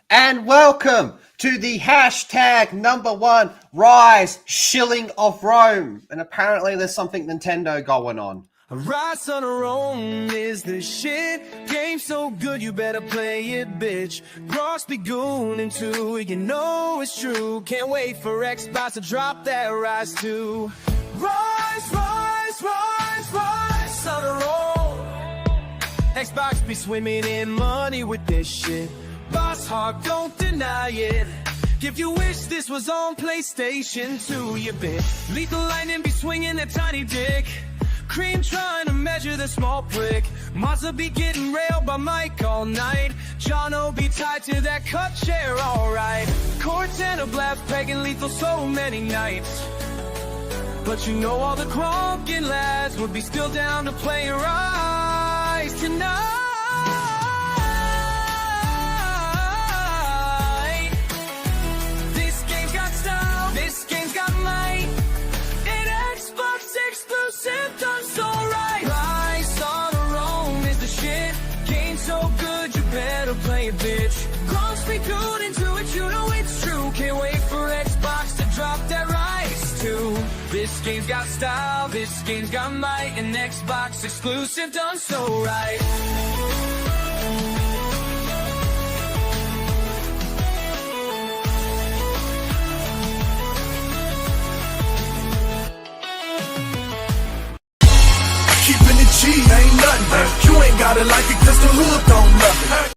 And welcome to the hashtag #1 Rise Shilling of Rome. And apparently there's something Nintendo going on. Rise on Rome is the shit. Game so good you better play it, bitch. Gronks be gooning too, you know it's true. Can't wait for Xbox to drop that Rise 2. Rise, rise, rise, rise on Rome. Xbox be swimming in money with this shit. Boss hog, don't deny it. If you wish this was on PlayStation 2, you bitch. Lethal lightning be swinging a tiny dick. Cream trying to measure the small prick. Mazza be getting railed by Mike all night. Jono be tied to that cut chair, alright. Cortana blast pegging lethal so many nights. But you know all the Gronkin lads would be still down to play Rise tonight. This game's got style, this game's got might. An Xbox exclusive done so right. Rise on Rome is the shit. Game so good you better play it, bitch. Gronks be good into it, you know it's true. Can't wait for Xbox to drop that Rise 2. This game's got style, this game's got might. An Xbox exclusive done so right. Keeping it G ain't nothing. You ain't gotta like it cause the hood don't love it.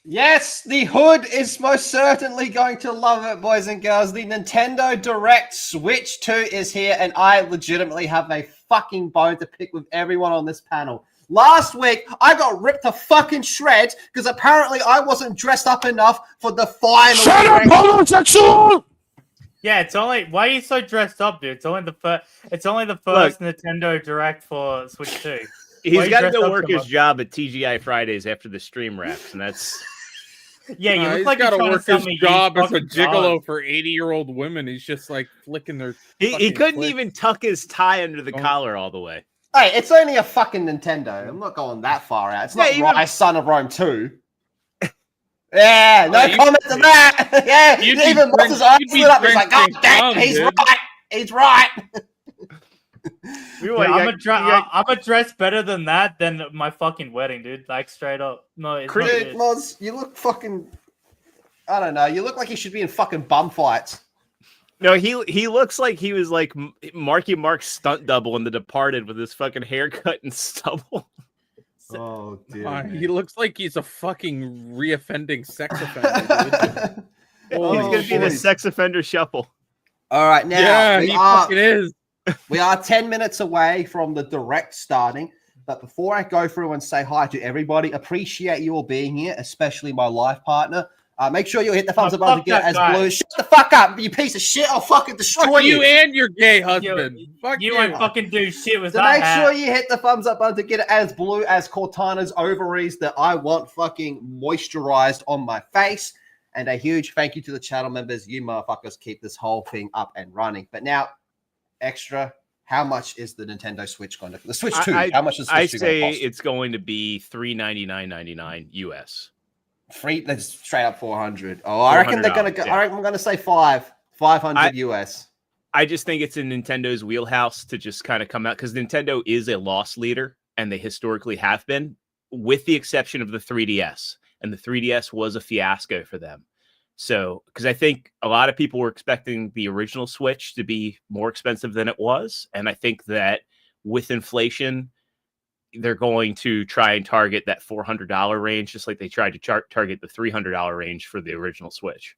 Yes, the hood is most certainly going to love it, boys and girls. The Nintendo Direct Switch 2 is here, and I legitimately have a fucking bone to pick with everyone on this panel. Last week, I got ripped to fucking shreds because apparently I wasn't dressed up enough for the final. Shut up, homosexual! Yeah, it's only. Why are you so dressed up, dude? It's only the first. It's only the first Nintendo Direct for Switch 2. He's got to go work his job at TGI Fridays after the stream wraps, and that's. Yeah, you look he's like got to you're work trying his to sell me job as a fucking gigolo dollars. for 80-year-old women. He's just like flicking their. He fucking couldn't clicks. even tuck his tie under the collar all the way. Hey, it's only a fucking Nintendo. I'm not going that far out. It's not even- Rise Son of Rome 2. Yeah, no comment to that. Yeah, You'd be even drink- Moss's eyes you'd be lit up. He's like, God drinking damn, cum, he's dude." right. He's right. Dude, I'm gonna dress better than that than my fucking wedding, dude. Like straight up. No, it's not Dude, good. Moz, you look fucking. I don't know. You look like you should be in fucking bum fights. No, he looks like he was like Marky Mark's stunt double in The Departed with his fucking haircut and stubble. Oh, dear. He looks like he's a fucking reoffending sex offender, dude. Oh, He's gonna be in the boys. sex offender shuffle. All right, now Yeah, we he are fucking is. we are 10 minutes away from the direct starting. But before I go through and say hi to everybody, appreciate you all being here, especially my life partner. Make sure you hit the thumbs up button to get it as blue. Shut the fuck up, you piece of shit! I'll fucking destroy Fuck you you. and your gay husband. Fuck You you. won't fucking do shit with So that make hat. sure you hit the thumbs up button to get it as blue as Cortana's ovaries that I want fucking moisturized on my face. And a huge thank you to the channel members. You motherfuckers keep this whole thing up and running. But now, extra, how much is the Nintendo Switch going to? The Switch 2, how much is the I Switch 2 going say to cost? it's going to be $399.99 US. Free, that's straight up 400. Oh, I reckon they're going to go. $400, yeah. I reckon I'm going to say 500 I- US. I just think it's in Nintendo's wheelhouse to just kind of come out because Nintendo is a loss leader and they historically have been, with the exception of the 3DS. And the 3DS was a fiasco for them. So, because I think a lot of people were expecting the original Switch to be more expensive than it was. And I think that with inflation, they're going to try and target that $400 range, just like they tried to target the $300 range for the original Switch.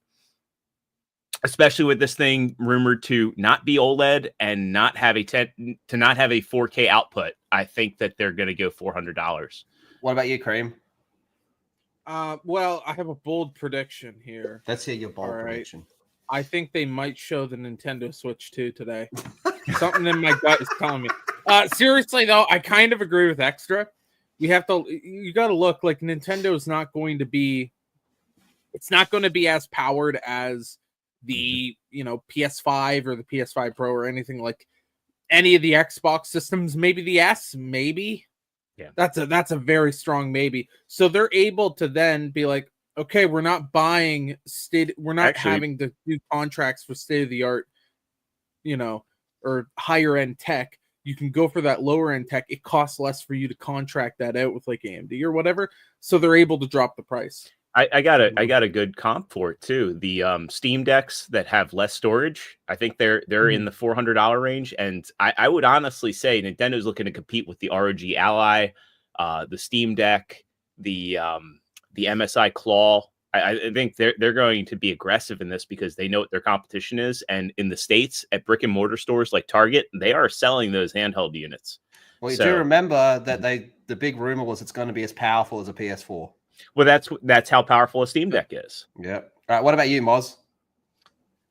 Especially with this thing rumored to not be OLED and not have a 4K output, I think that they're going to go $400. What about you, Cream? Well, I have a bold prediction here. Let's hear your bold All right. prediction. I think they might show the Nintendo Switch 2 today. Something in my gut is telling me. Seriously, though, I kind of agree with Extra. You got to look like Nintendo's not going to be. It's not going to be as powered as the PS5 or the PS5 Pro or anything like any of the Xbox systems. Maybe the S, maybe. Yeah, that's a very strong maybe. So they're able to then be like, okay, we're not buying we're not Actually- having to do contracts for state of the art, or higher end tech. You can go for that lower end tech. It costs less for you to contract that out with like AMD or whatever, so they're able to drop the price. I got a good comp for it too. The Steam decks that have less storage, I think they're in the $400 range, and I would honestly say Nintendo's looking to compete with the ROG Ally, the Steam Deck, the MSI Claw. I think they're going to be aggressive in this because they know what their competition is, and in the States at brick and mortar stores like Target, they are selling those handheld units. Well, you do remember that the big rumor was it's going to be as powerful as a PS4. Well, that's how powerful a Steam Deck is. Yep. All right. What about you, Moz?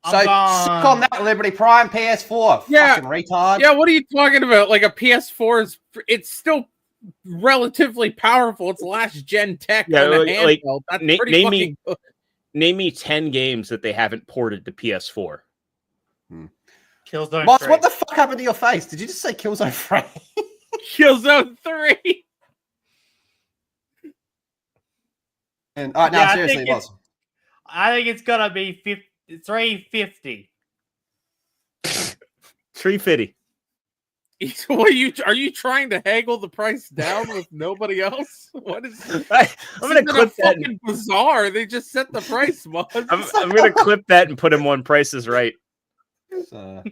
I'm So gone. sick on that Liberty Prime PS4. Yeah. Fucking retard. Yeah, what are you talking about? Like a PS4 it's still relatively powerful. It's last gen tech Yeah, on a like, handheld. That's name pretty me- fucking good. Name me 10 games that they haven't ported to PS4. Killzone Moz, 3. what the fuck happened to your face? Did you just say Killzone 3? Killzone 3. And all right, now Yeah, I seriously, think Moz. I think it's gonna be 350. 350. What are you trying to haggle the price down with nobody else? What is I'm gonna This clip is that. fucking bizarre. They just set the price, Moz. I'm gonna clip that and put him on Price is Right. So,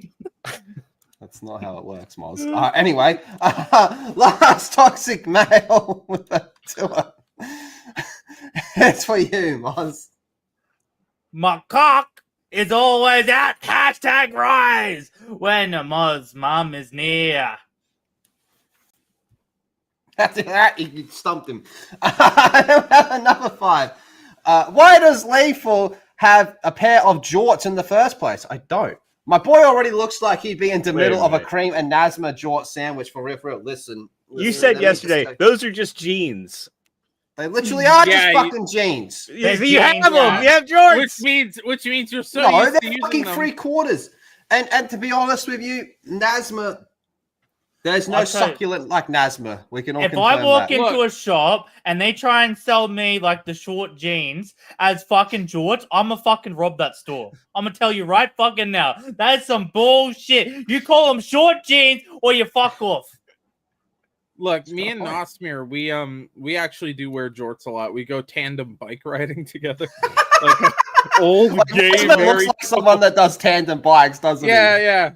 that's not how it works, Moz. Anyway, last toxic mail with the tour. It's for you, Moz. My cock is always at #rise when Moz mum is near. After that, you stumped him. Number 5. Why does Lethal have a pair of jorts in the first place? I don't. My boy already looks like he'd be in the middle of a cream and Nazma jort sandwich for real. Listen, You said let me yesterday just- those are just jeans. They literally are Yeah, just fucking jeans. You They're have jeans, them. yeah. You have jorts. Which means you're so No, used to they're using fucking them. 3/4. And to be honest with you, Nazma, there's no I'll tell you- succulent like Nazma. We can all If confirm I walk that. into a shop and they try and sell me like the short jeans as fucking jorts, I'm gonna fucking rob that store. I'm gonna tell you right fucking now. That is some bullshit. You call them short jeans or you fuck off. Look, me and Nosmir, we actually do wear jorts a lot. We go tandem bike riding together. Like old Like, gay, Nazma very looks like someone that does tandem bikes, doesn't yeah.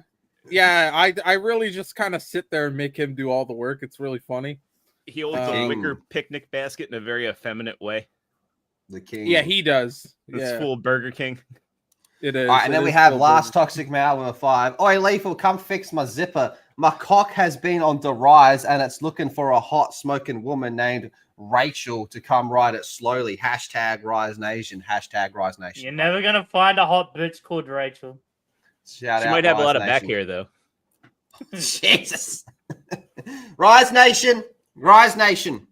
I really just kind of sit there and make him do all the work. It's really funny. He holds a wicker picnic basket in a very effeminate way. he? The king. Yeah, he does. It's Yeah, full of Burger King. it is. All right, and It then we is have full last burger. toxic mail with a 5. Oi, Lethal, come fix my zipper. My cock has been on the rise, and it's looking for a hot smoking woman named Rachel to come ride it slowly. #Rise Nation. #Rise Nation. You're never gonna find a hot bitch called Rachel. Shout She out might have a Rise lot of back Nation. hair though. Jesus. Rise Nation. Rise Nation.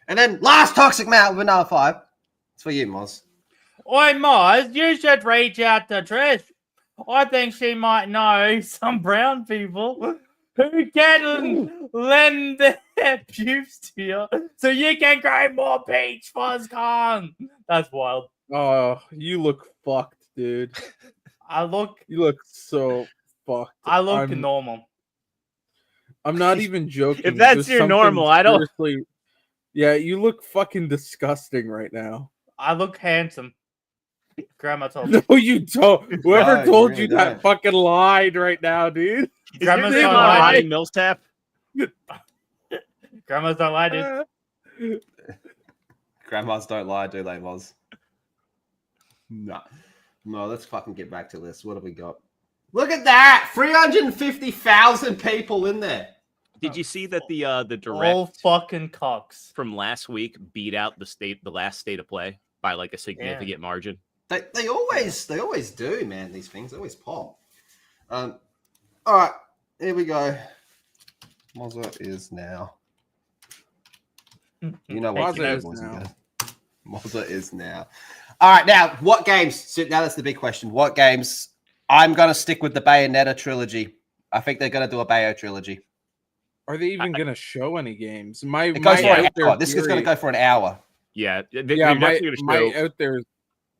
And then last toxic mail with another 5. It's for you, Moz. Oi, Mars, you should reach out to Trish. I think she might know some brown people who can lend their pubes to you so you can grow more peach fuzz con. That's wild. Oh, you look fucked, dude. I look You look so fucked. I'm, normal. I'm not even joking. If that's There's your something normal, I don't- seriously- Yeah, you look fucking disgusting right now. I look handsome. Grandma told me. No, you don't. Whoever No, you told really you that don't. fucking lied right now, dude. Is Grandma's your not grandma lying. Ronnie Millsap? Grandmas don't lie, dude. Grandmas don't lie, do they, Moz? No. No, let's fucking get back to this. What have we got? Look at that! 350,000 people in there. Did you see that the All direct fucking cocks. from last week beat out the last state of play by like a significant margin? They always do, man. These things they always pop. All right, here we go. Mozza is now. You know what? Mozza is now. Mozza is now. All right, now what games? So now that's the big question. What games? I'm gonna stick with the Bayonetta trilogy. I think they're gonna do a Bayo trilogy. Are they even gonna show any games? It goes for an hour. This is gonna go for an hour. Yeah, Yeah, they're my definitely gonna show.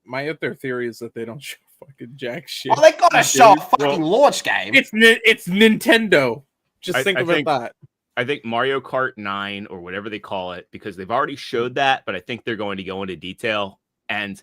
my out there theory is that they don't show fucking jack shit. Oh, they gotta show a Dude, fucking launch game. It's Nintendo. Just I think about think- that. I think Mario Kart 9 or whatever they call it, because they've already showed that, but I think they're going to go into detail. And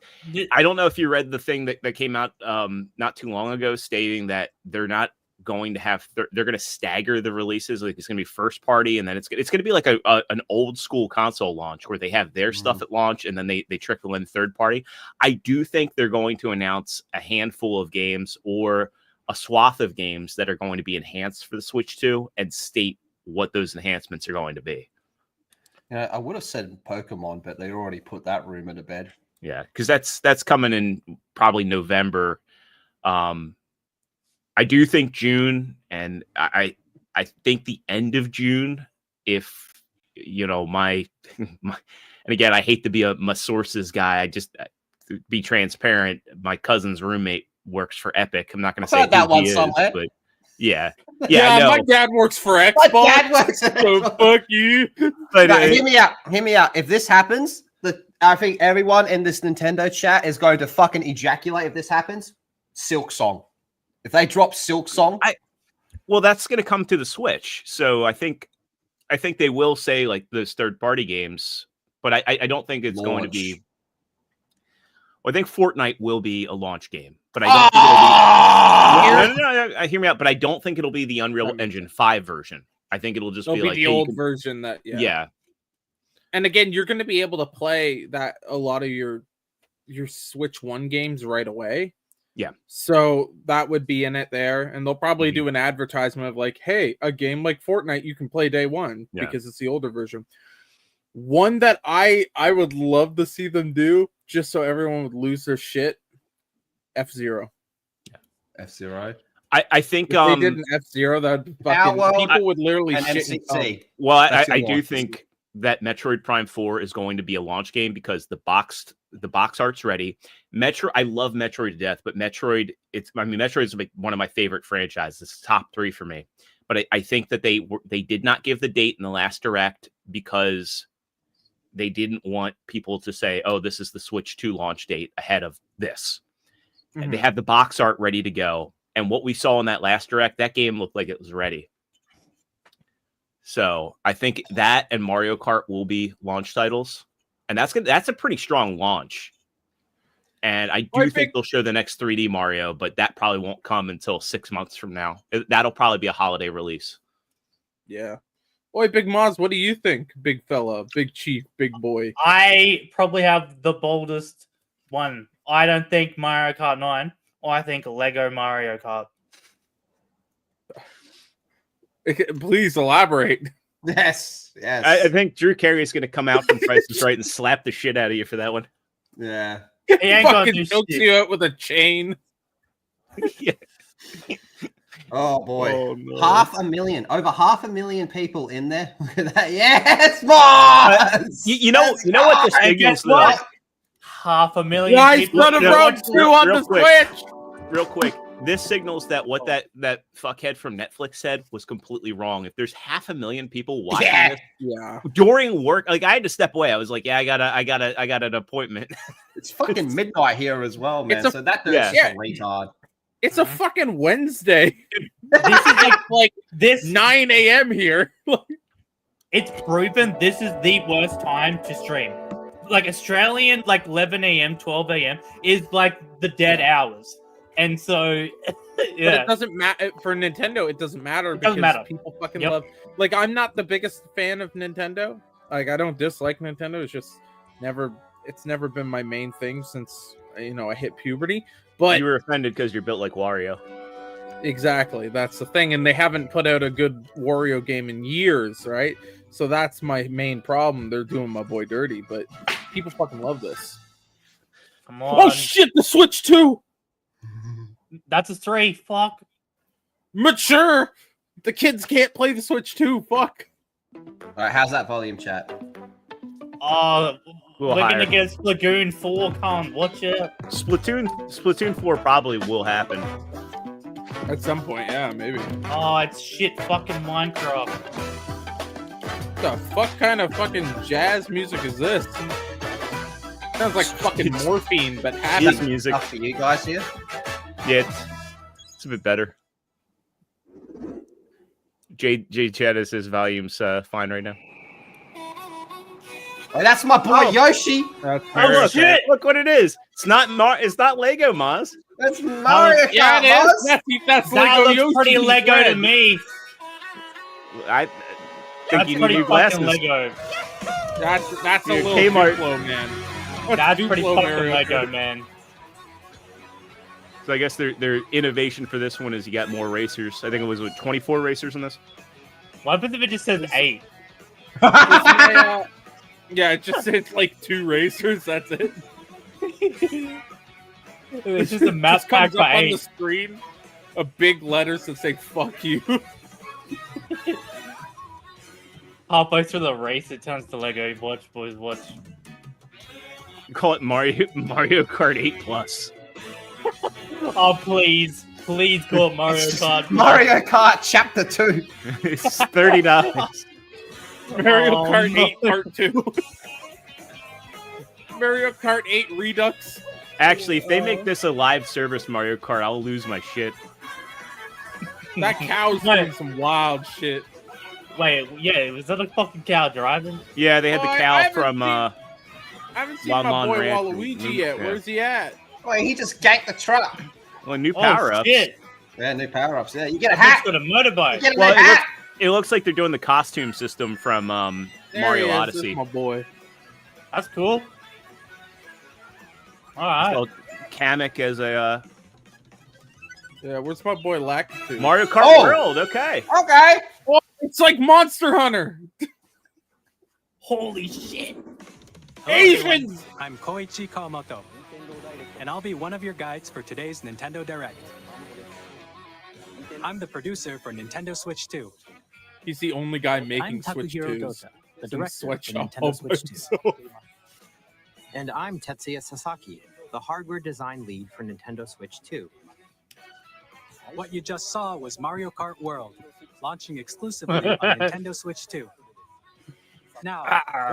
I don't know if you read the thing that came out not too long ago stating that they're not going to have they're going to stagger the releases. Like it's going to be first party, and then it's going to be like an old school console launch where they have their stuff at launch and then they trickle in third party. I do think they're going to announce a handful of games or a swath of games that are going to be enhanced for the Switch 2 and state what those enhancements are going to be. Yeah, I would have said Pokemon, but they already put that rumor to bed. Yeah, because that's coming in probably November. I do think June, and I think the end of June, if you know my and again, I hate to be my sources guy. I just to be transparent. My cousin's roommate works for Epic. I'm not going to say that who one he is, somewhere. but yeah, I Yeah, know. my dad works for My Xbox. dad works at So Xbox. fuck you. But No, hear me out. Hear me out. If this happens, I think everyone in this Nintendo chat is going to fucking ejaculate if this happens. Silk Song. If they drop Silk Song, well, that's going to come to the Switch. So I think they will say like those third party games, but I don't think it's going to be. Well, I think Fortnite will be a launch game, but I don't think it'll be. No, hear me out. But I don't think it'll be the Unreal Engine 5 version. I think it'll just It'll be be like the old version that yeah. And again, you're going to be able to play that a lot of your Switch 1 games right away. Yeah. So that would be in it there. And they'll probably do an advertisement of like, hey, a game like Fortnite you can play day one because it's the older version. One that I would love to see them do, just so everyone would lose their shit, F-Zero. Yeah. F-Zero. I think if they did an F-Zero, that people would literally shit. Well, I do think that Metroid Prime 4 is going to be a launch game because the box art's ready. I love Metroid to death, but Metroid is like one of my favorite franchises. It's top 3 for me. But I think that they did not give the date in the last Direct because they didn't want people to say, "Oh, this is the Switch 2 launch date ahead of this." Mm-hmm. And they have the box art ready to go. And what we saw in that last Direct, that game looked like it was ready. So I think that and Mario Kart will be launch titles, and that's a pretty strong launch. And I do think they'll show the next 3D Mario, but that probably won't come until 6 months from now. That'll probably be a holiday release. Yeah. Oi, Big Moz, what do you think, big fella, big chief, big boy? I probably have the boldest one. I don't think Mario Kart 9. I think Lego Mario Kart. Please elaborate. Yes. I think Drew Carey is going to come out from Price is Right and slap the shit out of you for that one. Yeah. He ain't gonna fucking chokes you out with a chain. Yeah. Oh boy. Oh, no. Over 500,000 people in there. Look at that. Yes, boss! You know what this signals though? 500,000 Nice people. Son of Road 2 on the Switch. Real quick. This signals that what that fuckhead from Netflix said was completely wrong. If there's 500,000 people watching this during work, like I had to step away. I was like, yeah, I got an appointment. It's fucking midnight here as well, man. So that dude's just a retard. It's a fucking Wednesday. This is like this 9 a.m. here. It's proven this is the worst time to stream. Like Australian, like 11 a.m., 12 a.m. is like the dead hours. And so, yeah. But it doesn't matter for Nintendo. It doesn't matter because people fucking love. Like, I'm not the biggest fan of Nintendo. Like, I don't dislike Nintendo. It's just it's never been my main thing since I hit puberty. But you were offended because you're built like Wario. Exactly, that's the thing, and they haven't put out a good Wario game in years, right? So that's my main problem. They're doing my boy dirty, but people fucking love this. Come on. Oh shit, the Switch 2! That's a 3. Fuck. Mature! The kids can't play the Switch 2. Fuck. Alright, how's that volume, chat? Looking against Lagoon 4, can't watch it. Splatoon 4 probably will happen. At some point, yeah, maybe. Oh, it's shit fucking Minecraft. What the fuck kind of fucking jazz music is this? Sounds like fucking morphine, but His happy. music. Stuff for you guys here. Yeah, it's a bit better. J Chad says volume's fine right now. Oh, that's my boy Yoshi. That's Oh look, shit! look what it is. It's not Lego, Maz. That's Mario Kart. Yeah, it is. Maz. That's That Lego looks Yoshi pretty in Lego to red. me. I think That's you need pretty new fucking glasses. Lego. That's a Yeah, little Kmart. Duplo, man. What's That's pretty Duplo fucking Mario Lego, Kart? man. So I guess their innovation for this one is you got more racers. I think it was 24 racers in this. What happens if it just says 8? Yeah, it just says like 2 racers. That's it. It's just a map Just pack comes up for on the 8. screen, a big letters that say "fuck you." Halfway through the race, it turns to Lego. Watch, boys, watch. Call it Mario Kart 8 Plus. Oh, please. Please call it Mario Kart. Mario Kart Chapter 2. It's $30. Mario Oh, Kart no. 8 Part 2. Mario Kart 8 Redux. Actually, if they make this a live service Mario Kart, I'll lose my shit. That cow's doing some wild shit. Wait, yeah, was that a fucking cow driving? Yeah, they had Oh, the I cow haven't from I haven't seen Lon my Lon boy Ranch. Waluigi yet. Yeah. Where's he at? Wait, he just ganked the truck. well, new power Oh, ups. shit. Yeah, new power ups. Yeah, you get a He's hat. got a You motorbike. get a Well, new hat. it looks like they're doing the costume system from There Mario he is. Odyssey. This is my boy. That's cool. It's Alright. called Kamek as a Yeah, where's my boy Lactus? Mario Kart Oh. World. Okay. Okay. It's like Monster Hunter. Holy shit. Hello, everyone. Asians. I'm Koichi Kawamoto, and I'll be one of your guides for today's Nintendo Direct. I'm the producer for Nintendo Switch 2. He's the only guy I'm making Switch Takuhiro 2s. Gota, the Since director Switch for all Nintendo Switch 2. himself. And I'm Tetsuya Sasaki, the hardware design lead for Nintendo Switch 2. What you just saw was Mario Kart World, launching exclusively on Nintendo Switch 2. Now,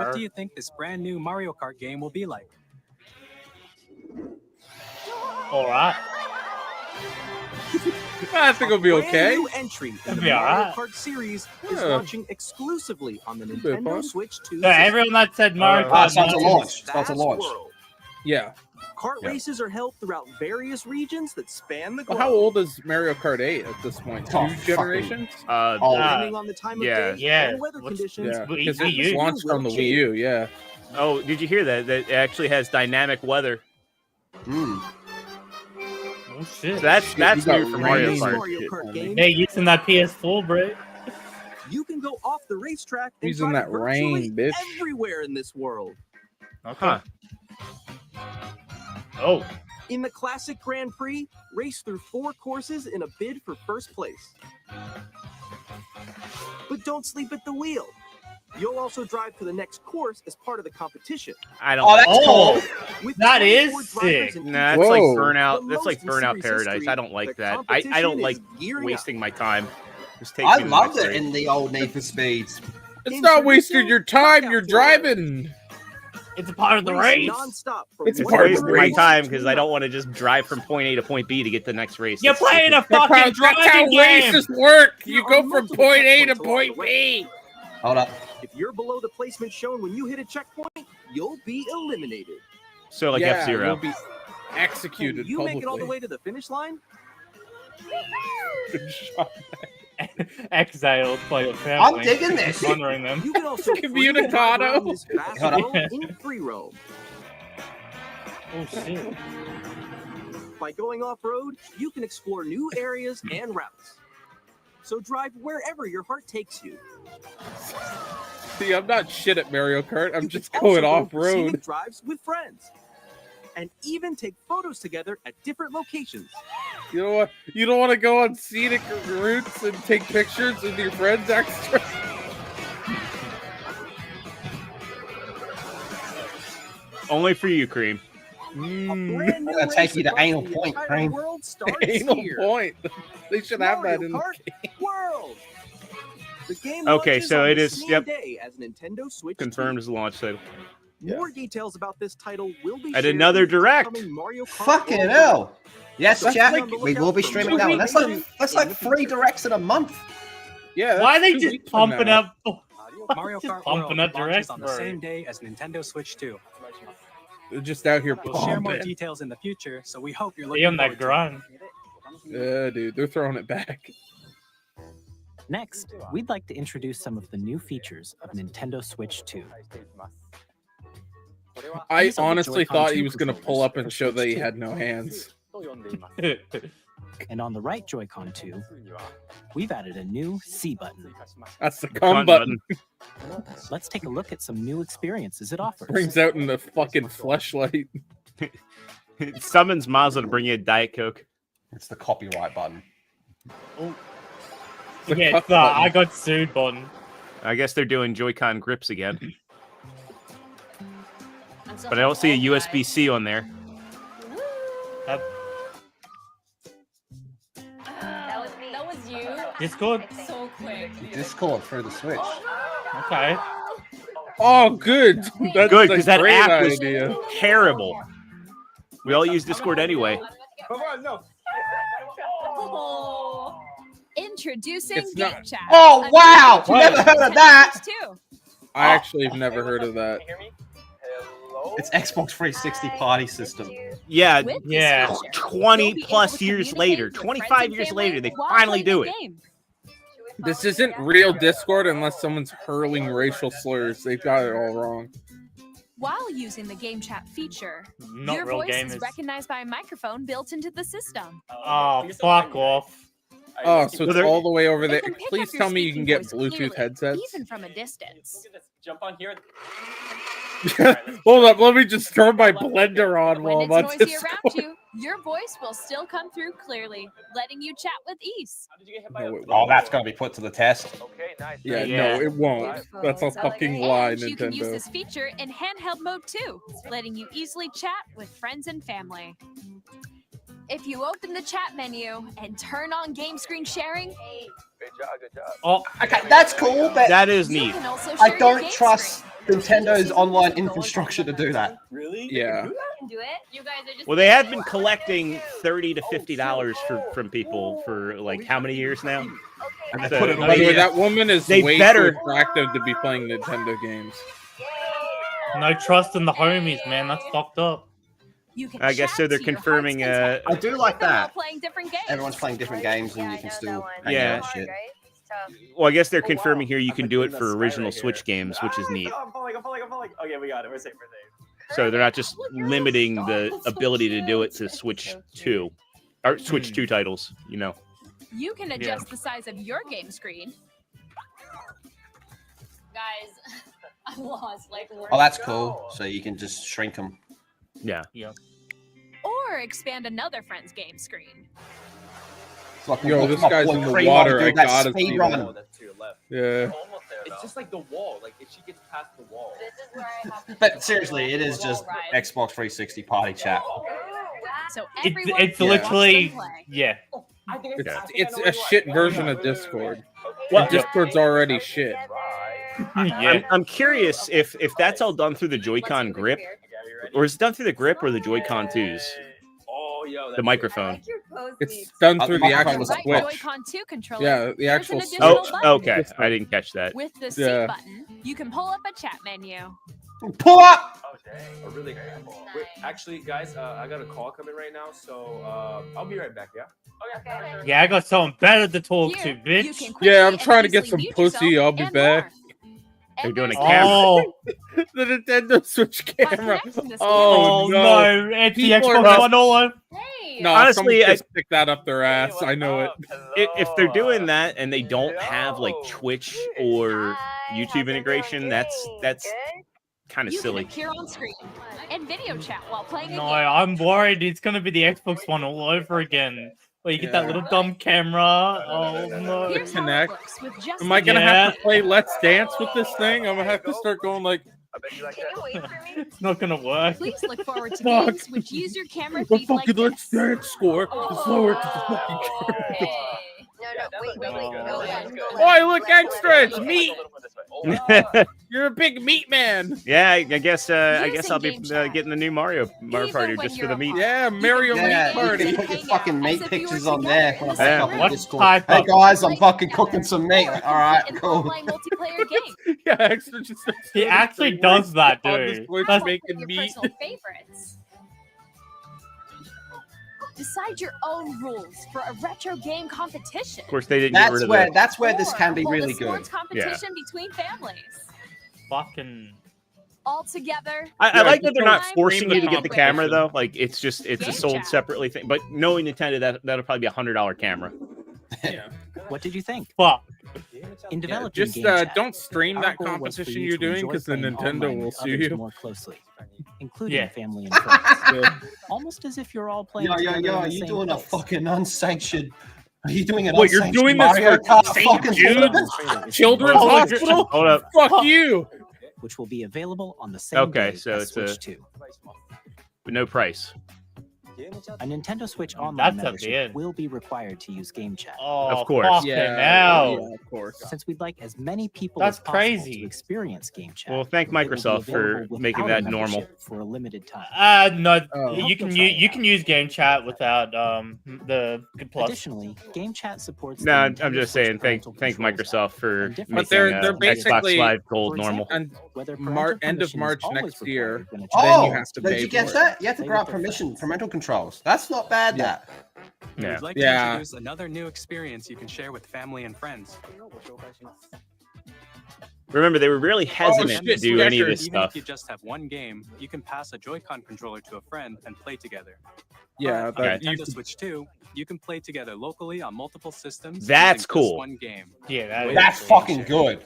what do you think this brand new Mario Kart game will be like? Alright. I think it'll be Brand okay. new entry in the It'll be Mario alright. Kart series is Yeah. launching exclusively on the It'll be Nintendo fun. Switch 2. So everyone that said Mario Ah, Kart it's about to launches- launch. It's about to Vast launch. world. Yeah. Kart Yeah. races are held throughout various regions that span the Well, globe. how old is Mario Kart 8 at this point? Oh, 2 fucking- generations? Oh, Depending on the time of yeah. day Yeah. and weather What's- conditions, Yeah, Wii- because Wii it U. launched on the Wii U. Yeah. Oh, did you hear that? That it actually has dynamic weather. Mm. Oh shit. So that's You got new for Mario This rain. Kart. Mario Shit, Kart homie. game, They're using that PS4, bro. you can go off the racetrack and Using drive that rain, virtually bitch. everywhere in this world. Huh. Oh. In the classic Grand Prix, race through 4 courses in a bid for first place. But don't sleep at the wheel. You'll also drive to the next course as part of the competition. I don't. Oh, that's Oh. cool. With That 24 is drivers sick. in Nah, each that's like Whoa. burnout. The That's like most in burnout series paradise. history, I don't like the that. I competition don't like is gearing wasting my time. Just take I me to the loved next it race. in the old Need for Speeds. It's not wasting your time. You're driving. It's a part of the Racing race. non-stop from It's It's part of the wasting my race. time because I don't want to just drive from point A to point B to get to the next race. You're That's playing a stupid. fucking That's how driving game. races work. You There go are from multiple point A to checkpoints along point the way. B. Hold up. If you're below the placement shown when you hit a checkpoint, you'll be eliminated. So like Yeah, F-Zero. you'll be Can executed you publicly. make it all the way to the finish line? Good shot. Exile play a I'm family. digging this. Monitoring them. You can also Communicado. freely drive around this vast Hold up. world in free roam. Oh shit. By going off-road, you can explore new areas and routes. So drive wherever your heart takes you. See, I'm not shit at Mario Kart. I'm You just can going also off go for scenic road. drives with friends. And even take photos together at different locations. You know what? You don't want to go on scenic routes and take pictures with your friends extra. Only for you, Cream. A brand new I'm gonna take race you to across Anal the Point, entire Crane. world starts Anal here. point. They should have that Mario in. Kart World. The game Okay, launches so on it the is- same yep. day as Nintendo Switch 2. Confirmed as a launch title. More details about this title will be At shared another in the direct. upcoming Mario Kart Fucking World hell. Yes, So chat. be on the We will be lookout for streaming more that one. That's like information in the 3 future. directs in a month. Yeah. Why are that's they 2 just weeks from pumping now. up? Mario Kart Pumping World up launches direct, on the bro. same day as Nintendo Switch 2. They're just out here We'll share more pumping. details in the future, so we hope you're Be looking on forward that to it. grind. Yeah, dude, they're throwing it back. Next, we'd like to introduce some of the new features of Nintendo Switch 2. I These are the honestly Joy-Con thought 2 he was going to pull controllers up and for show that he Switch 2. had no hands. And on the right Joy-Con 2, we've added a new C button. That's the come button. Let's take a look at some new experiences it offers. Brings out in the fucking fleshlight. It summons Mazda to bring you a Diet Coke. It's the copyright button. Yeah, it's the I got sued button. I guess they're doing Joy-Con grips again. But I don't see a USB-C on there. That was you. Discord? It's so quick. Discord through the Switch. Okay. Oh, good. That's Good, a because that great app was idea. terrible. We all use Discord anyway. Oh. Introducing It's Game not- Chat. Oh, a wow! new Never feature heard of on that! Switch 2. I actually have never heard of that. It's Xbox 360 party system. Yeah, With this Yeah. feature, 20 you'll be plus able to years communicate later, with 25 friends and years family later, they while finally playing do the it. game. This isn't real Discord unless someone's hurling racial slurs. They've got it all wrong. While using the Game Chat feature, Not your real voice gamers. is recognized by a microphone built into the system. Oh, fuck off. Oh, so it's they're- all the way over It there. can pick Please up your tell me you can speaking get voice Bluetooth clearly, headsets. even from a distance. Jump on here. Hold up, let me just throw my blender on while When I'm it's on noisy Discord. around you, your voice will still come through clearly, letting you chat with ease. No, it Oh, won't. that's going to be put to the test. Yeah, Yeah. no, it won't. That's a fucking lie, And you can use Nintendo. this feature in handheld mode too, letting you easily chat with friends and family. If you open the chat menu and turn on game screen sharing, Oh, Okay, that's cool, but That is you neat. can also share I your don't game trust screen. Nintendo's online infrastructure to do that. Really? Yeah. Can do it. You guys are just Well, they have been collecting $30 to $50 from people for like how many years now? And they So, put it I By the mean, way, that woman is They way better- too attractive to be playing Nintendo games. no trust in the homies, man. That's fucked up. You can I guess chat so. They're to your heart's confirming. content. I do like They're all that. playing different games. Everyone's playing different games and you can still hang Yeah. out and shit. Well, I guess they're confirming here you can do it for original Switch games, which is neat. I'm falling. Okay, we got it. We're safe. So they're not just limiting the ability to do it to Switch 2 or Switch 2 titles. You know. You can adjust the size of your game screen. Guys, I'm lost. Like, Oh, that's cool. So you can just shrink them. Yeah. or expand another friend's game screen. It's like Yo, look, this my guy's boy in the Kramer water. doing I that gotta speed see run. that. Oh, that's to your left. Yeah. Almost there. It's just like the wall. Like if she gets past the wall. This is where I have to But seriously, it is just Xbox 360 party chat. So It's, everyone it's can literally, watch them play. yeah. It's a shit version of Discord. Well, And Discord's already shit. Yeah. I'm curious if that's all done through the Joy-Con grip, or is it done through the grip or the Joy-Con 2s? Oh, yo, The microphone. It's done through the microphone actual was Right Switch. Joy-Con 2 controller. Yeah, the there's actual an Switch. additional Oh, button. okay. I didn't catch that. With the C Yeah. button, you can pull up a chat menu. Pull up! Oh, really? Wait, actually, guys, I got a call coming right now, so I'll be right back. Yeah. Okay. Yeah, I got something better to talk Here, to, you bitch. can quickly Yeah, I'm and trying to get easily some mute pussy. yourself I'll be and back. more. They're And doing a there's camera. Oh, The Nintendo Switch By camera. connecting this Oh, oh no. no, it's the People are Xbox not- One all over. Hey, No, Honestly, someone I- just stick that up their ass. I know it. If they're doing that and they don't have like Twitch or YouTube integration, that's kind of you silly. can appear on screen and video chat while playing No, a game. I'm worried it's gonna be the Xbox One all over again. Where you get that Yeah. little dumb camera. Oh no. Here's how it Connect. looks with just Am I the gonna have to Yeah. play Let's Dance with this thing? I'm gonna have to start going like, It's not gonna work. Please look forward to Fuck. games which use your camera the feed like fucking Let's this. Dance score is lower to the fucking camera. Hey. No, wait, No. go ahead. Boy, look extra! It's me! You're a big meat man. Yeah, I guess I'll be Using game chat. getting the new Mario Party when just for you're the meat. apart. Yeah, Mario You can Yeah, meat you party. can put your fucking meat As if you were pictures on there. together in the Like, same up on room. Discord. What Hey type of- guys, I'm fucking cooking some meat. All right, An cool. online multiplayer game. Yeah, Extra just. He actually does that, On the dude. Switch That's- making Your meat. personal favorites. Decide your own rules for a retro game competition. Of course, they didn't get rid of That's where this Or can be hold really a sports good. competition between families. Fucking. All together. I Yeah, like that just they're not don't forcing stream you the to get the camera competition. though. Like it's a Game sold chat. separately thing. But knowing Nintendo, that'll probably be $100 camera. Yeah. What did you think? Fuck. In Yeah, developing just Game Chat, don't stream our that goal was for competition you you're to doing enjoy because the playing Nintendo online will with sue others you. more closely, including Yeah. family and friends. Yeah. Almost as if you're all playing Yo, together in are the you same doing a place. fucking unsanctioned? Are you doing an What, you're unsanctioned doing this Mario for Kart St. fucking Jude? tournament? Trailer is Children's available, Hospital? Hold up. Fuck you. which will be available on the same Okay, day so as it's Switch a- 2. But no price. A Nintendo Switch Online That's at the membership end. will be required to use Game Chat. Oh, Of course. fucking hell. Yeah, of course. Since we'd like as many people That's as possible crazy. to experience Game Chat. Well, thank it will be Microsoft for available making without a that normal. membership for a limited time. No, Oh. you can use Game Chat without the Plus. Additionally, Game Chat supports. No, the I'm Nintendo just Switch saying parental thank controls Microsoft app for and different making they're Xbox basically- Live For Gold normal. example, And whether end of parental March permission is next always year. required when a Oh, child you have to did pay you get for that? You have to Play grant with their permission, friends. parental controls. That's not bad. Yeah. That. Yeah. We'd like to Yeah. introduce another new experience you can share with family and friends. Remember, they were really hesitant shit, to do any of Decker. this Even stuff. if you just have one game, you can pass a Joy-Con controller to a friend and play together. Yeah, On that Nintendo you Switch 2, you can play together locally on multiple systems. That's using just cool. one game. Yeah, that is That's cool. fucking good.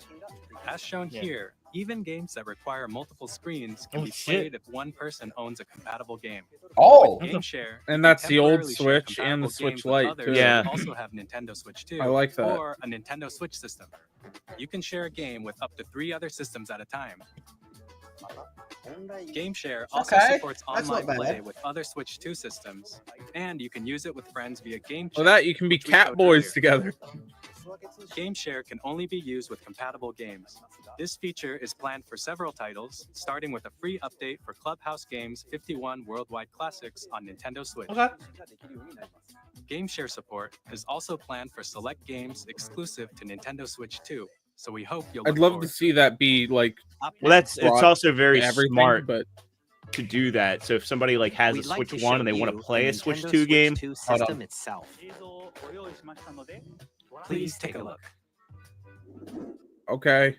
As shown Yeah. here, even games that require multiple screens can Oh, be shit. played if one person owns a compatible game. Oh, Game Share, And you that's can the old temporarily share Switch and the compatible Switch games with Lite, others too. Yeah. that also have Nintendo Switch 2 I like that. or a Nintendo Switch system. You can share a game with up to 3 other systems at a time. Game Share also Okay, supports that's not online play bad. with other Switch 2 systems, and you can use it with friends via Game Well, Chat. that you can be which we cat showed boys earlier. together. Game Share can only be used with compatible games. This feature is planned for several titles, starting with a free update for Clubhouse Games 51 Worldwide Classics on Nintendo Switch. Okay. Game Share support is also planned for select games exclusive to Nintendo Switch 2, so we hope you'll I'd look love forward to see that be like Well, it's brought also very everything, smart but to do that. So if somebody like has a We'd like Switch to 1 show and they want you to play the a Switch Nintendo 2 game, 2 Hold on. system itself. Please take a look. okay.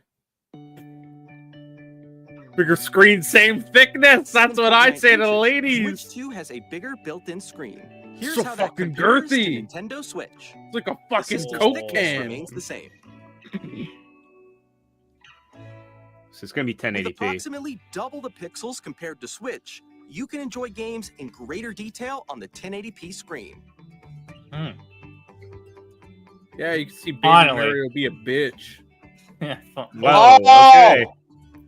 Bigger screen, same thickness. That's what I say to the ladies. Switch 2 has a bigger built-in screen. Here's So how that fucking compares to girthy. Nintendo Switch. It's like a The fucking system's Coke thickness can. remains the same. so it's going to be With 1080p. approximately double the pixels compared to Switch, you can enjoy games in greater detail on the 1080p screen. Yeah, you can see Baby Finally. Mario be a bitch. Yeah, fuck. Wow. Oh! Okay.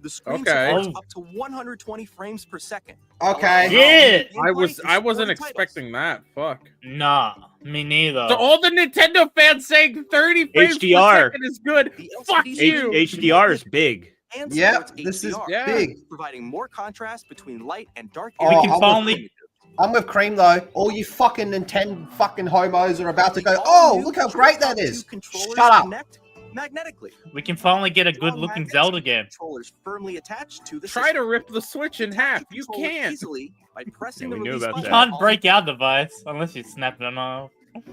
The screen Okay. supports up to 120 frames per second. Okay. Yeah. I wasn't expecting that. Fuck. Nah, me neither. So all the Nintendo fans saying 30 frames HDR. per second is good. The Fuck LCD you. HDR is big. And Yeah, supports this is HDR, big. providing more contrast between light and dark Oh, we areas. can I'm finally. I'm with Cream though. All you fucking Nintendo fucking homos are about to go. Oh, look how great that is. Shut up. Connect magnetically. We can finally get a Strong good-looking magnets Zelda keep game. Controllers firmly attached to the Try to system. rip the Switch in half. You Control it can't. easily by pressing Yeah, the we knew release about button that. Can't on break out the device unless you snap it off.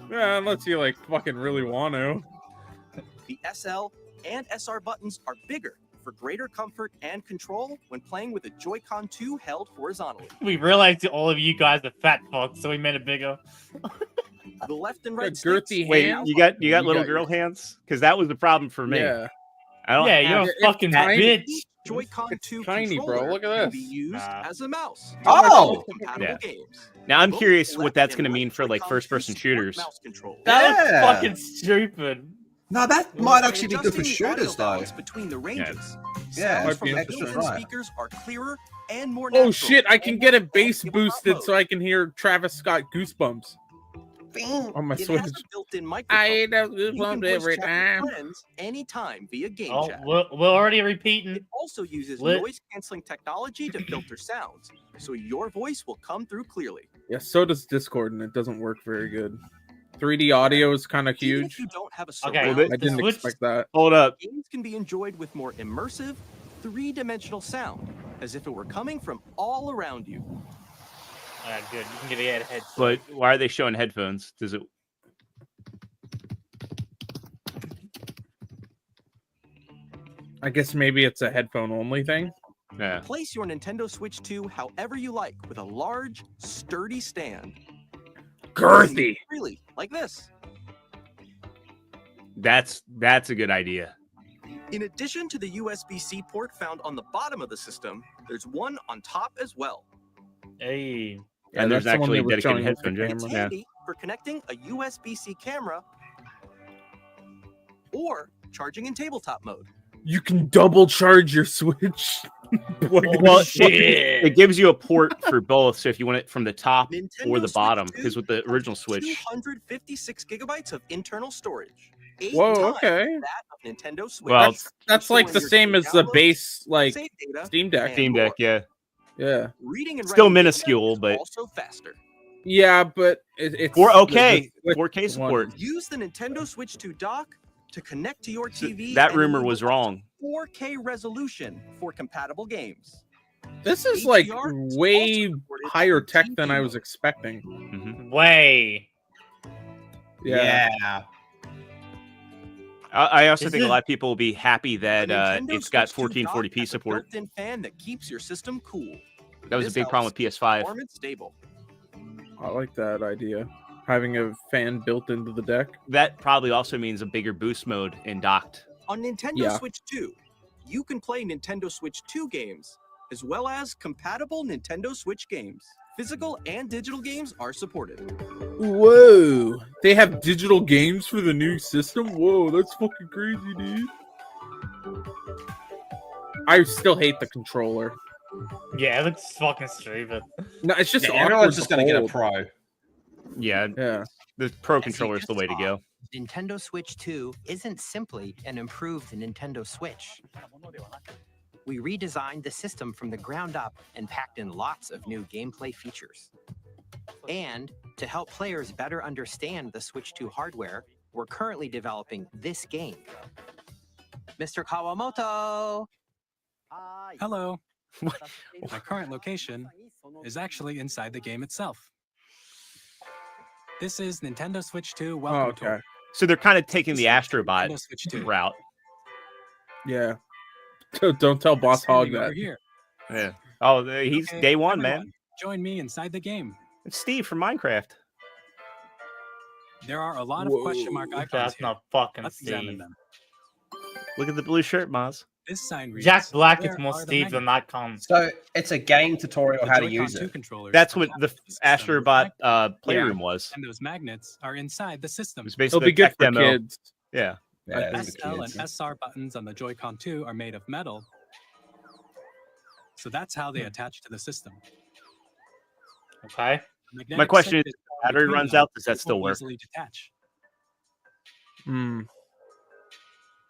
Yeah, unless you like fucking really want to. The SL and SR buttons are bigger for greater comfort and control when playing with a Joy-Con 2 held horizontally. We realized all of you guys are fat fucks, so we made it bigger. The left and Got right girthy sticks Wait, hands. you got You little got girl your- hands? Because that was the problem for me. Yeah. I don't Yeah, have you're a it's fucking tiny. bitch. Each Joy-Con It's 2 tiny, bro. controller Look at can this. be used Nah. as a mouse. Oh! Compatible Yeah. games. Now I'm Both curious left what that's and going to right mean for like Joy-Con first-person 2 shooters. mouse control. That Yeah. was fucking stupid. No, that might actually be good Adjusting for the shooters audio though. balance between the ranges. Yeah, Sounds might be from the extra built-in right. speakers are clearer and more Oh natural. shit! I can get it bass Tabletop boosted mode. so I can hear Travis Scott Goosebumps. On my It Switch. has a built-in I microphone. eat those You can goosebumps voice every chat with time. friends anytime via game Oh, chat. we're already repeating. It also uses Lit. noise-canceling technology to filter sounds, so your voice will come through clearly. Yeah, so does Discord, and it doesn't work very good. 3D audio is kind of Even if huge. you don't have a Okay, surround, Well, I didn't Switch- expect that. Hold up. games can be enjoyed with more immersive, three-dimensional sound, as if it were coming from all around you. Alright, good. You can get ahead. But why are they showing headphones? Does it? I guess maybe it's a headphone only thing. Yeah. Place your Nintendo Switch 2 however you like with a large, sturdy stand. Girthy. Really, like this. That's a good idea. In addition to the USB-C port found on the bottom of the system, there's one on top as well. Hey. Yeah, And there's that's the one actually they were dedicated showing with the headphone jack. It's camera. handy for connecting a USB-C camera or charging in tabletop mode. You can double charge your Switch. Well, it gives you a port for both. So if you want it from the top or Nintendo the Switch bottom, 2 because with the original Switch, 256 gigabytes of internal storage. 8 Whoa, times okay. that of Nintendo Switch. Well, That's So like when the you're same doing as the downloads, base, like save data, Steam Deck. and Steam Deck, more. yeah. Yeah, Reading and Still writing data minuscule, is but also faster. yeah, but it's Or okay, the 4K support. Use the Nintendo Switch 2 dock to connect to your So TV. that and rumor enable was up to wrong. 4K resolution for compatible games. This is like HDR is way also supported higher for tech TV than I mode. was expecting. Mhm. Way. Yeah. I also Is think a it- lot of people will be happy that The Nintendo it's got Switch 2 dock 1440p has a support. built-in fan that keeps your system cool. That was a This big problem helps with keep PS5. performance stable. I like that idea. Having a fan built into the deck. That probably also means a bigger boost mode in docked. On Nintendo Yeah. Switch 2, you can play Nintendo Switch 2 games, as well as compatible Nintendo Switch games. Physical and digital games are supported. Whoa! They have digital games for the new system? Whoa, that's fucking crazy, dude. I still hate the controller. Yeah, it looks fucking stupid. No, it's just Yeah, awkward everyone's just to going to get a hold. pro. Yeah, Yeah. the Pro As you controller is the just way to saw, go. Nintendo Switch 2 isn't simply an improved Nintendo Switch. We redesigned the system from the ground up and packed in lots of new gameplay features. And to help players better understand the Switch 2 hardware, we're currently developing this game. Mr. Kawamoto! Hello. My current location is actually inside the game itself. This is Nintendo Switch 2 Oh, Welcome okay. Tour. So they're kind of taking the Nintendo Astrobot Switch 2. route. Yeah. Don't tell Boss Hog Standing over that. here. Yeah. Oh, he's Okay, day one, man. everyone, join me inside the game. It's Steve from Minecraft. There are a lot of question mark icons That's here. not fucking Let's examine Steve. them. Look at the blue shirt, Maz. This sign reads, Jack Black is "Where more are the Steve than magnets?" that comes. So it's a game tutorial The how to Joy-Con use 2 it. controllers That's are what the attached to system with Astrobot magnets, playroom was. and those magnets are inside the system. It's It'll basically be a good tech for demo. kids. Yeah. Yeah, The it's the SL kids. and SR buttons on the Joy-Con 2 are made of metal. So that's how they attach to the system. Okay. The magnetic My question strip is, drawn battery between runs them, out, does that it still won't work? easily detach. Hmm.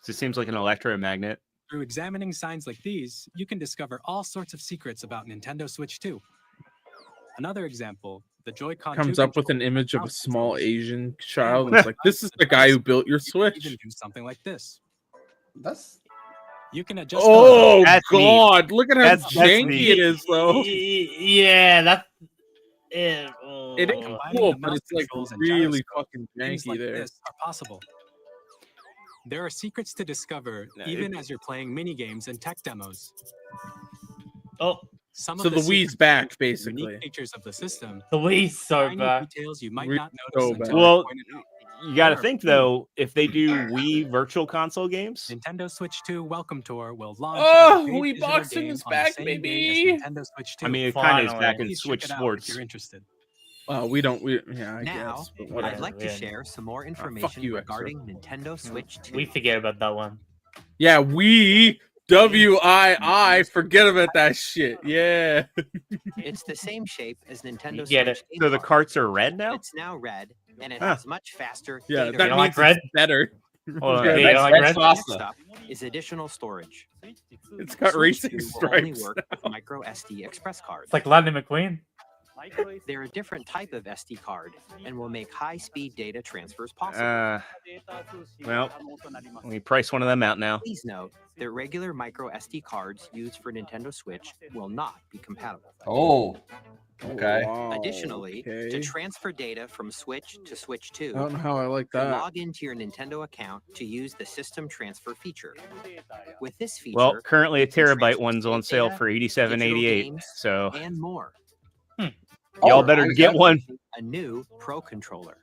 It seems like an electromagnet. Through examining signs like these, you can discover all sorts of secrets about Nintendo Switch 2. Another example, the Joy-Con 2 Comes up with an controller image of a mouse small controls. Asian child. when And it's like, this is the guy who built your You can Switch. even do something like this. That's You can adjust. Oh, That's neat. God. Look at how That's janky neat. it is, though. Yeah, that's it. It is Combining cool, the but mouse it's like controls and really gyroscope, fucking things janky like there. this are possible. There are secrets to discover No, even as you're playing mini games and tech demos. Oh, Some So of the the Wii's secrets back, are basically. unique features of the system. the Wii's so Tiny bad. details you might Wii not so notice bad. until Well, they're pointed out. you got to Sure. think, though, if they do Wii Virtual Console games, Nintendo Switch 2 Welcome Tour will launch. Oh, as a paid Wii digital boxing game is on the back, same day as baby. Nintendo Switch 2. I mean, it kind of is Finally. back in Please check Switch it out if Sports. you're interested. We don't. Yeah, I Now, guess. But I'd whatever. like to Yeah. share some more fuck information you, Extra. regarding Nintendo Switch 2. We forget about that one. Yeah, we WII. Forget about that shit. Yeah. It's the same shape as Nintendo get Switch it. game So the card. carts are red now? It's now red and it has much faster Yeah, data. that don't like means red? it's better. Hold on. Yeah, Hey, you don't like red? Next up is additional storage. It's got Switch racing 2 will only stripes. work with micro SD express cards. It's like Lightning McQueen. They're a different type of SD card and will make high-speed data transfers possible. Well, let me price one of them out now. Please note that regular micro SD cards used for Nintendo Switch will not be compatible. Oh, okay. Additionally, to okay. transfer data from Switch to Switch 2, I don't know how I like you can that. log into your Nintendo account to use the system transfer feature. With this feature, Well, currently a you can terabyte transfer one's on save sale data, for digital $87.88. games, So and more. y'all Oh, better nice. get one. A new Pro controller.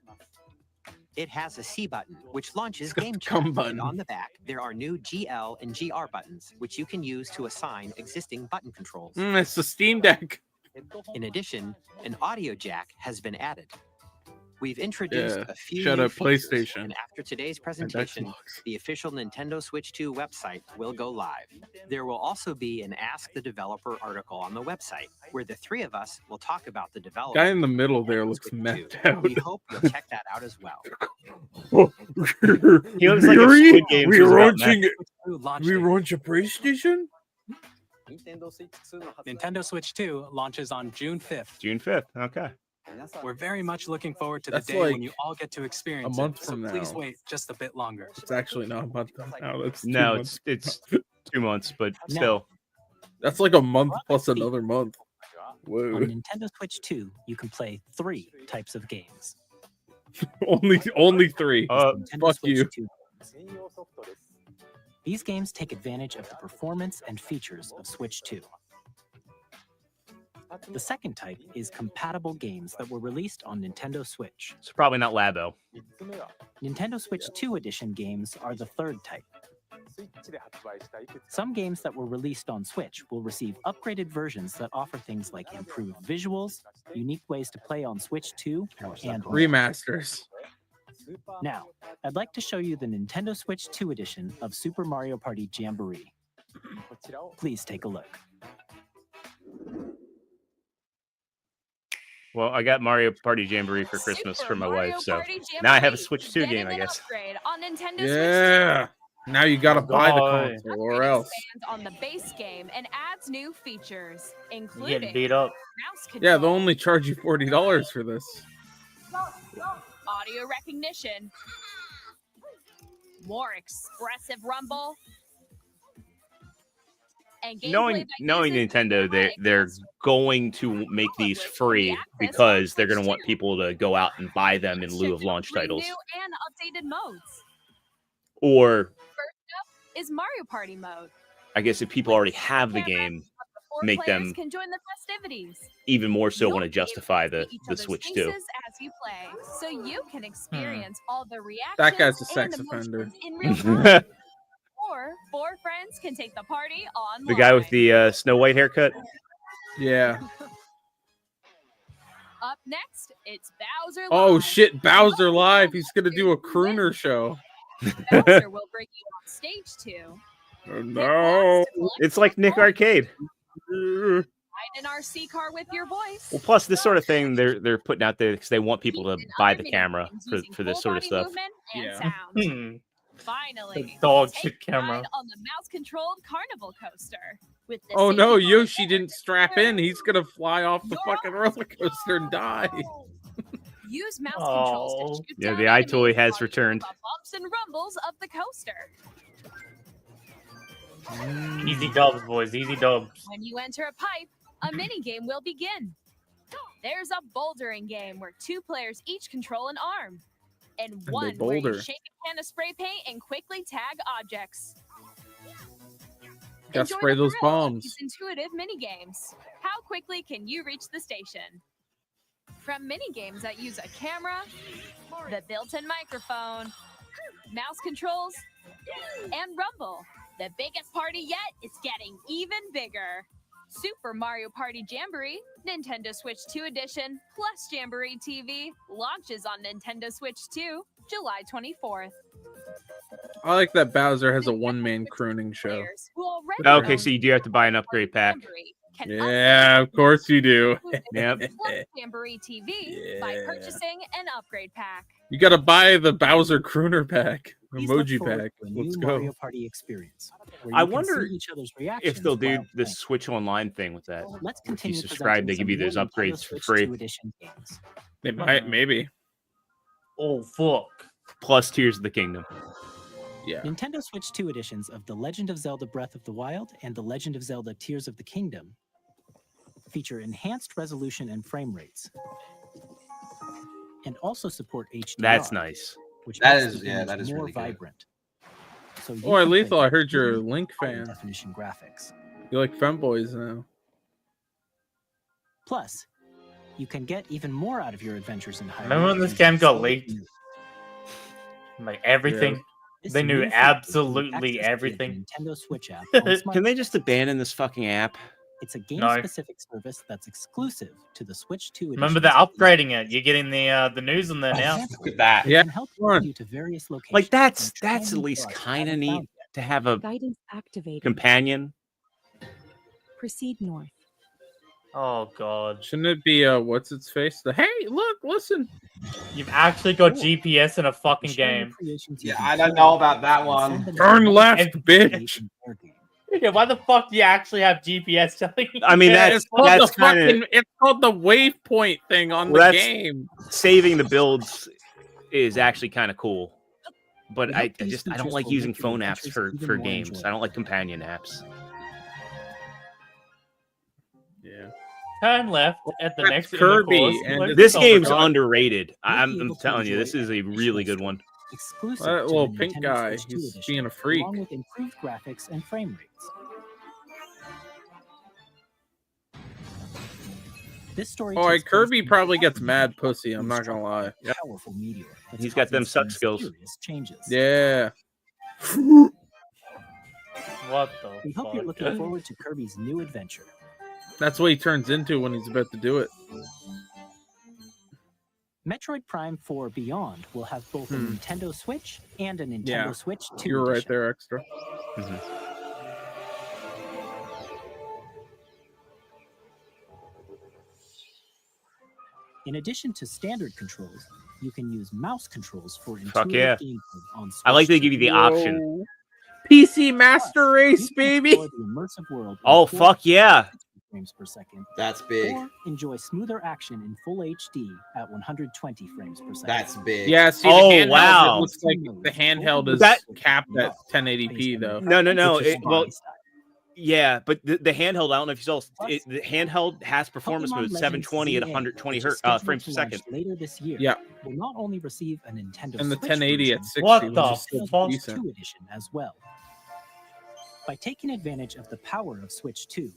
It has a C button, which launches got game the chat. cum And button. on the back, there are new GL and GR buttons, which you can use to assign existing button controls. It's the Steam Deck. In addition, an audio jack has been added. We've introduced Yeah, a few shut new up, features, PlayStation. and after today's And presentation, Xbox. the official Nintendo Switch 2 website will go live. There will also be an Ask the Developer article on the website, where the three of us will talk about the development. Guy in the middle of there Nintendo looks Switch methed 2. out. We hope you'll check that out as well. He looks like if Squid Games was about meth. Launch We date. launch a PlayStation? Nintendo Switch 2 launches on June 5th. June 5th. Okay. We're very much looking forward to That's the day like when you all get to experience a month it. So from please now. wait just a bit longer. It's actually not a month from now. That's 2 No, months. it's 2 months, but Now, still. That's like a month plus another month. On Whoa. Nintendo Switch 2, you can play 3 types of games. only 3. Nintendo Fuck Switch you. 2 games. These games take advantage of the performance and features of Switch 2. The second type is compatible games that were released on Nintendo Switch. It's probably not Labo. Nintendo Switch 2 edition games are the third type. Some games that were released on Switch will receive upgraded versions that offer things like improved visuals, unique ways to play on Switch 2, and more. Remasters. Now, I'd like to show you the Nintendo Switch 2 edition of Super Mario Party Jamboree. Please take a look. Well, I got Mario Party Jamboree for Christmas Super for my Mario wife, so Party now I have a Jamboree. Switch 2 Getting game, I an guess. upgrade on Nintendo Yeah. Now you gotta buy the Boy. console or Switch 2 else. expands on the base game and adds new features, You including getting beat up. mouse control, Yeah, they'll only charge you $40 for this. audio recognition, more expressive rumble, and gameplay Knowing Nintendo, they're going to make these free because they're going to want people to go out and buy them in lieu of launch titles. New and updated modes. Or Is Mario Party mode. I guess if people already have the game, Four make players them can join the festivities. even more so You'll want to be able justify to the see each the other's Switch 2. faces as you play, so you can experience all the reactions. That guy's a and sex offender. emotions in real time. Or 4 friends can take the party online. The guy with the Snow White haircut. Yeah. Up next, it's Bowser. Oh Live. shit, Bowser Live. He's gonna do a crooner show. Bowser will bring you on stage too. Oh, no. It's like Nick Arcade. Ride an RC car with your voice. Well, plus this sort of thing they're putting out there because they want people to buy the camera for this sort of stuff. Yeah. Finally, The dog take shit a camera. ride on the mouse-controlled carnival coaster. With the Oh safety no, bars Yoshi and didn't strap in. He's gonna fly off the You're fucking roller coaster and die. Use mouse Oh. controls to shoot Yeah, down the enemies iToy has while you returned. do the bumps and rumbles of the coaster. Easy dubs, boys. Easy dubs. When you enter a pipe, a mini game will begin. There's a bouldering game where 2 players each control an arm, and they one where you boulder. shake a can of spray paint and quickly tag objects. Gotta Enjoy spray the those thrill of bombs. these intuitive mini games. How quickly can you reach the station? From mini games that use a camera, the built-in microphone, mouse controls, and rumble, the biggest party yet is getting even bigger. Super Mario Party Jamboree, Nintendo Switch 2 Edition, plus Jamboree TV, launches on Nintendo Switch 2, July 24th. I like that Bowser has a one-man crooning show. Players who already Okay, own so you do have to buy an upgrade pack. Jamboree can Yeah, of course you do. Yep. upgrade Jamboree TV by purchasing an upgrade pack. You got to buy the Bowser Crooner pack, Please look emoji forward pack. to a new Let's Mario go. Party experience. Where I you can wonder see each other's reactions if they'll do while the playing. Switch Online thing with that. Let's If you continue subscribe, they presenting give you some those more Nintendo upgrades for Switch free. 2 edition games. They might, maybe. Oh fuck. Plus Tears of the Kingdom. Yeah. Nintendo Switch 2 editions of The Legend of Zelda Breath of the Wild and The Legend of Zelda Tears of the Kingdom feature enhanced resolution and frame rates, and also support HDR. That's nice. Which That makes is- the yeah, image that is more really good. vibrant. So you Boy, can play Lethal, I heard you're a even Link higher fan. definition graphics. You like femboys now. Plus, you can get even more out of your adventures in Hyrule. Remember when this using game got Zelda leaked? View. Like everything. This They knew new feature absolutely can be accessed via the everything. Nintendo Switch app on smart- Can they just abandon this fucking app? It's a No. game-specific service that's exclusive to the Switch 2 edition. Remember they're upgrading it. You're getting the news on there now. Look at that. Yeah. Can help guide you to various locations. Like that's and try at new least parts you kind of haven't neat found yet. to have a Guidance activated. companion. Proceed north. Oh god. Shouldn't it be what's its face? The hey, look, listen. You've actually got Cool. GPS in a fucking Share your game. creations Yeah, using I don't QR know about that and one. send them to Turn the left, Nintendo bitch. in their game. Yeah, why the fuck do you actually have GPS telling you? I mean, that? that's It's called the kind of fucking. It's called the waypoint thing on Well, the that's- game. saving the builds is actually kind of cool. But We I hope these don't features like will using make your phone apps adventures for even more games. enjoyable. I don't like companion apps. Yeah. Turn left at the That's next Kirby, intercourse. and Like, This oh, game's God. underrated. You'll be I'm able to telling you, enjoy this is a additional really good stuff one. Exclusive That to little the pink Nintendo guy, Switch 2 he's edition, being a freak. along with improved graphics and frame rates. This story Boy, takes place Kirby in probably the gets mad pussy. I'm not gonna lie. powerful meteor that's He's got them causing some suck skills. serious changes. Yeah. What the We hope you're fuck? looking forward to Kirby's new adventure. That's what he turns into when he's about to do it. Metroid Prime 4 Beyond will have both a Nintendo Switch and a Nintendo Yeah. Switch 2 You're right edition. there, Extra. In addition to standard controls, you can use mouse controls for intuitive Fuck yeah. gameplay on Switch I like they 2. give you the option. Whoa. PC Master You Race, can baby. explore the immersive world in Oh 4K fuck yeah! frames per second, That's big. or enjoy smoother action in full HD at 120 frames per second. That's big. Yeah, see, Oh, the handheld, wow. it looks like the handheld is That- capped at 1080p, though. No. Which is Well, fine. yeah, but the handheld. I don't know if you saw. The handheld has performance Pokemon mode, Legends 720 at ZA, 120 which is hertz, scheduled frames to per launch second. later this year, Yeah. will not only receive a Nintendo And the Switch 1080 at version, 60, What which the is still fuck? decent. 2 edition as well. By taking advantage of the power of Switch 2,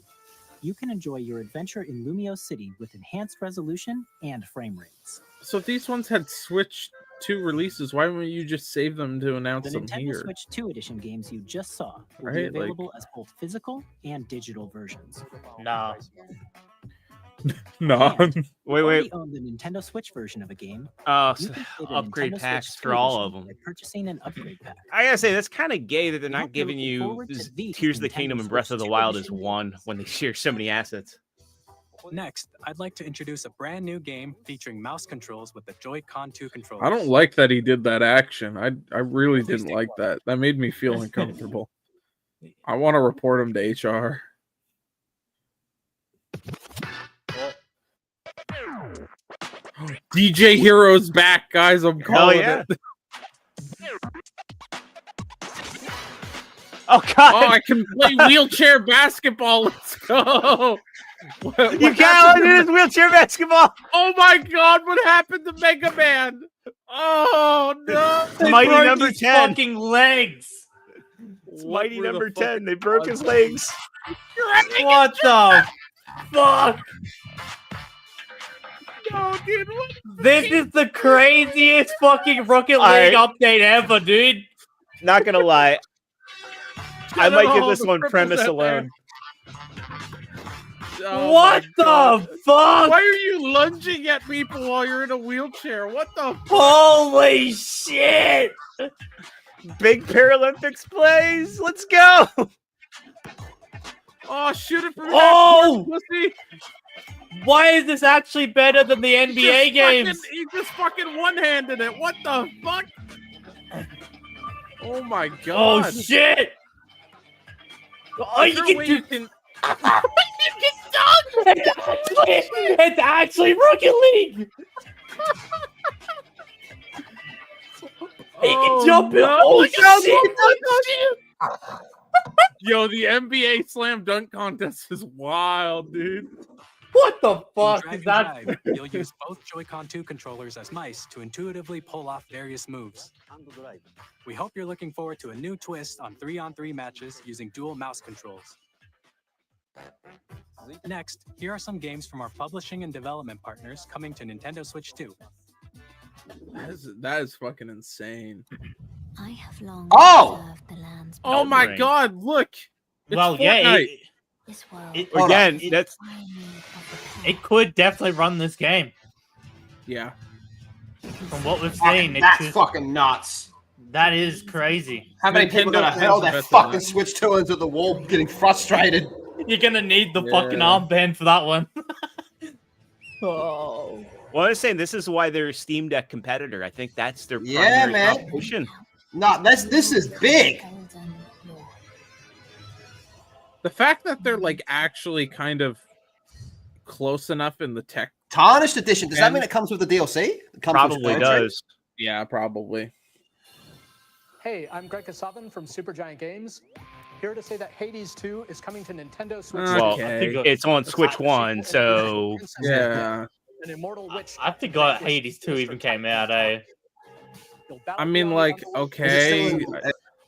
you can enjoy your adventure in Lumio City with enhanced resolution and frame rates. So if these ones had Switch 2 releases, why wouldn't you just save them to The announce them Nintendo here? Switch 2 edition games you just saw will Right, be like- available as both physical and digital versions. Nah. No. And if you Wait. already own the Nintendo Switch version of a game, you can play the Upgrade Nintendo packs Switch for 2 all edition of them. by purchasing an upgrade pack. I gotta say that's kind of gay that they're We not hope you're giving looking you forward to these Tears of the Nintendo Kingdom and Breath of the Switch 2 Wild as edition one games. when they share so many assets. Next, I'd like to introduce a brand new game featuring mouse controls with the Joy-Con 2 controllers. I don't like that he did that action. I really didn't like that. That made me feel uncomfortable. I want to report him to HR. DJ Hero's back, guys. I'm calling yeah. it. Oh god! Oh, I can play wheelchair basketball. Let's go. What You can't happened do to- this wheelchair basketball. Oh my god, what happened to Mega Man? Oh no. They Mighty broke number his 10. fucking legs. It's What mighty were the number fucking 10. They broke his odds? legs. What the fuck? No, dude. What? This is the craziest fucking Rocket I- League update ever, dude. Not gonna lie, I Get might all give this the one cripples premise out there. alone. Oh What my the God. fuck? Why are you lunging at people while you're in a wheelchair? What the fuck? Holy shit! Big Paralympics plays. Let's go. Oh, shoot it from Oh! that pussy. Why is this actually better than the NBA games? He just fucking one-handed it. What the fuck? Oh my god. Oh shit! Oh, you can do. It's actually Rocket League. He can jump it. Oh shit! Yo, the NBA slam dunk contest is wild, dude. What the In fuck Drag is and that? Drive, you'll use both Joy-Con 2 controllers as mice to intuitively pull off various moves. We hope you're looking forward to a new twist on 3-on-3 matches using dual mouse controls. Next, here are some games from our publishing and development partners coming to Nintendo Switch 2. That is fucking insane. I have long Oh! the lands. Oh my Ring. god, look. It's Well, yeah, Fortnite. This world. Again, that's It could definitely run this game. Yeah. From what we've seen, That's it's fucking nuts. that is crazy. How many people gonna Nintendo hurl fans their are better fucking than that. Switch 2 into the wall, getting frustrated? You're gonna need the fucking Yeah. armband for that one. Oh. well, I was saying this is why they're a Steam Deck competitor. I think that's their Yeah, primary man. competition. No, this is big. The fact that they're like actually kind of close enough in the tech. Tarnished edition. Does that And- mean it comes with the DLC? It comes Probably with does. Yeah, probably. Hey, I'm Greg Kasavin from Supergiant Games. Here to say that Hades 2 is coming to Nintendo Switch. Well, Okay. it's on Switch 1, so Yeah. An immortal witch. I forgot Hades 2 even came out, eh? You'll battle I mean, beyond like, the untold, okay.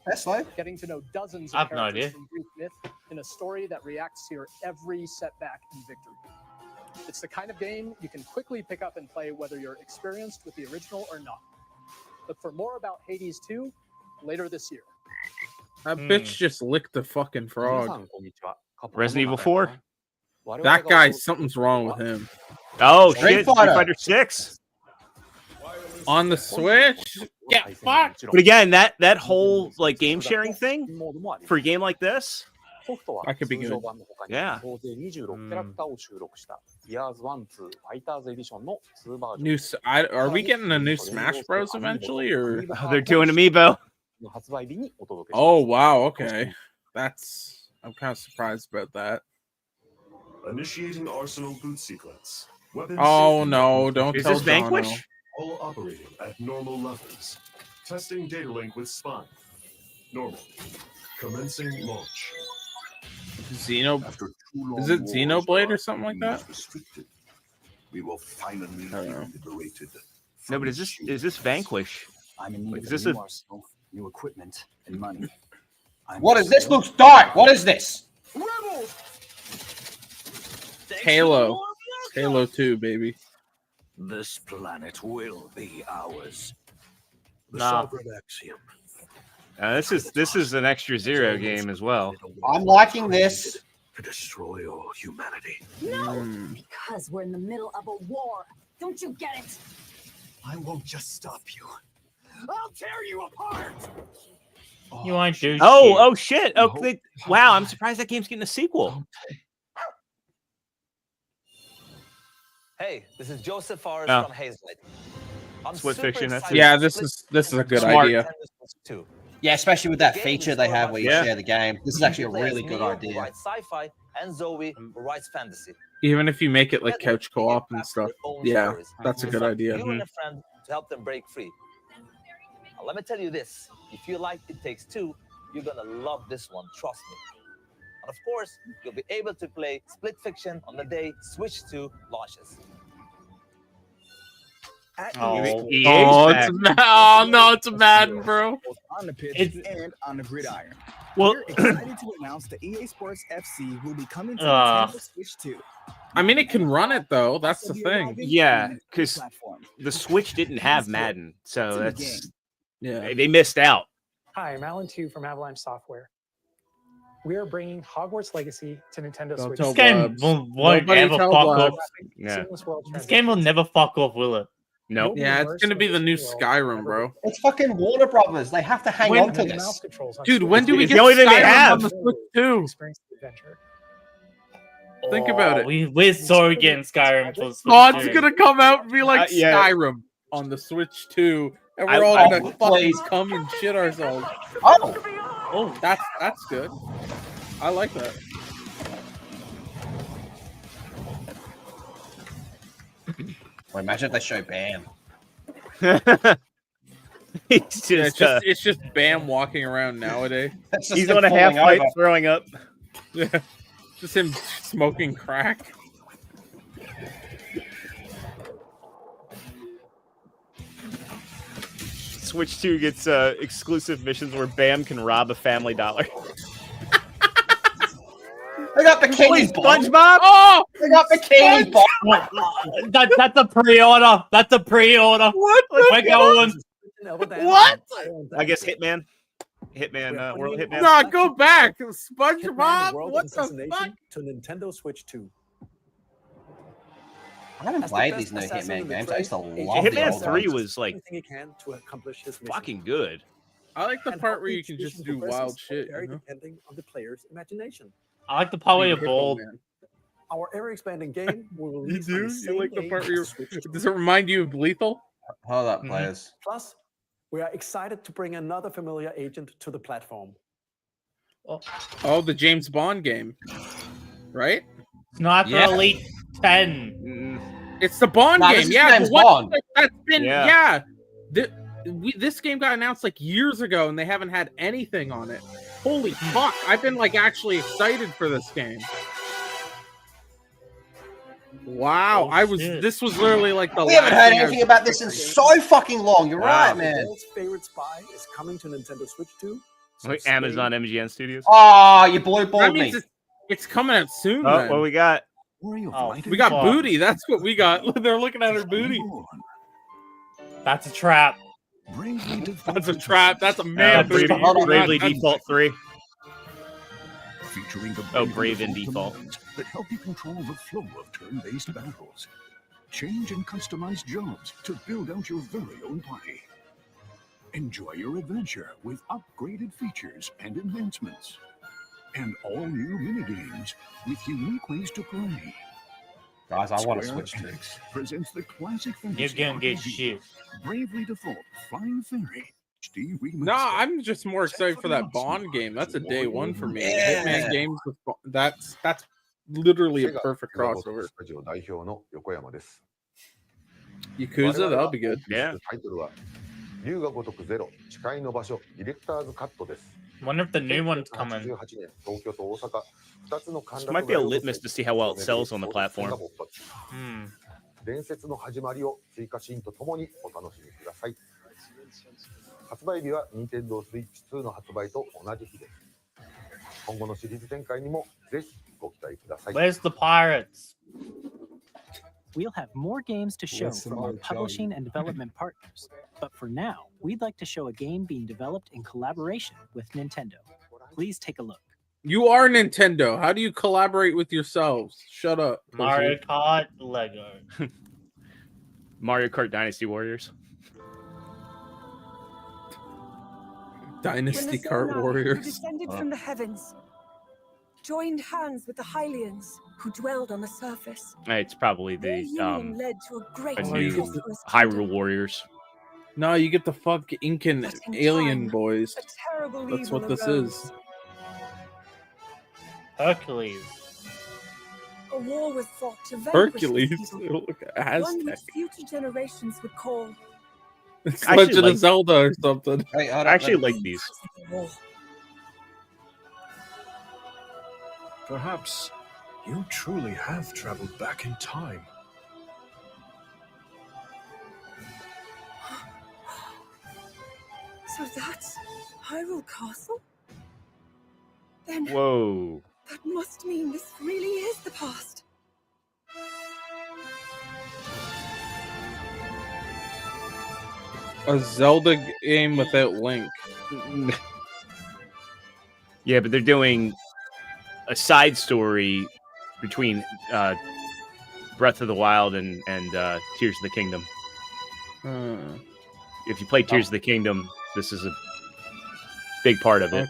Tesla? getting to know dozens of I've no characters idea. from Greek myth in a story that reacts to your every setback and victory. It's the kind of game you can quickly pick up and play whether you're experienced with the original or not. Look for more about Hades 2 later this year. That bitch just licked the fucking frog. Resident Evil 4. That guy, something's wrong with him. Oh Street shit, Street Fighter. Fighter 6. On the Switch? Get fucked. But again, that whole like game sharing thing for a game like this, That could be good. yeah. Are we getting a new Smash Bros eventually, or Oh, they're doing Amiibo. Oh wow, okay. I'm kind of surprised about that. Initiating arsenal boot sequence. Weapons Oh safety no, don't Is tell this Vanquish? Jono. all operating at normal levels. Testing data link with spine. Normal. Commencing launch. Xeno. After 2 long Is it wars, Xenoblade or our something like freedom that? is restricted. We will finally be liberated. No, but is this Vanquish? I'm in need Like, of is this a new a- arsenal, new equipment, and money. What is this? Looks dark. What is this? Halo. Halo 2, baby. This planet will be ours. The Nah. sovereign axiom. This is an extra Zero game as well. I'm liking this. To destroy all humanity. No, because we're in the middle of a war. Don't you get it? I won't just stop you. I'll tear you apart. You ain't do Oh shit! Oh, wow! I'm surprised that game's getting a sequel. Hey, this is Joseph Forrest Oh. from Hazelight. I'm Split super fiction, that's excited it. Yeah, to this split is a good Smart. idea. Nintendo Switch 2. Yeah, especially with that The game feature is they all have about where you Yeah. share the game. This is actually a Play as really good Neo, who idea. writes sci-fi, and Zoe, who writes fantasy. Even if you make it like Together, couch you get co-op and trapped in stuff. your own Yeah, stories. that's a It's good up to idea. You and a friend to help them break free. Now, let me tell you this: if you like It Takes Two, you're gonna love this one. Trust me. And of course, you'll be able to play Split Fiction on the day Switch 2 launches. Oh. Oh, it's a Madden, bro. On the pitch It's- and on the gridiron. Well, We're excited to announce that EA Sports FC will be coming to Ah. Nintendo Switch 2. I mean, it can run it though. That's the thing. Yeah, because the Switch didn't have Madden, so It's in the that's Yeah. they missed out. Hi, I'm Alan Tu from Avalanche Software. We are bringing Hogwarts Legacy to Nintendo Don't Switch. tell This game Blabs. won't Nobody ever tell fuck Blabs. off. Yeah. Seamless world This game will never fuck off, will it? Nope. Yeah, it's gonna be the new Skyrim, bro. It's fucking Warner Brothers. They have to hang When- on to this. Dude, when do we It's get the only thing they Skyrim have. on the Switch too? Experience the adventure. Think about it. We're so getting Skyrim for Switch God's 2. gonna come out and be like yeah. Skyrim on the Switch 2, and we're all gonna fucking come and shit ourselves. Oh, that's good. I like that. Well, imagine if they show Bam. It's just Bam walking around nowadays. He's on a half pipe throwing up. Yeah, just him smoking crack. Switch 2 gets exclusive missions where Bam can rob a Family Dollar. They got Bikini SpongeBob. Oh, they got Bikini Bottom. That's a pre-order. That's a pre-order. What? We're going. What? I guess Hitman. World Hitman. No, go back. SpongeBob. What the fuck? To Nintendo Switch 2. I haven't played these new Hitman games. I used to love Hitman 3 was like Everything he can to accomplish his mission. fucking good. I like the And part how where you each can just mission do progresses wild will shit. vary You know? depending on the player's imagination. I like the part where you're bald. Our ever-expanding game will You release do? on the You same like the day part as where you're... Switch 2. Does it remind you of Lethal? Hold up, players. Plus, we are excited to bring another familiar agent to the platform. Oh, the James Bond game, right? Sniper Yeah. Elite 10. It's the Bond Nah, game. this is Yeah, James the one Bond. that's been Yeah. This game got announced like years ago, and they haven't had anything on it. Holy fuck! I've been like actually excited for this game. Wow, This was literally like the. We haven't last heard thing I anything was- about this in so fucking long. You're Wow. right, man. The world's favorite spy is coming to Nintendo Switch 2. So Like stay Amazon MGN Studios. Oh, you blue That balled me. means it's coming out soon. Oh, then. what we got? Oh, We got fuck. booty. That's what we got. They're looking at her booty. That's a trap. That's a trap. That's a man booty. Bravely That's- Default 3. Featuring the Oh, Brave in Default. commands that help you control the flow of turn-based battles. Change and customize jobs to build out your very own party. Enjoy your adventure with upgraded features and enhancements. And all new minigames with unique ways to play. Guys, I want to Square switch to. Enix presents the classic You're fantasy gonna get RPG, shit. Bravely Default Flying Fairy HD Remastered. No, I'm just more excited for that Bond game. That's a day one for me. Yeah. Hitman games with that's literally a perfect crossover. Yakuza, that'll be good. Yeah. Wonder if the new one's coming. This might be a litmus to see how well it sells on the platform. Hmm. 伝説の始まりを追加シーンとともにお楽しみください。発売日は Nintendo Switch 2の発売と同じ日です。今後のシリーズ展開にもぜひご期待ください。 Where's the pirates? We'll have more games to show from our publishing and development partners. But for now, we'd like to show a game being developed in collaboration with Nintendo. Please take a look. You are Nintendo. How do you collaborate with yourselves? Shut up. Mario Kart, Lego. Mario Kart Dynasty Warriors. Dynasty When the Kart Zonai, who Warriors. descended from the heavens, joined hands with the Hylians who dwelled on the surface. It's probably Their the union led to a great a and new prosperous Hyrule Warriors. No, you get the fuck Incan But in alien time, boys. a terrible That's evil what this arose. is. Hercules. A war was fought to vanquish Hercules. this evil, Look at one which Aztec. future generations would call It's I actually Legend like- of Zelda or something. Hey, I actually like these. war. Perhaps you truly have traveled back in time. So that's Hyrule Castle? Then Whoa. that must mean this really is the past. A Zelda game without Link. Yeah, but they're doing a side story between Breath of the Wild and Tears of the Kingdom. If you play Tears of the Kingdom, this is a big part of it.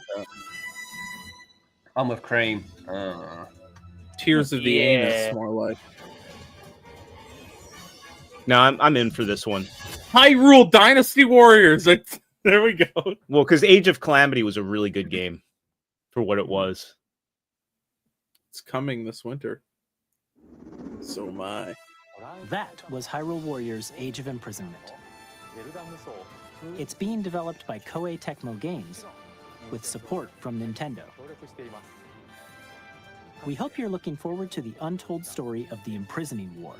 I'm with Cream. Tears of the Yeah. Anus, more like. No, I'm in for this one. Hyrule Dynasty Warriors. There we go. Well, because Age of Calamity was a really good game for what it was. It's coming this winter. So am I. That was Hyrule Warriors Age of Imprisonment. It's being developed by Koei Tecmo Games with support from Nintendo. We hope you're looking forward to the untold story of the Imprisoning War,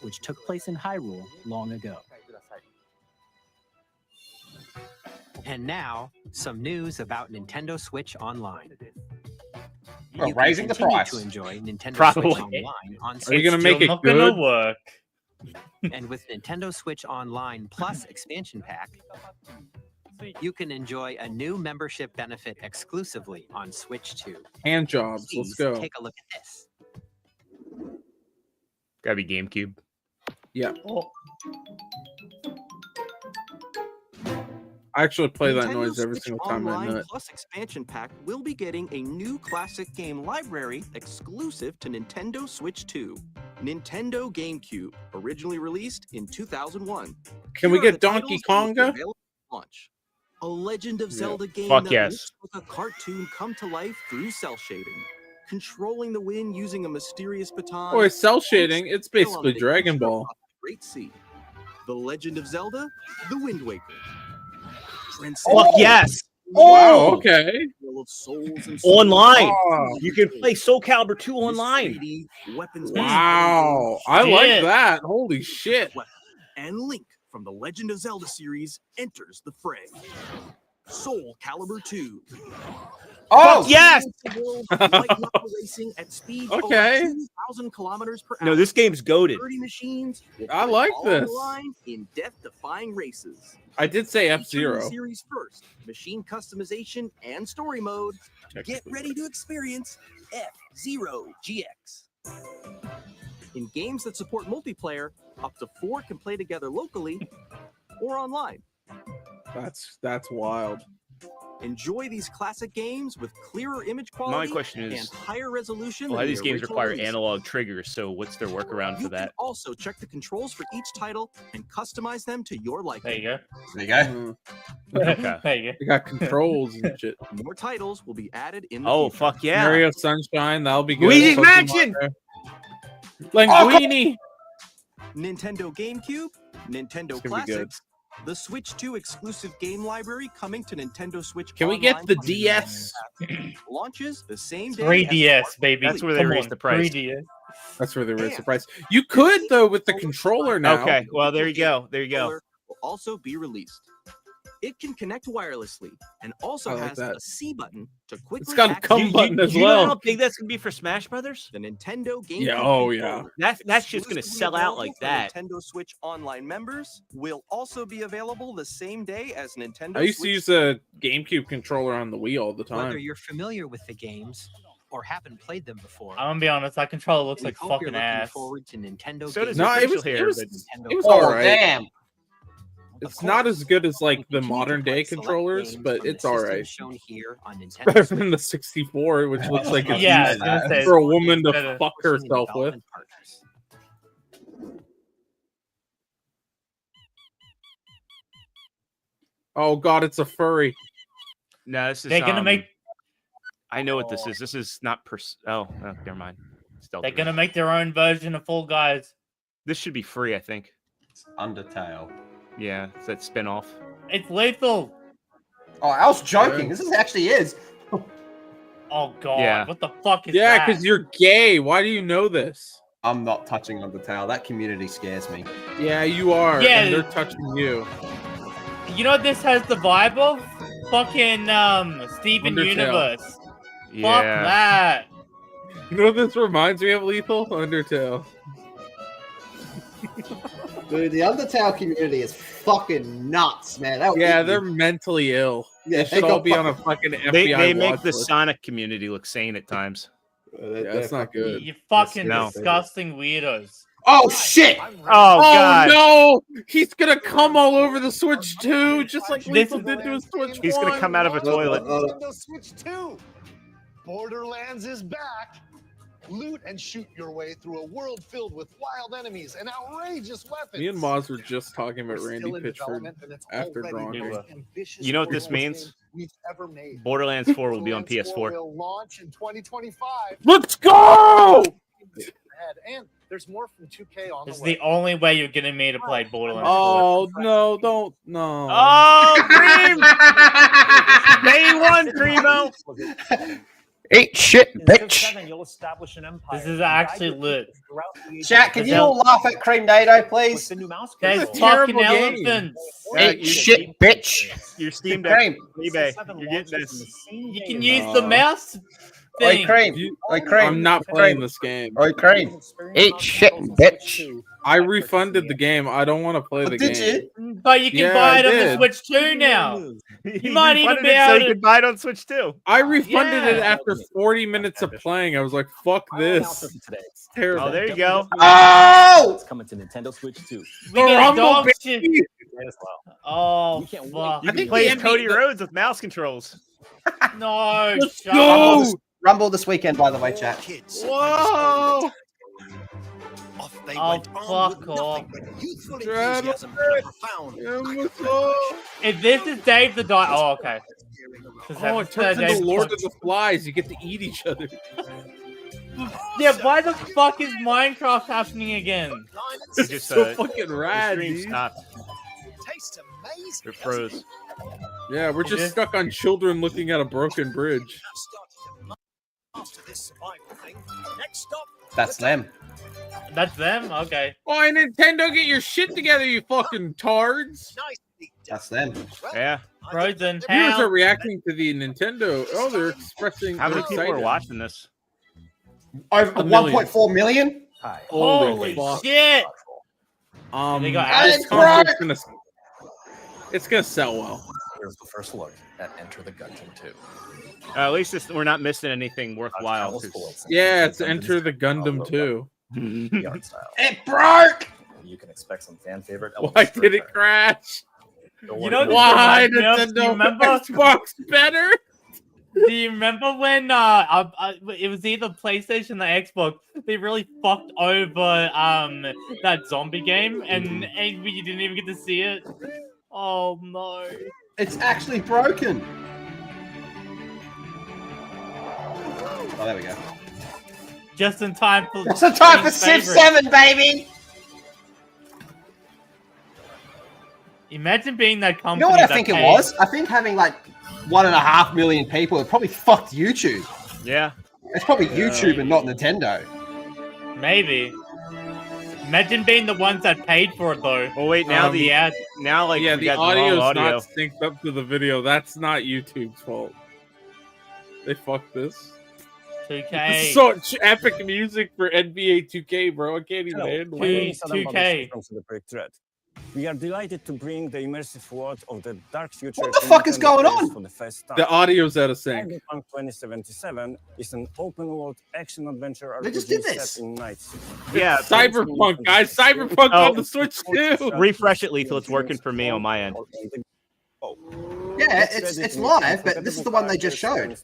which took place in Hyrule long ago. And now, some news about Nintendo Switch Online. Well, You can raising the continue price. to enjoy Nintendo Probably. Switch Online on Are you gonna Switch make two. it Not gonna good? work. And with Nintendo Switch Online Plus expansion pack, you can enjoy a new membership benefit exclusively on Switch 2. Hand jobs. Please Let's go. take a look at this. Gotta be GameCube. Yeah. Oh, I actually play that Nintendo noise every Switch single time I Online nut. Plus expansion pack will be getting a new classic game library exclusive to Nintendo Switch 2. Nintendo GameCube, originally released in 2001. Can we Here are get the Donkey titles that will be Konga? available at launch. A Legend of Yeah. Zelda game Fuck that yes. looks like a cartoon come to life through cell shading. Controlling the wind using a mysterious baton. Boy, cell shading. It's Sail on basically an Dragon adventure Ball. across the Great Sea. The Legend of Zelda, The Wind Waker. Fuck yes. Wow, okay. Of souls and Online. Oh. You can play Soul Calibur 2 online. Weapons Wow. I like Shit. that. Holy shit. and Link from the Legend of Zelda series enters the fray. Soul Calibur 2. Oh, yes! Racing at speeds Okay. over 2,000 kilometers per hour. No, this game's goated. 30 machines. will I put like all on the this. line in death-defying races. I did say Featuring the F-Zero. series first, machine customization and story mode. Get ready to experience F-Zero GX. In games that support multiplayer, up to 4 can play together locally or online. That's wild. Enjoy these classic games with clearer image quality question is, and higher resolution. Well, than these the games original require release. analog triggers, so what's their workaround for You can that? also check the controls for each title and customize them to your liking. there you go. there you go. Okay. There you go. They got controls and shit. More titles will be added in the Oh, future. fuck yeah. Mario Sunshine, that'll be good. Luigi's Pokemon Mansion! there. Linguini! Nintendo GameCube, Nintendo It's gonna be good. Classics, the Switch 2 exclusive game library coming to Nintendo Switch. Can we get Online the on DS? launches the same day. 3DS, baby. That's where they Come raised on, the price. 3DS. That's where they raised the price. You could though with the controller now. Okay, well, there you go. There you go. Controller will also be released. It can connect wirelessly and also I like has that. a C button to quickly. It's got a access come button as You know well. how big that's going to be for Smash Brothers? the Nintendo GameCube. Yeah, oh, controller. That's just going to Exclusively sell out available like for that. Nintendo Switch Online members will also be available the same day as Nintendo. I used to Switch use a GameCube controller on the Wii all the Whether time. you're familiar with the games or haven't played them before, I'm gonna be honest, that controller looks we like hope you're fucking looking ass. forward to Nintendo. So does Game No, your it facial was hair, but Nintendo it was Oh, alright. damn. It's not as good as like the Continue to modern play day select controllers, games but from the it's systems alright. shown here on Nintendo Better Switch. than the 64, which looks like it's Yeah, I was used gonna say, for a woman to better. fuck Pushing herself with. development partners. Oh god, it's a furry. No, this is. They're gonna make I know what this is. This is not. Oh, never mind. they're gonna make their own version of Fall Guys. This should be free, I think. Undertale. Yeah, it's that spin-off. It's lethal. Oh, I was joking. This actually is. Oh god, Yeah. what the fuck is Yeah, that? because you're gay. Why do you know this? I'm not touching Undertale. That community scares me. Yeah, you are. Yeah. And they're touching you. You know what this has the vibe of? Fucking Steven Undertale. Universe. Fuck Yeah. that. You know what this reminds me of, Lethal? Undertale. Dude, the Undertale community is fucking nuts, man. That Yeah, they're mentally ill. Yeah, They they should all got be on a fucking- fucking FBI They make watch the list. Sonic community look sane at times. Yeah, that's not good. You fucking No. disgusting weirdos. Oh shit! Oh, God. no! He's gonna come all over the Switch too, just like Lethal did to his Switch He's gonna 1. come out of a toilet. Nintendo Switch 2. Borderlands is back. Loot and shoot your way through a world filled with wild enemies and outrageous weapons. Me and Moz were just talking about We're Randy still in Pitchford development, and it's after already the Gronks. most ambitious You know what this Borderlands means? game we've ever made. Borderlands 4 will be on Borderlands 4 PS4. will launch in 2025. Let's go! And there's more from 2K on This is the way. the only way you're getting me to play Borderlands 4. Oh no! Don't no. Oh, Cream! Day one, Primo. Eat shit, bitch. This is actually lit. Chat, can you all laugh at Creamnado, please? There's Terrible fucking game. elephants. Eat shit, bitch. Your Steam Deck, Cream. eBay. You're getting this. You can use the mouse Oi, thing. Cream. Oi, Cream. I'm not playing this game. Oi, Cream. Eat shit, bitch. I refunded the game. I don't want to play the Did game. you? But you can Yeah, buy I it on the did. Switch 2 now. You might even refunded be it so able you to. could buy it on Switch too. I refunded it Yeah. after 40 minutes of playing. I was like, "Fuck this." It's terrible. Oh, there you go. Oh! It's coming to Nintendo Switch 2. We get Rumble, dog baby. shit. Oh, fuck. You can play as Cody Rhodes with mouse controls. No, Let's shut go! up. Rumble this weekend, by the way, chat. Whoa! Oh, fuck off. Yeah, If this is Dave the Dog. Oh, okay. Oh, it turns into Lord of the Flies. You get to eat each other. Yeah, why the fuck is Minecraft happening again? It's Just, so fucking rad, Stream dude. stopped. Tastes amazing. It froze. Yeah, we're just stuck on children looking at a broken bridge. That's them. That's them? Okay. Oh, Nintendo, get your shit together, you fucking tards. That's them. Yeah. Frozen. Viewers are Hell. reacting to the Nintendo. Oh, they're expressing. How many they're people are excited. watching this? Over A million. 1.4 million? Holy fuck. shit! They got this ads. console's it's gonna sell well. Here's the first look at Enter the Gungeon 2. At least we're not missing anything worthwhile. 'Cause- Yeah, it's Enter the Gundam 2. The art style. It broke! You can expect some fan favorite Why elements. did it crash? You know Why do you Nintendo remember? Xbox better? Do you remember when it was either PlayStation or Xbox? They really fucked over that zombie game, and you didn't even get to see it. Oh no! It's actually broken. Oh, there we go. Just in time for Just in time for Steve's Civ favorite. 7, baby! Imagine being that You company. know what I that think it paid- was? I think having like 1.5 million people, it probably fucked YouTube. Yeah. It's probably YouTube and not Nintendo. Maybe. Imagine being the ones that paid for it though. Well, wait. Now the ad. now like Yeah, we the got wrong audio's audio. not synced up to the video. That's not YouTube's fault. They fucked this. 2K. This is such epic music for NBA 2K, bro. I can't even handle it. 2K. From the break thread. We are delighted to bring the immersive world of the dark future. What the to fuck is Nintendo going players on? For the first time. The audio's out of sync. Cyberpunk 2077 is an open-world action-adventure They just RPG did this. set in Night City. Yeah, Cyberpunk, guys. Cyberpunk Oh. on the Switch too. Refresh it, Lethal. It's working for me on my end. Yeah, it's live, but this is the one they just showed.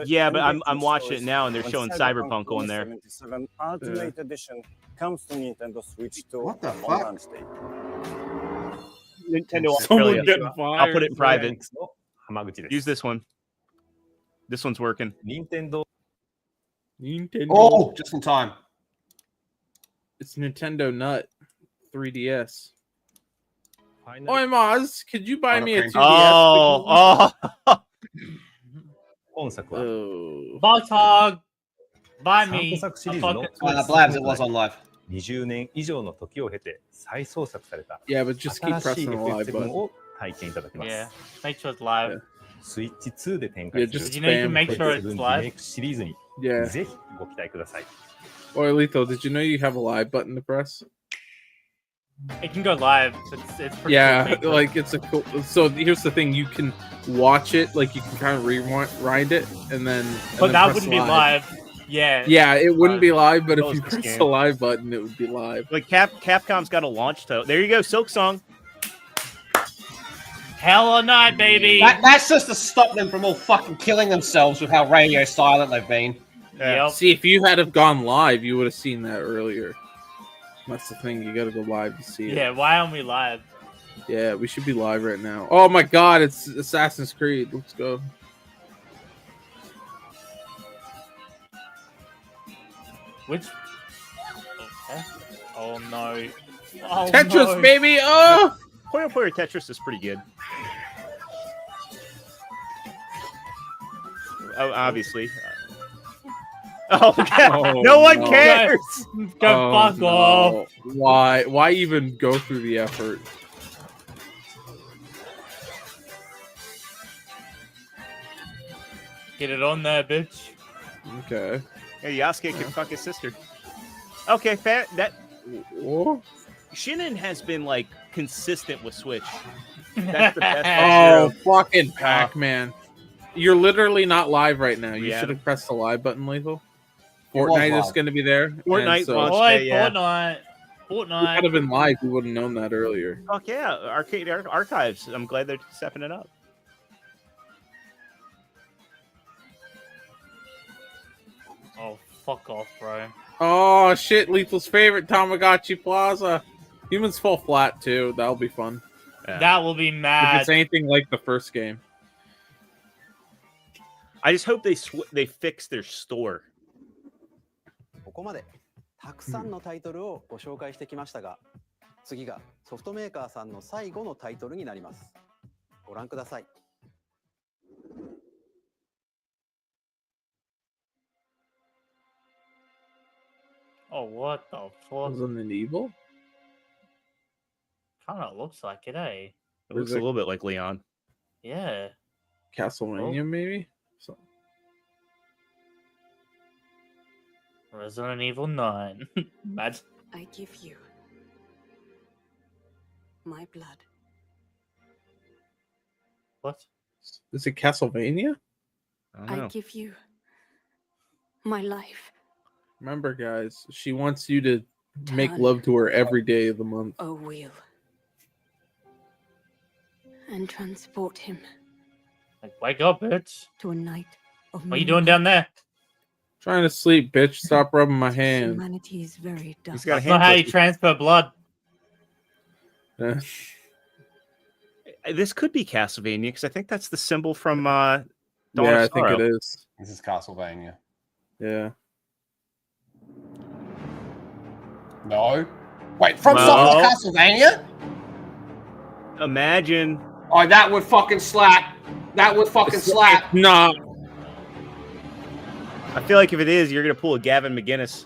Yeah, but I'm watching it now, and they're showing Cyberpunk on there. 2077 Ultimate Edition comes to Nintendo Switch 2 What the on fuck? launch day. Nintendo Someone Australia. getting I'll put it in fired. private. Use this one. This one's working. Nintendo. Oh, just in time. It's Nintendo Nut 3DS. Oi, Moz, could you buy me a 2DS? Oh, oh. 本作は Oh. Box hog. Buy 3 me. 部作シリー a ズの fucking- Blabs, it was on live. 20年以上の時を経て再創作された Yeah, but just keep 新しい pressing the live FF7 button. を体験いただけます。 Yeah, make sure it's live. スイッチ2で展 Yeah, 開す just る You know you can spam. make sure it's リ live. メイクシリーズに Yeah. ぜひご期待ください。 Oi, Lethal, did you know you have a live button to press? It can go live. It's pretty Yeah, quick. like it's a cool. So here's the thing: you can watch it, like you can kind of rewind it, and then. But that wouldn't be live. Yeah. Yeah, it wouldn't be live, but That if was you the press scam. the live button, it would be live. Like Capcom's got a launch to. There you go, Silk Song. Hell or not, baby. That's just to stop them from all fucking killing themselves with how radio silent they've been. Yep. See, if you had have gone live, you would have seen that earlier. That's the thing. You got to go live to see it. Yeah, why aren't we live? Yeah, we should be live right now. Oh my God, it's Assassin's Creed. Let's go. Which? Okay. Oh no. Oh, Tetris, no. baby! Oh! Puyo Puyo Tetris is pretty good. Oh, obviously. Oh, Oh, no one cares. Go fuck off. Why even go through the effort? Get it on there, bitch. Okay. Hey, Yasuke can fuck his sister. Okay, that Shinnen has been like consistent with Switch. That's the best. Oh, fucking Pac-Man! You're literally not live right now. You Yeah. should have pressed the live button, Lethal. It was Fortnite is live. going to be there. Fortnite and so launch Boy, day, yeah. Fortnite. if it had have been live, we would have known that earlier. Fuck yeah, Arcade Archives. I'm glad they're stepping it up. Oh, fuck off, bro. Oh shit! Lethal's favorite Tamagotchi Plaza. Humans fall flat too. That'll be fun. Yeah. That will be If mad. it's anything like the first game. I just hope they fix their store. ここまでたくさんのタイトルをご紹介してきましたが、次がソフトメーカーさんの最後のタイトルになります。ご覧ください。Oh, what the fuck? Resident Evil? Kind of looks like it, eh? It looks a little bit like Leon. Yeah. Castlevania, maybe? So, Resident Evil 9. Mad. I give you my blood. What? is it Castlevania? I give you my life. Remember, guys, she wants you to make love to her every day of the month. A wheel. And transport him Like, wake up, bitch. to a night of What are you doing down there? Trying to sleep, bitch. Stop rubbing my hand. Humanity is very dark. He's got a That's not how you transfer blood. This could be Castlevania because I think that's the symbol from Dawn Yeah, of I think Sorrow. it is. This is Castlevania. Yeah. No. Wait, From No. Software's Castlevania? Imagine. Oh, that would fucking slap. That would fucking slap. No. I feel like if it is, you're gonna pull a Gavin McGinnis.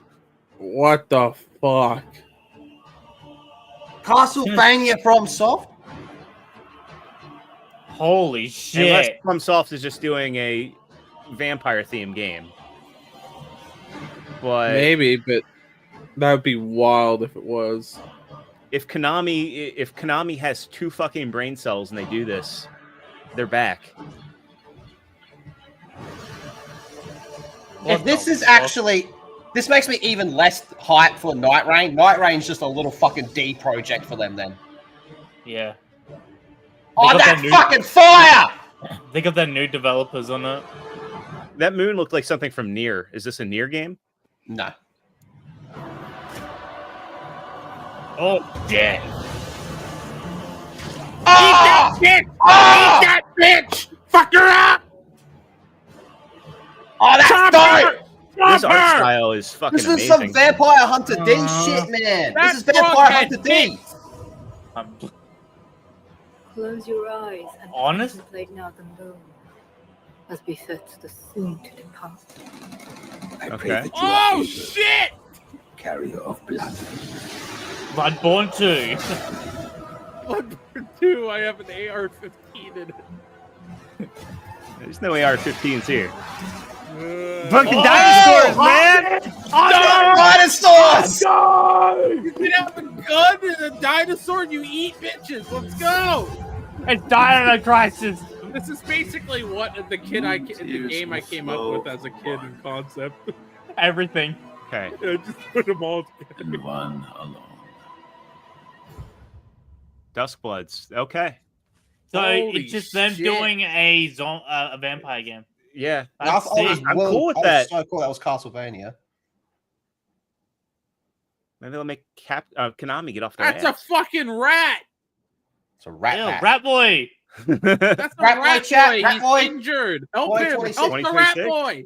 What the fuck? Castlevania from Soft? Holy Unless shit. FromSoft is just doing a vampire themed game. But Maybe, but that would be wild if it was. if Konami has 2 fucking brain cells and they do this, they're back. If this is actually... This makes me even less hype for Night Rain. Night Rain's just a little fucking D project for them then. Yeah. Oh, got that that new- fucking fire! They got their new developers on it. That moon looked like something from Nier. Is this a Nier game? No. Oh, shit. Oh! Eat that bitch! Oh! Eat that bitch! Fuck her up! Oh, that's dope! This art style is fucking This is amazing. some Vampire Hunter D shit, man. This is Vampire Hunter D. Close your eyes and Honest? contemplate now the moon, as befits the soon to depart. Okay. Oh, shit! Carrier of blood. Bloodborne 2. Bloodborne 2, I have an AR-15 in it. There's no AR-15s here. Fucking dinosaurs, man! Dinosaurs! No! You can have a gun and a dinosaur and you eat bitches. Let's go! It's Dino Crisis. This is basically what the game I came up with as a kid in concept. Everything. Okay. Yeah, just put them all together. And one alone. Duskbloods. Okay. So Holy it's just them shit. doing a vampire game. Yeah, I'm cool with that that. was so cool. That was Castlevania. Maybe they'll make Konami get off their That's ass. a fucking rat. It's a rat. Ew, rat boy. That's a rat boy. He's injured. Help him. Help the rat boy.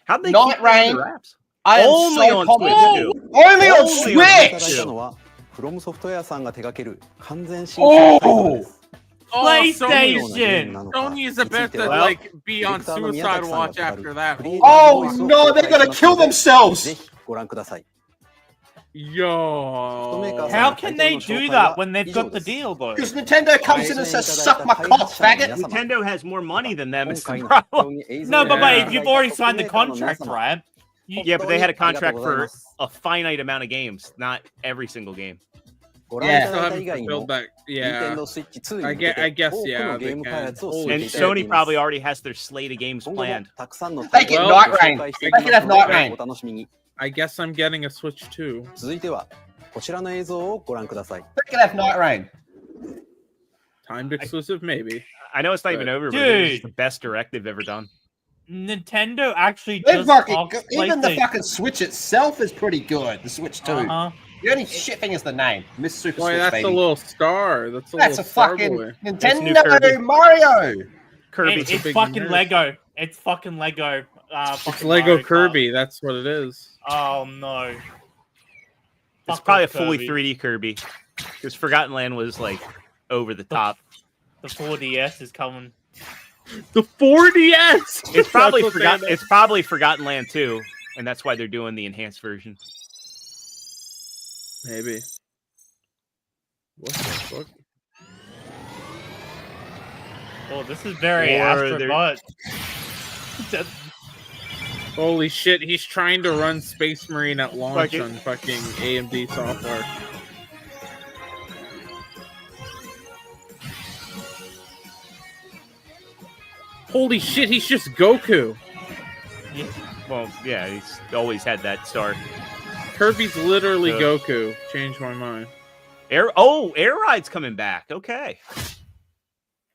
How'd they Night keep them Rain. under wraps? I am Only so on confident. Switch 2. Only on いただい Switch. たのはフロムソフトウェアさんが手掛ける完全新作タイトルです。 Oh, PlayStation. Sony is about to Well, like be on suicide watch after that. Oh no, they're gonna kill themselves. ぜひご覧ください。 Yo. How can they do that when they've got the deal, though? Because Nintendo comes in and says, "Suck my cock, faggot." Nintendo has more money than them. Is the problem. No, but if you've already signed the contract, right? Yeah, but they had a contract for a finite amount of games, not every single game. ご覧いただいた以 Yeah. 外にも Yeah. Nintendo Switch 2 に I 向け guess, I て guess 多く yeah. のゲー They ム開 can. 発を And 進めていただいて Sony います probably already has their slate of games 今後も planned. たくさんの They タイトル get を Night ご Rain. 紹介してい They き can ます have の Night で Rain. お楽しみに。 I guess I'm getting a Switch too. 続いてはこちらの映像をご覧ください。 They can have Night Rain. Timed exclusive, maybe. I know it's not even over, but Dude. it's the best direct they've ever done. Nintendo actually They just fucking, off even the PlayStation. fucking Switch itself is pretty good. The Switch 2. Uh-huh. The only shit thing is the name, Miss Super Boy, Switch, that's baby. a little star. That's a That's little a star fucking boy. new Nintendo Kirby. Mario. Kirby. It's big fucking nerd. Lego. It's fucking Lego. It's Fucking Lego Mario Kart. Kirby. That's what it is. Oh no. It's Fuck probably a off, fully Kirby. 3D Kirby. Because Forgotten Land was like over the top. The 4DS is coming. The 4DS. It's probably That's what forgotten. they- It's probably Forgotten Land 2, and that's why they're doing the enhanced version. Maybe. What the fuck? Oh, this is very Or they're- Astrobot. Holy shit! He's trying to run Space Marine at launch Fuck it. on fucking AMD software. Holy shit! He's just Goku. Well, yeah, he's always had that start. Kirby's literally Yeah. Goku. Changed my mind. Air Ride's coming back. Okay.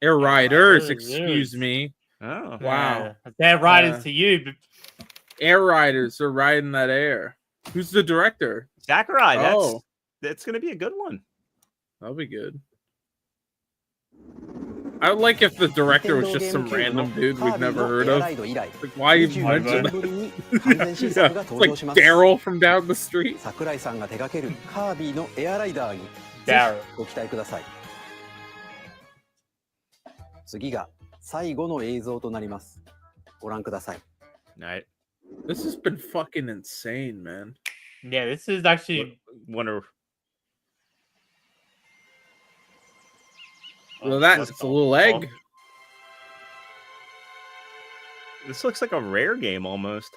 Air Riders, Yes. excuse me. Oh. Wow. They're right Yeah. into you. But Air Riders are riding that air. Who's the director? Sakurai. Oh. That's gonna be a good one. That'll be good. I would like if the director was just some random dude we've never heard of. Like, why even mention that? Yeah, it's like Daryl from down the street. 桜井さんが手掛けるカービィのエアライダーにぜ Daryl. ひご期待ください。次が最後の映像となります。ご覧ください。 Right. This has been fucking insane, man. Yeah, this is actually. Wonder. Well, that's a little egg. This looks like a rare game almost.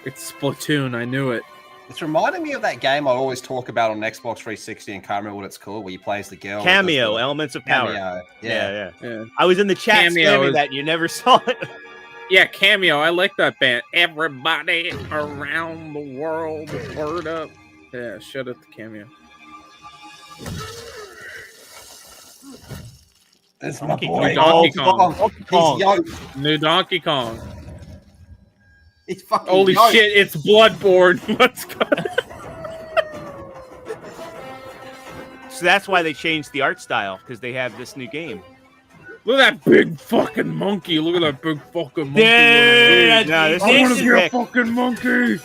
It's Splatoon. I knew it. It's reminding me of that game I always talk about on Xbox 360 and can't remember what it's called, where you play as the girl. Cameo, Elements of Power. Cameo. Yeah. I was in the chat Cameo spamming is- that. And you never saw it. Yeah, Cameo. I like that band. Everybody around the world, word up. Yeah, shut up the Cameo. It's my Donkey boy. Donkey Kong. Kong. He's yoked. New Donkey Kong. He's fucking Holy yoked. shit! It's Bloodborne. Let's go. So that's why they changed the art style, because they have this new game. Look at that big fucking monkey. Look at that big fucking monkey. Dude, No, this I want is to be a sick. fucking monkey.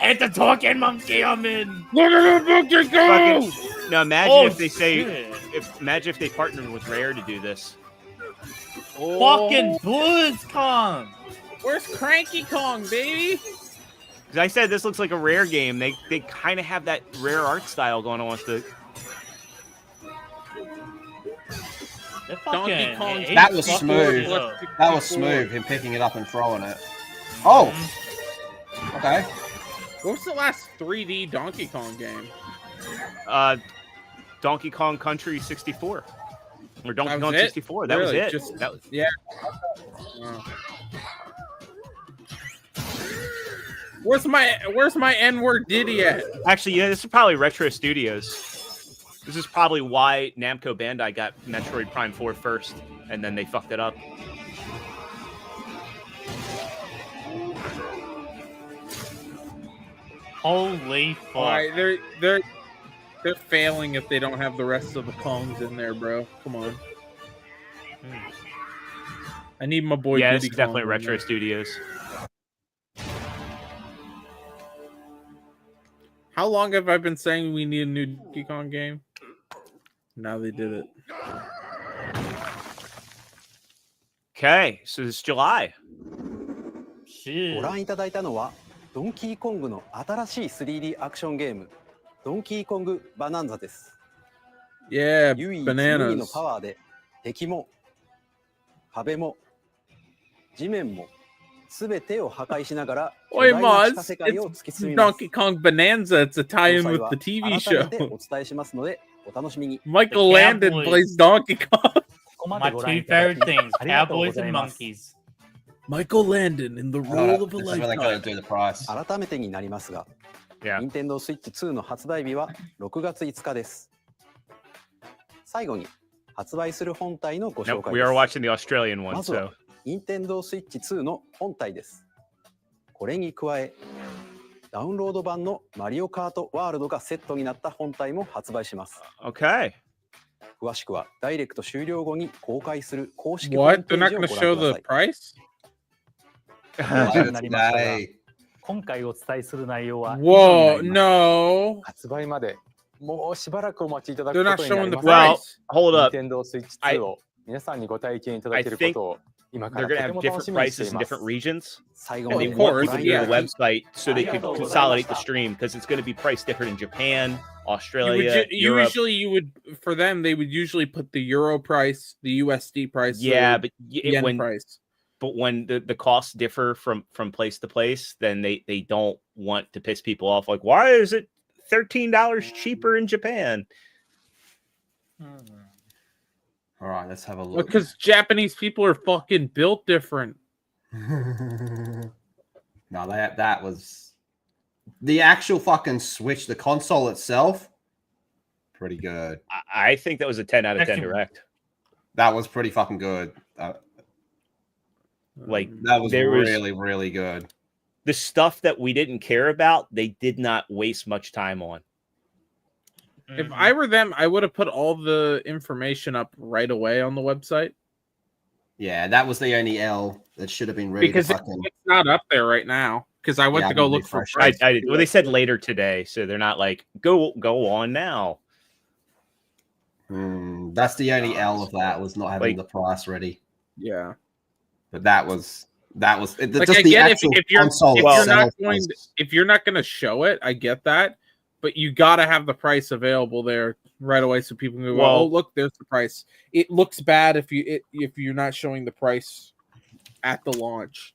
It's a talking monkey. I'm in. Look at that monkey go. Fucking, now imagine Oh, if they say, shit. imagine if they partnered with Rare to do this. Fucking Blizz Kong. Where's Cranky Kong, baby? Because I said this looks like a Rare game. They kind of have that Rare art style going on with the. Donkey Kong. That was smooth. That was smooth, him picking it up and throwing it. Oh! Okay. What's the last 3D Donkey Kong game? Donkey Kong Country 64. Or Donkey That was Kong it? 64. That Really? was it. Just- That was, Yeah. Wow. Where's my N-word Diddy at? actually, yeah, this is probably Retro Studios. This is probably why Namco Bandai got Metroid Prime 4 first, and then they fucked it up. Holy fuck. All right, they're failing if they don't have the rest of the Kongs in there, bro. Come on. I need my boy. Yeah, Diddy it's definitely Kong in Retro there. Studios. How long have I been saying we need a new Donkey Kong game? Now they did it. Okay, so it's July. ご覧いただいたのはドンキーコングの新しい 3D アクションゲームドンキーコングバナンザです。 Yeah, 唯一無二の bananas. パワーで敵も壁も地面も全てを破壊しながら巨 Oi, 大な地下 Moz, 世界を突 it's き進みます。 Donkey Kong Bonanza. It's a 詳 tie-in 細 with は the TV 改 show. めてお伝えしますのでお楽しみに。 Michael Landon plays Donkey Kong. My two favorite things, cowboys and monkeys. Michael Landon in the role of a This is when they gotta do lifetime. the price. 改めてになりますが、Nintendo Switch 2の発売日は6月5日です。最後に発売する本体のご紹 Nope, 介 we で are す。 watching the Australian one, まずは so Nintendo Switch 2の本体です。これに加え、ダウンロード版のマリオカートワールドがセットになった本体も発売します。Okay. 詳しくはダイレクト終了後に公開する公式ホー What? ムペ They're ー not ジを going ご to 覧 show くだ the さい。 price? お世話になりましたが、今回お伝えする内容は以上にな Whoa, ります。 no. 発売までもうしばらくお待ちいただ They're くこ not とにな showing り the ます。 Well, hold up. Nintendo Switch I- 2を皆さんにご体験いただ I ける think ことを今か they're ら going と to て have も楽 different しみにしてい prices in ます different。regions. 最後 And ま they で Of want course, people to yeah. go to the website so they could ありがとうございました。 consolidate the stream because it's going to be priced different in Japan, You Australia, Europe. usually you would for them they would usually put the euro price, the USD price, Yeah, the but yen when price. but when the costs differ from place to place, then they don't want to piss people off. Like, why is it $13 cheaper in Japan? All right, let's have a look. Because Japanese people are fucking built different. No, that was the actual fucking Switch, the console itself. Pretty good. I think that was a 10 out of 10 Actually- direct. That was pretty fucking good. Like, That was there was really, really good. the stuff that we didn't care about, they did not waste much time on. If I were them, I would have put all the information up right away on the website. Yeah, that was the only L that should have been ready Because to fucking. it's not up there right now. Because I went Yeah, to go I'm gonna look for refresh price. I did. Well, they said later today, so they're not like go on now. That's the only L of that was not having Like- the price ready. Yeah. But that was Like, just I the get actual if you're console if you're itself not going was- if you're not going to show it, I get that, but you got to have the price available there right away so people can go, Well- oh look, there's the price. It looks bad if you're not showing the price at the launch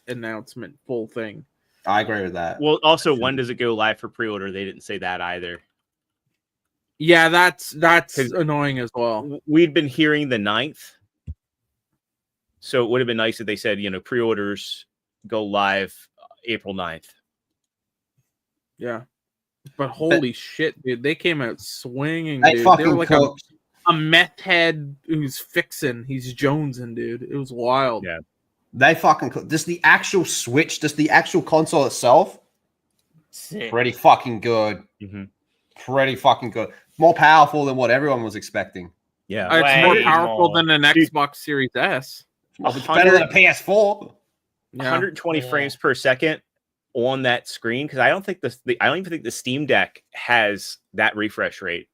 announcement full thing. I agree with that. Well, also, when does it go live for pre-order? They didn't say that either. Yeah, that's annoying as well. We'd been hearing the 9th, so it would have been nice if they said, pre-orders go live April 9th. Yeah. But holy shit, dude, they came out swinging, They dude. They fucking were like cooked. a meth head who's fixing. He's jonesing, dude. It was wild. Yeah. They fucking cooked. Just the actual Switch, just the actual console itself, Sick. pretty fucking good. Mm-hmm. Pretty fucking good. More powerful than what everyone was expecting. Yeah. It's more Way powerful more. than an Xbox Series S. It's better than a PS4. Yeah. 120 frames per second on that screen, because I don't even think the Steam Deck has that refresh rate.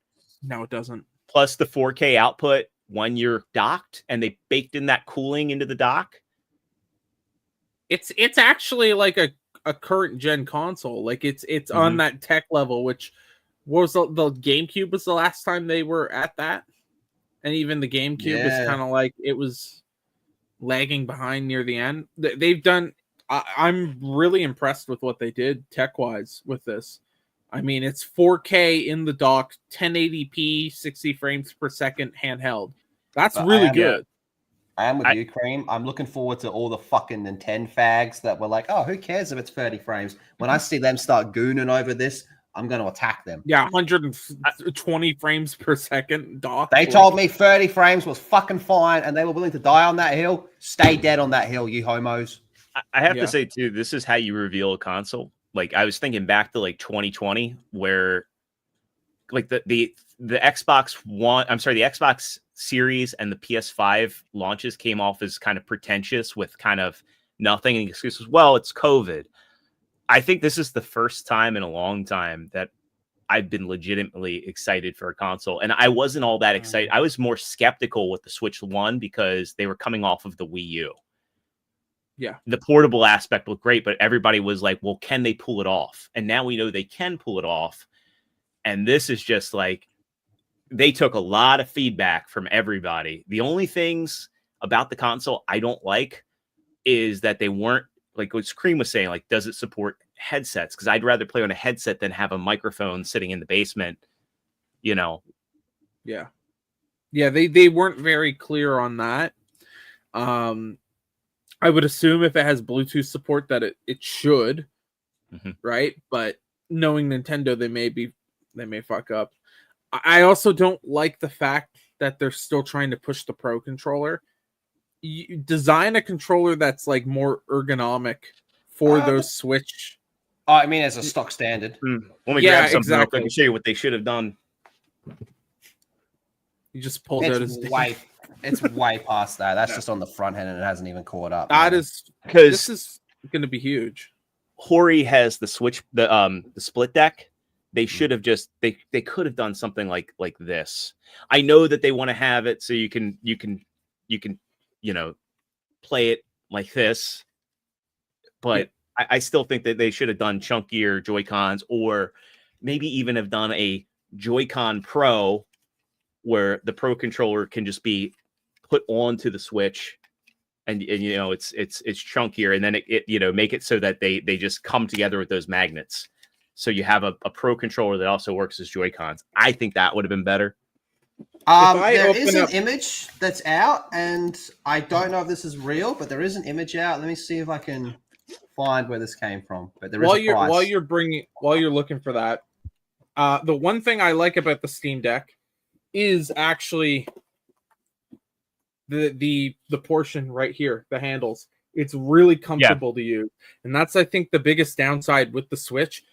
No, it doesn't. Plus the 4K output when you're docked, and they baked in that cooling into the dock. It's actually like a current gen console. Like it's on that tech level, which was the GameCube was the last time they were at that. And even the GameCube was Yeah. kind of like it was lagging behind near the end. They've done I'm really impressed with what they did tech-wise with this. I mean, it's 4K in the dock, 1080p, 60 frames per second handheld. That's But really I am- good. I am with you, Cream. I'm looking forward to all the fucking Nintendo fags that were like, oh, who cares if it's 30 frames? When I see them start gooning over this, I'm going to attack them. Yeah, 120 frames per second dock. They told me 30 frames was fucking fine, and they were willing to die on that hill. Stay dead on that hill, you homos. I have Yeah. to say too, this is how you reveal a console. like I was thinking back to like 2020, where like the Xbox One, I'm sorry, the Xbox Series and the PS5 launches came off as kind of pretentious with kind of nothing and excuses. Well, it's COVID. I think this is the first time in a long time that I've been legitimately excited for a console. And I wasn't all that excited. I was more skeptical with the Switch 1 because they were coming off of the Wii U. Yeah. The portable aspect looked great, but everybody was like, well, can they pull it off? And now we know they can pull it off. And this is just like, they took a lot of feedback from everybody. The only things about the console I don't like is that they weren't, like what Scream was saying, like, does it support headsets? Because I'd rather play on a headset than have a microphone sitting in the basement, you know. Yeah. Yeah, they weren't very clear on that. I would assume if it has Bluetooth support that it should, right? But knowing Nintendo, they may fuck up. I also don't like the fact that they're still trying to push the Pro controller. You design a controller that's like more ergonomic for those Switch. Oh, I mean, as a stock standard. Let me grab something real quick and show you what they should have done. You just pulled out his it's way past that. That's just on the front end and it hasn't even caught up. That is because this is going to be huge. Hori has the Switch, the split deck. They should have just they could have done something like this. I know that they want to have it so you can play it like this, but I still think that they should have done chunkier Joy-Cons, or maybe even have done a Joy-Con Pro where the Pro controller can just be put onto the Switch, and it's chunkier, and then it make it so that they just come together with those magnets. So you have a Pro controller that also works as Joy-Cons. I think that would have been better. There is an image that's out, and I don't know if this is real, but there is an image out. Let me see if I can find where this came from. But there is a price. While you're looking for that, the one thing I like about the Steam Deck is actually the portion right here, the handles. It's really comfortable to use, and that's, I think, the biggest downside with the Switch.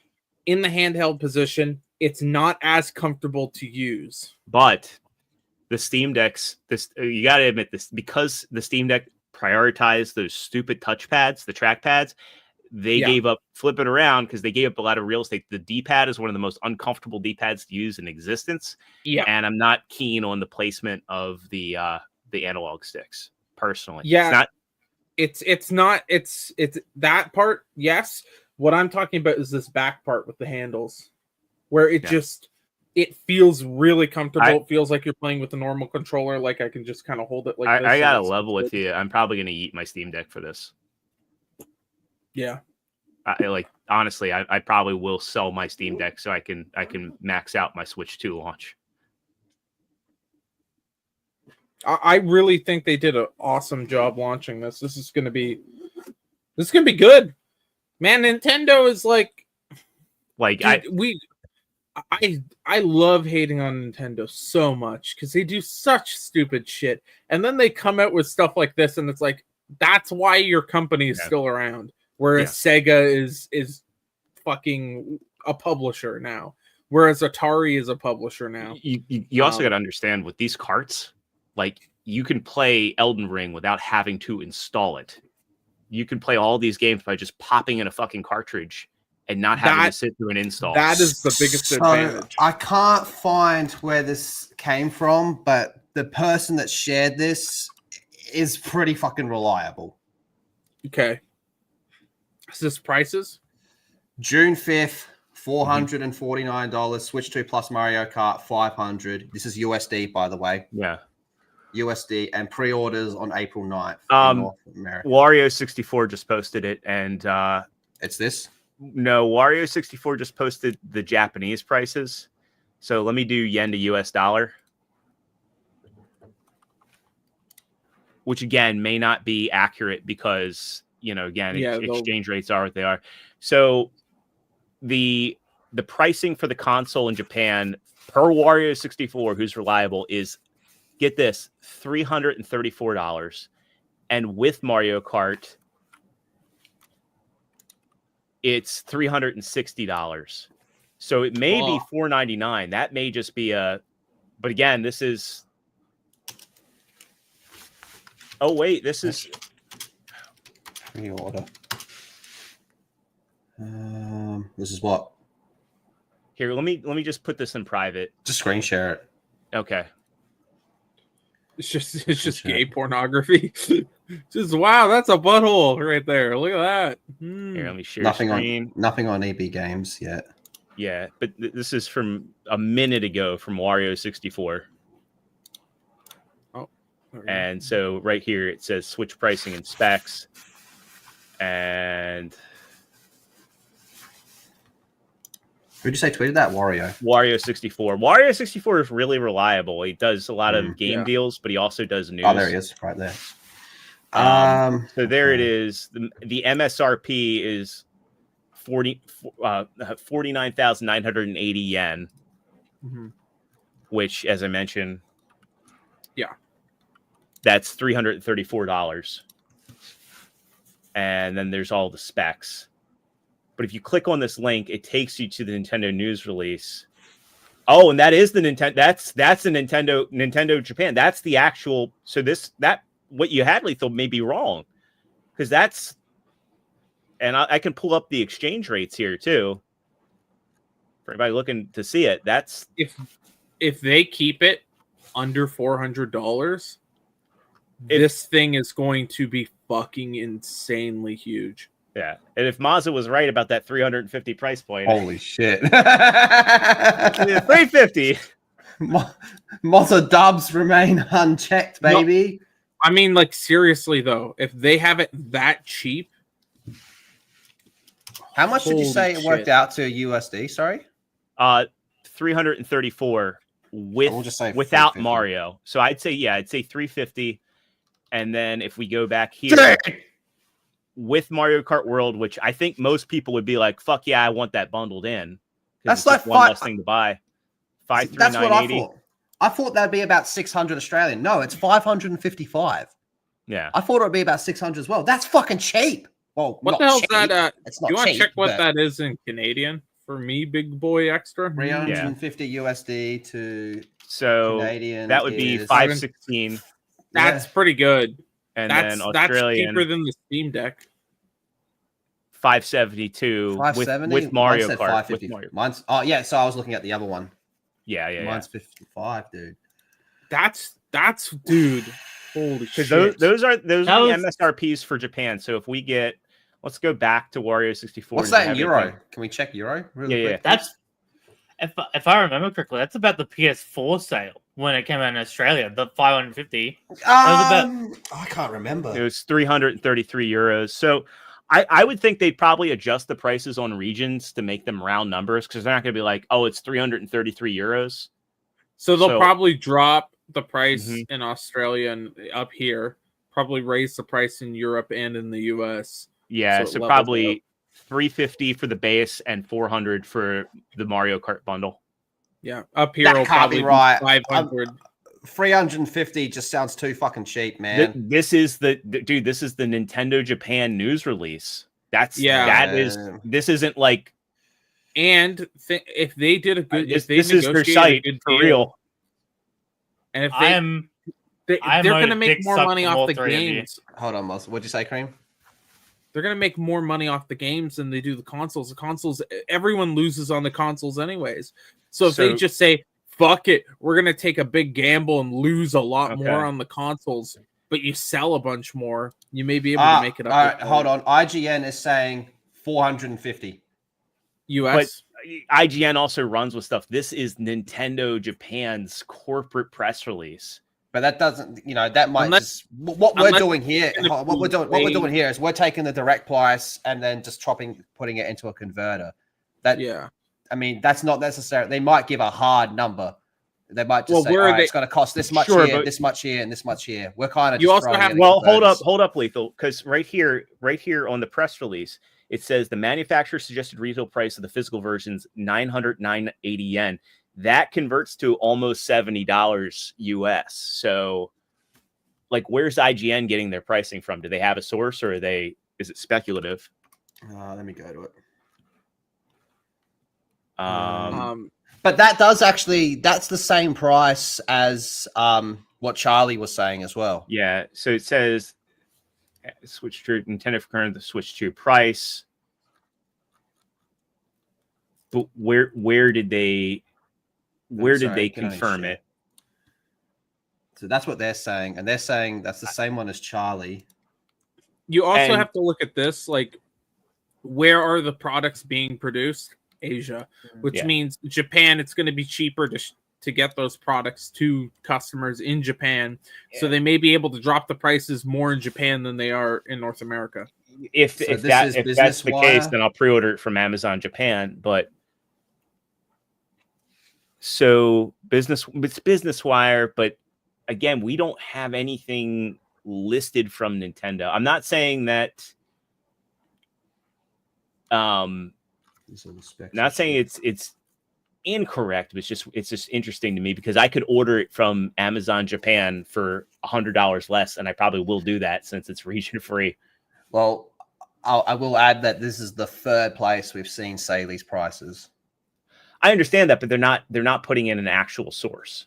In the handheld position, it's not as comfortable to use. But the Steam Decks, you got to admit this, because the Steam Deck prioritized those stupid touchpads, the trackpads, they gave up flipping around because they gave up a lot of real estate. The D-pad is one of the most uncomfortable D-pads to use in existence. Yeah. And I'm not keen on the placement of the analog sticks, personally. Yeah. It's not that part, yes. What I'm talking about is this back part with the handles, where it feels really comfortable. It feels like you're playing with a normal controller. Like I can just kind of hold it like this. I got to level with you. I'm probably going to eat my Steam Deck for this. Yeah. Honestly, I probably will sell my Steam Deck so I can max out my Switch 2 launch. I really think they did an awesome job launching this. This is gonna be good. Man, Nintendo is I love hating on Nintendo so much because they do such stupid shit, and then they come out with stuff like this, and it's like, that's why your company is still around. Whereas Sega is fucking a publisher now, whereas Atari is a publisher now. You also got to understand, with these carts, like, you can play Elden Ring without having to install it. You can play all these games by just popping in a fucking cartridge and not having to sit through an install. That is the biggest advantage. I can't find where this came from, but the person that shared this is pretty fucking reliable. Okay. Is this prices? June 5th, $449. Switch 2 plus Mario Kart, $500. This is USD, by the way. Yeah. USD, and pre-orders on April 9th in North America. Wario 64 just posted it, and it's this? No, Wario 64 just posted the Japanese prices. So let me do yen to US dollar, which again may not be accurate because, exchange rates are what they are. So the pricing for the console in Japan per Wario 64, who's reliable, is, get this, $334, and with Mario Kart, it's $360. So it may be $499. That may just be a. But again, this is. Oh wait, this is pre-order. This is what? Here, let me just put this in private. Just screen share it. Okay. It's just gay pornography. Just wow, that's a butthole right there. Look at that. Here, let me share Nothing screen. Nothing on EB Games yet. Yeah, but this is from a minute ago from Wario 64. Oh. And so right here it says Switch pricing and specs. And who'd you say tweeted that? Wario 64. Wario 64 is really reliable. He does a lot of game deals, but he also does news. Oh, there he is, right there. So there it is. The MSRP is 49,980 yen, which, as I mentioned, that's $334. And then there's all the specs. But if you click on this link, it takes you to the Nintendo news release. Oh, and that is the Nintendo. That's the Nintendo Japan. That's the actual. So what you had, Lethal, may be wrong, because that's. And I can pull up the exchange rates here too. For anybody looking to see it, that's if they keep it under $400, this thing is going to be fucking insanely huge. Yeah, and if Mazda was right about that 350 price point, holy shit, 350. Mazda dubs remain unchecked, baby. No, I mean, like seriously though, if they have it that cheap, how much did you say it worked out to USD? Sorry, 334 without Mario. So I'd say 350, and then if we go back here. With Mario Kart World, which I think most people would be like, "Fuck yeah, I want that bundled in." That's like one less thing to buy. That's what I thought. I thought that'd be about 600 Australian. No, it's 555. Yeah, I thought it would be about 600 as well. That's fucking cheap. Well, what the hell's cheap. that? It's not you want to cheap, check what that is in Canadian for me, big boy extra? 350 USD to Canadian. That would be 516. That's pretty good. And that's then Australian, cheaper than the Steam Deck. 572 with Mario Kart. With Mario. Mine's so I was looking at the other one. Mine's 55, dude. That's dude. Holy shit. Those are the MSRPs for Japan. So if we get, let's go back to Wario 64. What's that in euro? Can we check euro? Really quick? That's if I remember correctly, that's about the PS4 sale when it came out in Australia. The 550. I can't remember. It was 333 euros. So I would think they'd probably adjust the prices on regions to make them round numbers, because they're not going to be like, oh, it's 333 euros. So they'll probably drop the price in Australia and up here, probably raise the price in Europe and in the US. Yeah, so probably 350 for the base and 400 for the Mario Kart bundle. Yeah, up here will probably be right. 500. 350 just sounds too fucking cheap, man. This is the Nintendo Japan news release. This isn't like. And if they did a good, this is their site for real. And if they're going to make more money off the games. Hold on, what'd you say, Cream? They're going to make more money off the games than they do the consoles. The consoles, everyone loses on the consoles anyways. So if they just say, fuck it, we're going to take a big gamble and lose a lot more on the consoles, but you sell a bunch more, you may be able to make it up. All right, hold on. IGN is saying 450. US. But IGN also runs with stuff. This is Nintendo Japan's corporate press release. But that doesn't, that might what we're doing here. What we're doing here is we're taking the direct price and then just putting it into a converter. I mean, that's not necessary. They might give a hard number. They might just say, it's going to cost this much here, this much here, and this much here. We're kind of you also have. Well, hold up, Lethal, because right here on the press release, it says the manufacturer suggested retail price of the physical versions 980 yen. That converts to almost $70 US. So, like, where's IGN getting their pricing from? Do they have a source, or is it speculative? Let me go to it. But that does actually, that's the same price as what Charlie was saying as well. Yeah, so it says Switch 2 Nintendo for current the Switch 2 price. But where did they confirm it? So that's what they're saying, and they're saying that's the same one as Charlie. You also have to look at this, like, where are the products being produced? Asia, which means Japan. It's going to be cheaper to get those products to customers in Japan, so they may be able to drop the prices more in Japan than they are in North America. If that's the case, then I'll pre-order it from Amazon Japan. But so it's Business Wire, but again, we don't have anything listed from Nintendo. I'm not saying that. Not saying it's incorrect, but it's just interesting to me because I could order it from Amazon Japan for $100 less, and I probably will do that since it's region free. Well, I will add that this is the third place we've seen say these prices. I understand that, but they're not putting in an actual source.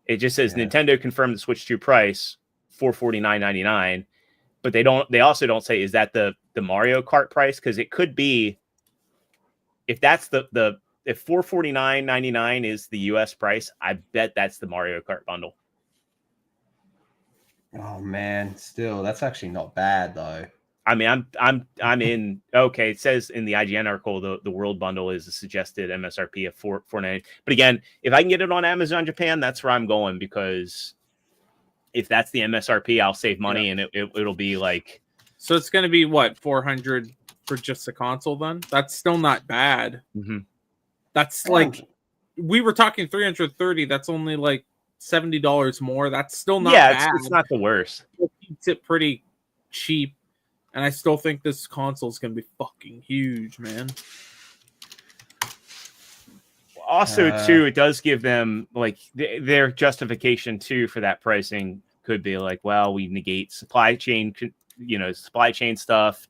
It just says Nintendo confirmed the Switch 2 price $449.99. But they also don't say, is that the Mario Kart price? Because it could be, if that's if $449.99 is the US price, I bet that's the Mario Kart bundle. Oh man, still that's actually not bad though. I mean, I'm in. Okay, it says in the IGN article the World Bundle is a suggested MSRP of $449. But again, if I can get it on Amazon Japan, that's where I'm going, because if that's the MSRP, I'll save money, and it'll be like. So it's going to be what, $400 for just the console? Then that's still not bad. That's like, we were talking $330. That's only like $70 more. That's still not bad. It's not the worst. It keeps it pretty cheap, and I still think this console is going to be fucking huge, man. Also, too, it does give them, like, their justification, too, for that pricing could be like, well, we negate supply chain stuff.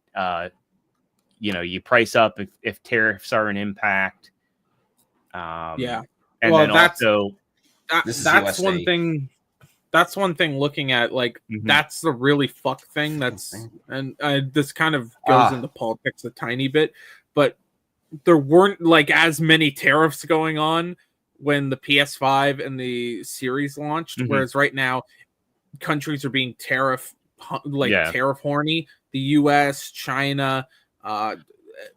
You price up if tariffs are an impact. And then that's one thing. That's one thing looking at, like, that's the really fuck thing. And this kind of goes into politics a tiny bit, but there weren't like as many tariffs going on when the PS5 and the series launched, whereas right now countries are being tariff horny. The US, China,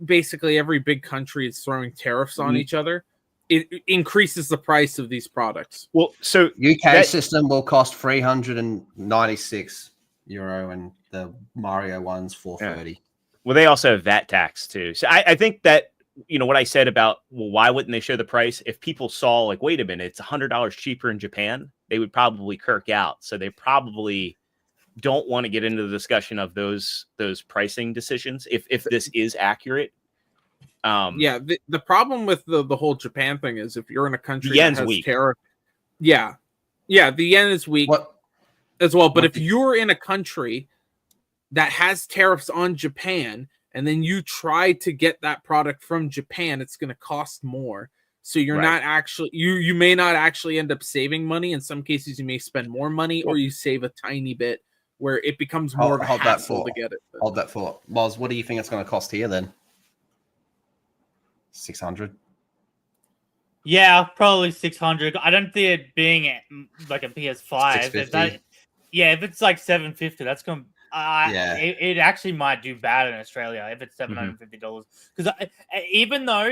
basically every big country is throwing tariffs on each other. It increases the price of these products. Well, so UK system will cost €396 and the Mario one's $430. Well, they also have VAT tax too. So I think that, what I said about, well, why wouldn't they show the price? If people saw, like, wait a minute, it's $100 cheaper in Japan, they would probably kirk out. So they probably don't want to get into the discussion of those pricing decisions if this is accurate. The problem with the whole Japan thing is, if you're in a country that has weak. tariff, the yen is weak as well. But if you're in a country that has tariffs on Japan, and then you try to get that product from Japan, it's going to cost more. So you're not actually, you may not actually end up saving money. In some cases, you may spend more money, or you save a tiny bit, where it becomes more of a hassle to get it. Hold that thought. Moz, what do you think it's going to cost here then? 600. Yeah, probably 600. I don't see it being like a PS5. If it's like 750, that's going to. It actually might do bad in Australia if it's $750. Because even though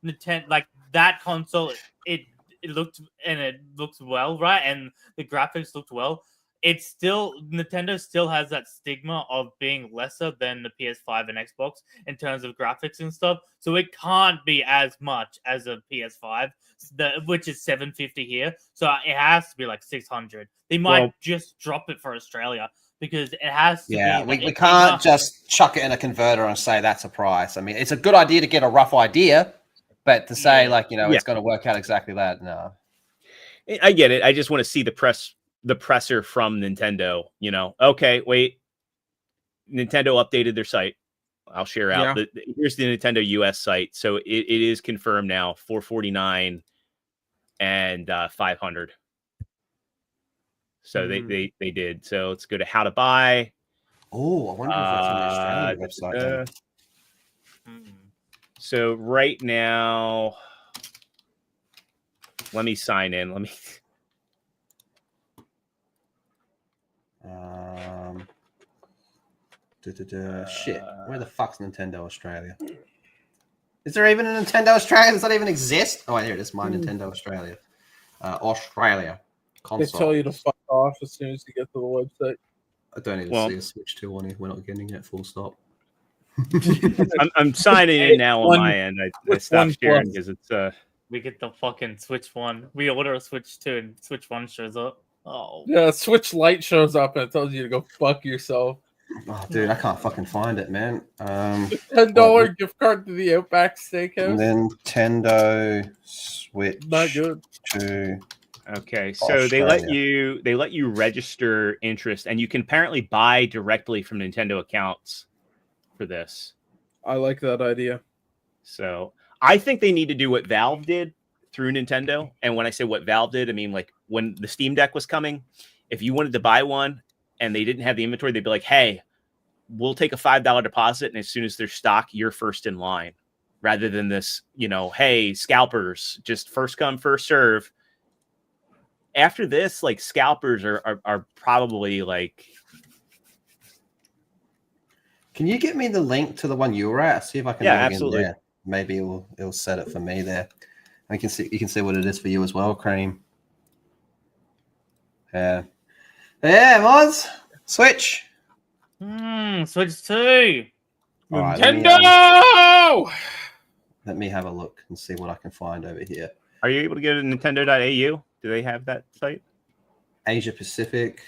Nintendo, like, that console, it looks well, right, and the graphics looked well, Nintendo still has that stigma of being lesser than the PS5 and Xbox in terms of graphics and stuff. So it can't be as much as a PS5, which is $750 here. So it has to be like 600. They might just drop it for Australia, because it has to be. We can't just chuck it in a converter and say that's a price. I mean, it's a good idea to get a rough idea, but to say it's going to work out exactly that, no. I get it. I just want to see the presser from Nintendo. Okay, wait. Nintendo updated their site. I'll share out. Here's the Nintendo US site. So it is confirmed now, $449 and $500. So they did. So let's go to how to buy. Oh, I wonder if it's on the Australian website. So right now, let me sign in. Let me. Shit. Where the fuck's Nintendo Australia? Is there even a Nintendo Australia? Does that even exist? Oh, here it is. My Nintendo Australia. Australia. They tell you to fuck off as soon as you get to the website. I don't even see a Switch 2 on here. We're not getting it. Full stop. I'm signing in now on my end. I stopped sharing because it's We get the fucking Switch 1. We order a Switch 2 and Switch 1 shows up. Oh. Yeah, Switch Lite shows up and it tells you to go fuck yourself. Oh, dude, I can't fucking find it, man. $10 gift card to the Outback Steakhouse. Nintendo Switch. Not good. 2. Okay, so they let you register interest, and you can apparently buy directly from Nintendo accounts for this. I like that idea. So I think they need to do what Valve did through Nintendo. And when I say what Valve did, I mean like when the Steam Deck was coming, if you wanted to buy one and they didn't have the inventory, they'd be like, hey, we'll take a $5 deposit, and as soon as there's stock, you're first in line. Rather than this, hey, scalpers, just first come, first serve. After this, like scalpers are probably like. Can you get me the link to the one you were at? See if I can. Yeah, absolutely. In there. Maybe it'll set it for me there. You can see what it is for you as well, Cream. Yeah, Moz. Switch. Switch 2. All right, Nintendo. Let me have a look and see what I can find over here. Are you able to go to Nintendo.au? Do they have that site? Asia Pacific,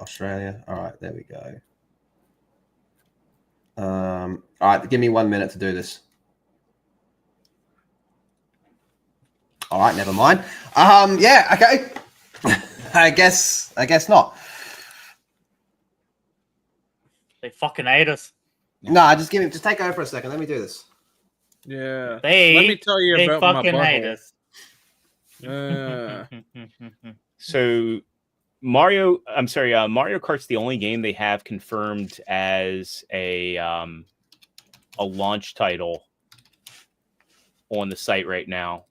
Australia. All right, there we go. All right, give me 1 minute to do this. All right, never mind. Yeah, okay. I guess not. They fucking hate us. No, just take over for a second. Let me do this. Yeah. Let me tell you about my fucking hate butthole. us. So Mario Kart's the only game they have confirmed as a launch title on the site right now.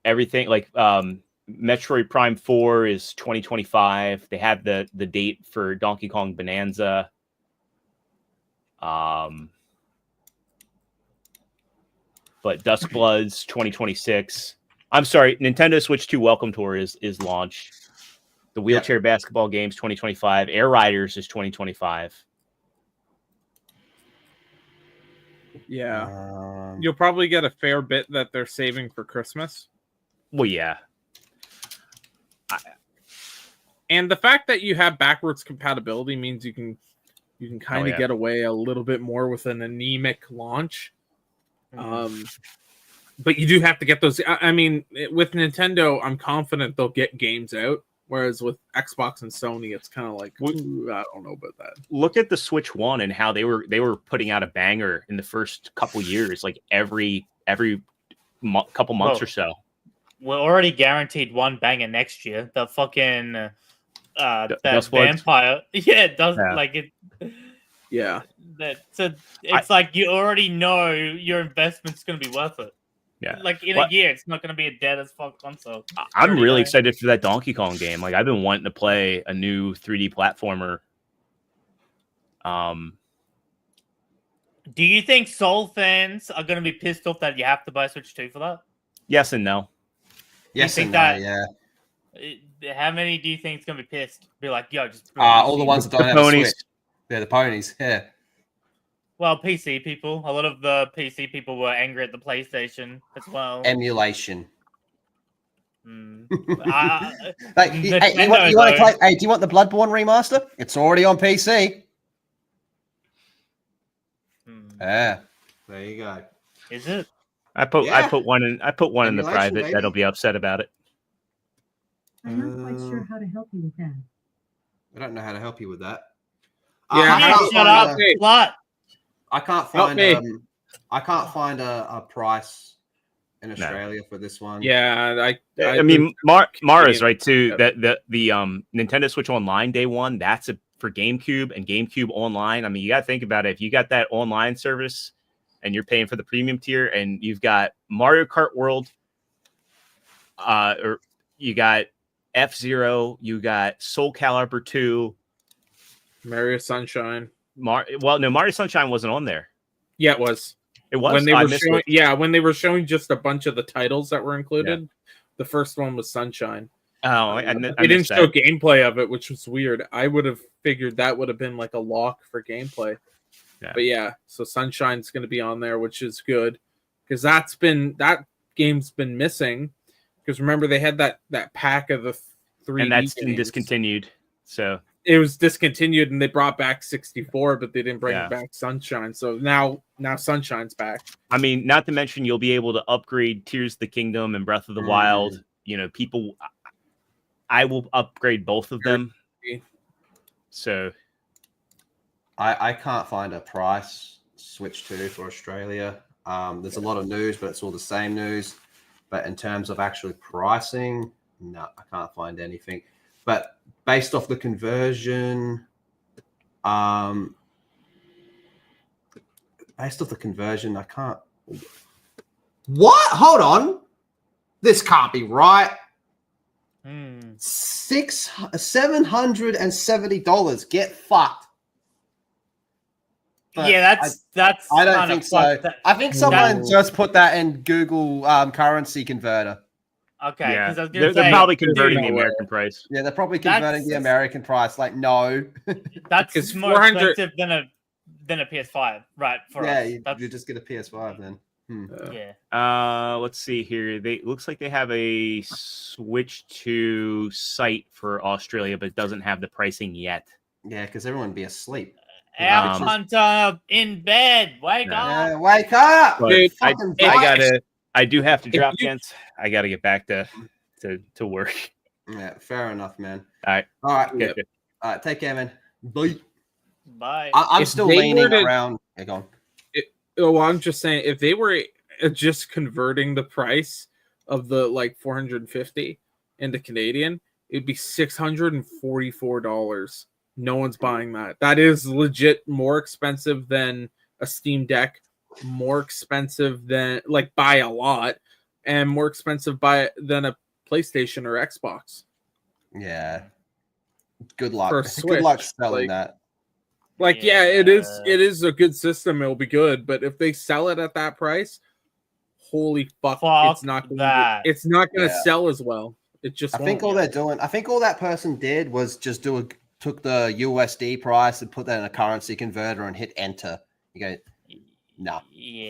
Everything like Metroid Prime 4 is 2025. They have the date for Donkey Kong Bonanza. But Dusk Bloods 2026. I'm sorry, Nintendo Switch 2 Welcome Tour is launch. The Wheelchair Basketball Games 2025. Air Riders is 2025. Yeah. You'll probably get a fair bit that they're saving for Christmas. Well, yeah. And the fact that you have backwards compatibility means you can kind of get away a little bit more with an anemic launch. But you do have to get those. I mean, with Nintendo, I'm confident they'll get games out. Whereas with Xbox and Sony, it's kind of like, I don't know about that. Look at the Switch 1 and how they were putting out a banger in the first couple years, like every couple months or so. We're already guaranteed one banger next year. The fucking that Dust vampire. Yeah, it does like it. Yeah. It's like you already know your investment's going to be worth it. Yeah. Like in a year, it's not going to be a dead as fuck console. I'm really excited for that Donkey Kong game. Like I've been wanting to play a new 3D platformer. Do you think Soul fans are going to be pissed off that you have to buy Switch 2 for that? Yes and no. Yes and no, yeah. How many do you think is going to be pissed? Be like, yo, just all the ones that don't have a Switch. Yeah, the ponies. Yeah. Well, PC people. A lot of the PC people were angry at the PlayStation as well. Emulation. You want to play? Hey, do you want the Bloodborne remaster? It's already on PC. Yeah, there you go. Is it? I put one in the private baby. that'll be upset about it. I'm not quite sure how to help you with that. I don't know how to help you with that. Yeah, Shut up, slut. I can't find I can't find a price in Australia for this one. Yeah, I mean, Mara's right too. That the Nintendo Switch Online Day One, that's for GameCube and GameCube Online. I mean, you got to think about it. If you got that online service and you're paying for the premium tier, and you've got Mario Kart World, or you got F-Zero, you got Soul Calibur 2, Mario Sunshine. Well, no, Mario Sunshine wasn't on there. Yeah, it was. It was when they I were missed showing. it. Yeah, when they were showing just a bunch of the titles that were included. The first one was Sunshine. Oh, I they didn't missed show that. gameplay of it, which was weird. I would have figured that would have been like a lock for gameplay. Yeah. But yeah, so Sunshine's going to be on there, which is good because that game's been missing. Because remember they had that pack of the 3D And that's been games. discontinued. So It was discontinued, and they brought back 64, but they didn't bring back Sunshine. So now Sunshine's back. I mean, not to mention you'll be able to upgrade Tears of the Kingdom and Breath of the Wild. You know, people, I will upgrade both of them. So I can't find a price Switch 2 for Australia. There's a lot of news, but it's all the same news. But in terms of actually pricing, no, I can't find anything. But based off the conversion, I can't. What? Hold on. This can't be right. $770. Get fucked. But yeah, that's. I don't kinda think so. fucked. I think someone just put that in Google currency converter. Okay, yeah, because I was gonna they're say, probably converting the American price. Yeah, they're probably converting the American price. Like, no. That's more 400 expensive than a PS5, right? For us, you just get a PS5 then. Yeah. Let's see here. Looks like they have a Switch 2 site for Australia, but it doesn't have the pricing yet. Yeah, because everyone would be asleep. Our Hunter in bed. Wake up. Yeah, wake up. But Dude, I do have to drop, gents. I got to get back to work. Yeah, fair enough, man. All right. All right. Yeah. All right. Take care, man. Bye. Bye. I'm If still they leaning were to- around. Yeah, go on. Well, I'm just saying, if they were just converting the price of the like 450 into Canadian, it'd be $644. No one's buying that. That is legit more expensive than a Steam Deck, more expensive than by a lot, and more expensive than a PlayStation or Xbox. Yeah. Good luck. For a Good luck Switch, selling that. It is a good system. It'll be good, but if they sell it at that price, holy fuck, it's not gonna sell as well. It just I think all that person did was just took the USD price and put that in a currency converter and hit enter. You go, no,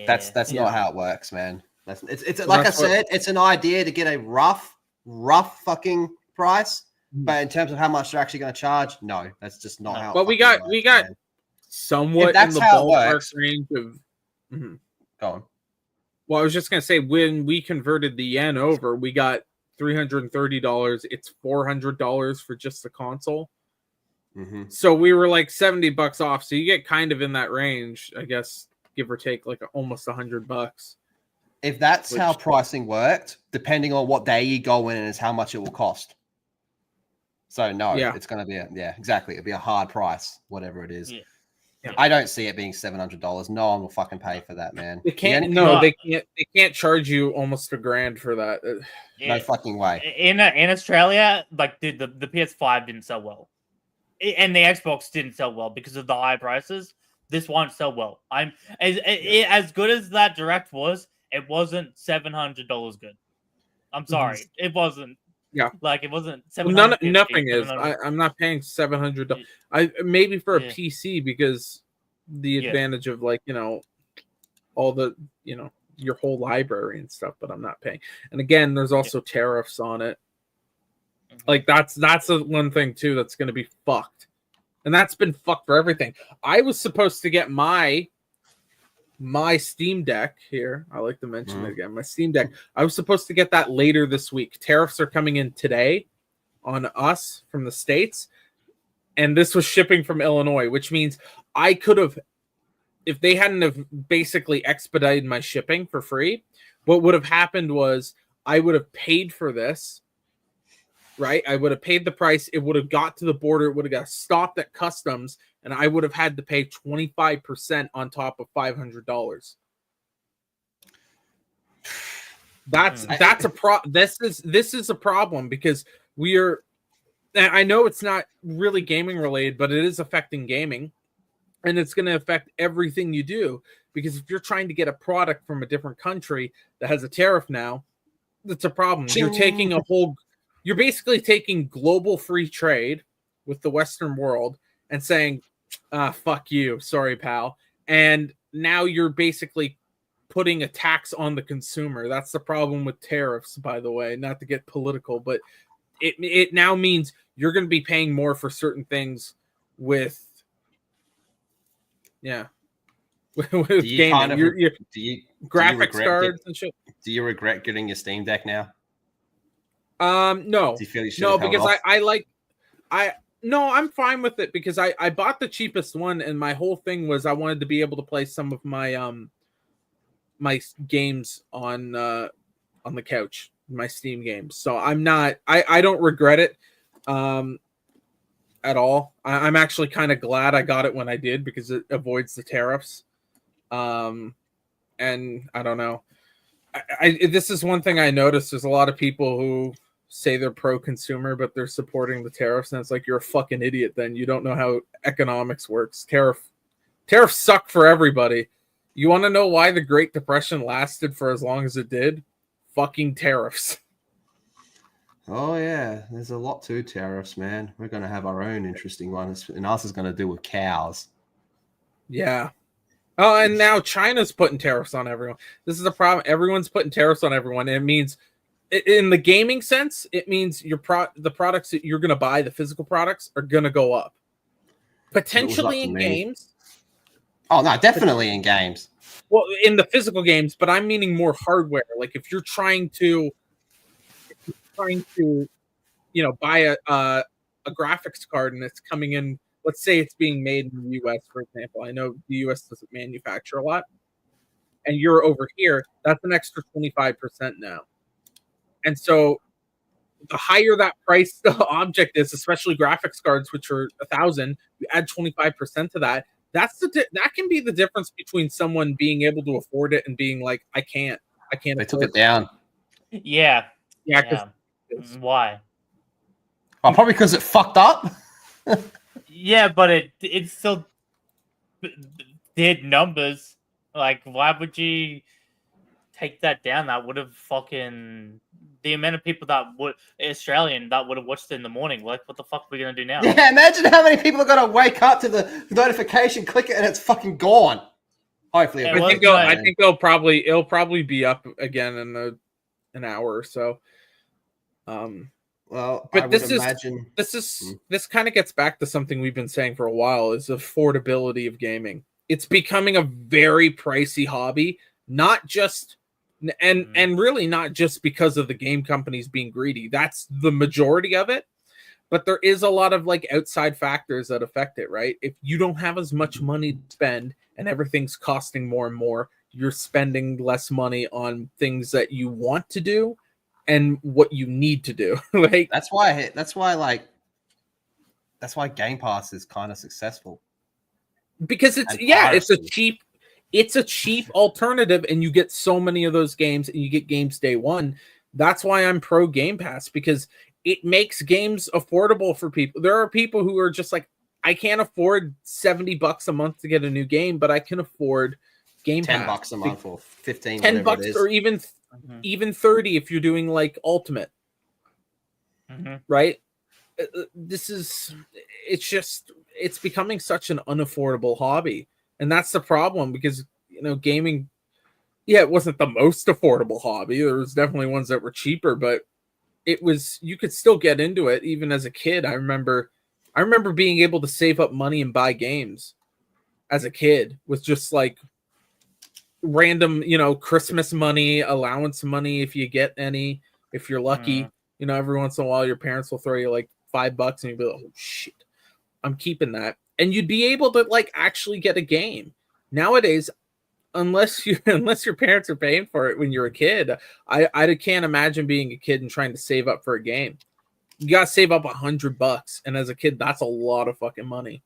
that's not how it works, man. It's like I said, it's an idea to get a rough fucking price. But in terms of how much they're actually going to charge, no, that's just not how. But we got somewhat in the ballpark range of. Go on. Well, I was just going to say, when we converted the yen over, we got $330. It's $400 for just the console. Mm-hmm. So we were like $70 off. So you get kind of in that range, I guess, give or take, like almost $100. If that's how pricing worked, depending on what day you go in, is how much it will cost. So no, it's going to be exactly. It'll be a hard price, whatever it is. Yeah. I don't see it being $700. No one will fucking pay for that, man. They can't. They can't charge you almost $1,000 for that. No fucking way. In Australia, dude, the PS5 didn't sell well, and the Xbox didn't sell well because of the high prices. This won't sell well. As good as that Direct was, it wasn't $700 good. I'm sorry, it wasn't. Yeah, it wasn't. Nothing is. I'm not paying $700. Maybe for a PC because the advantage of all the your whole library and stuff, but I'm not paying. And again, there's also tariffs on it. That's the one thing too that's going to be fucked, and that's been fucked for everything. I was supposed to get my Steam Deck here. I like to mention it again. My Steam Deck. I was supposed to get that later this week. Tariffs are coming in today on us from the States. and this was shipping from Illinois, which means I could have, if they hadn't have basically expedited my shipping for free, what would have happened was I would have paid for this, right? I would have paid the price. It would have got to the border. It would have got stopped at customs, and I would have had to pay 25% on top of $500. That's a this is a problem because we are. I know it's not really gaming related, but it is affecting gaming, and it's going to affect everything you do. Because if you're trying to get a product from a different country that has a tariff now, that's a problem. You're basically taking global free trade with the Western world and saying, fuck you, sorry, pal. And now you're basically putting a tax on the consumer. That's the problem with tariffs, by the way, not to get political, but it now means you're going to be paying more for certain things with gaming. Graphics cards and shit. Do you regret getting your Steam Deck now? No. Do you feel you should no, have held because off? No, I'm fine with it because I bought the cheapest one, and my whole thing was I wanted to be able to play some of my my games on the couch, my Steam games. So I don't regret it at all. I'm actually kind of glad I got it when I did because it avoids the tariffs. And I don't know. This is one thing I noticed. There's a lot of people who say they're pro-consumer, but they're supporting the tariffs, and it's like you're a fucking idiot. Then you don't know how economics works. Tariffs suck for everybody. You want to know why the Great Depression lasted for as long as it did? Fucking tariffs. Oh yeah, there's a lot to tariffs, man. We're going to have our own interesting ones, and ours is going to do with cows. Yeah. Oh, and now China's putting tariffs on everyone. This is the problem. Everyone's putting tariffs on everyone. And it means, in the gaming sense, it means the products that you're going to buy, the physical products, are going to go up. Potentially in games. Oh, no, definitely in games. Well, in the physical games, but I'm meaning more hardware. Like if you're trying to buy a graphics card and it's coming in, let's say it's being made in the US, for example. I know the US doesn't manufacture a lot, and you're over here, that's an extra 25% now. And so the higher that price object is, especially graphics cards, which are $1,000, you add 25% to that. That can be the difference between someone being able to afford it and being like, I can't. They took it down. Yeah. Why? Well, probably because it fucked up. Yeah, but it still did numbers. Like, why would you take that down? That would have fucking the amount of people that would have watched it in the morning. Like, what the fuck are we gonna do now? Yeah, imagine how many people are gonna wake up to the notification, click it, and it's fucking gone. Hopefully, I think it'll probably be up again in an hour or so. Well, but this kind of gets back to something we've been saying for a while: is affordability of gaming. It's becoming a very pricey hobby, not just and really not just because of the game companies being greedy. That's the majority of it, but there is a lot of like outside factors that affect it, right? If you don't have as much money to spend and everything's costing more and more, you're spending less money on things that you want to do and what you need to do. Like that's why Game Pass is kind of successful. Because it's a cheap alternative, and you get so many of those games, and you get games day one. That's why I'm pro Game Pass, because it makes games affordable for people. There are people who are just like, I can't afford $70 a month to get a new game, but I can afford Game Pass. $10 a month or 15, $10 or even 30 if you're doing like Ultimate. Right? It's becoming such an unaffordable hobby. And that's the problem, because gaming, it wasn't the most affordable hobby. There was definitely ones that were cheaper, but you could still get into it even as a kid. I remember being able to save up money and buy games as a kid with just like random, Christmas money, allowance money, if you get any, if you're lucky. Every once in a while your parents will throw you like $5 and you'll be like, oh shit. I'm keeping that. And you'd be able to like actually get a game. Nowadays, unless your parents are paying for it when you're a kid, I can't imagine being a kid and trying to save up for a game. You gotta save up $100, and as a kid, that's a lot of fucking money.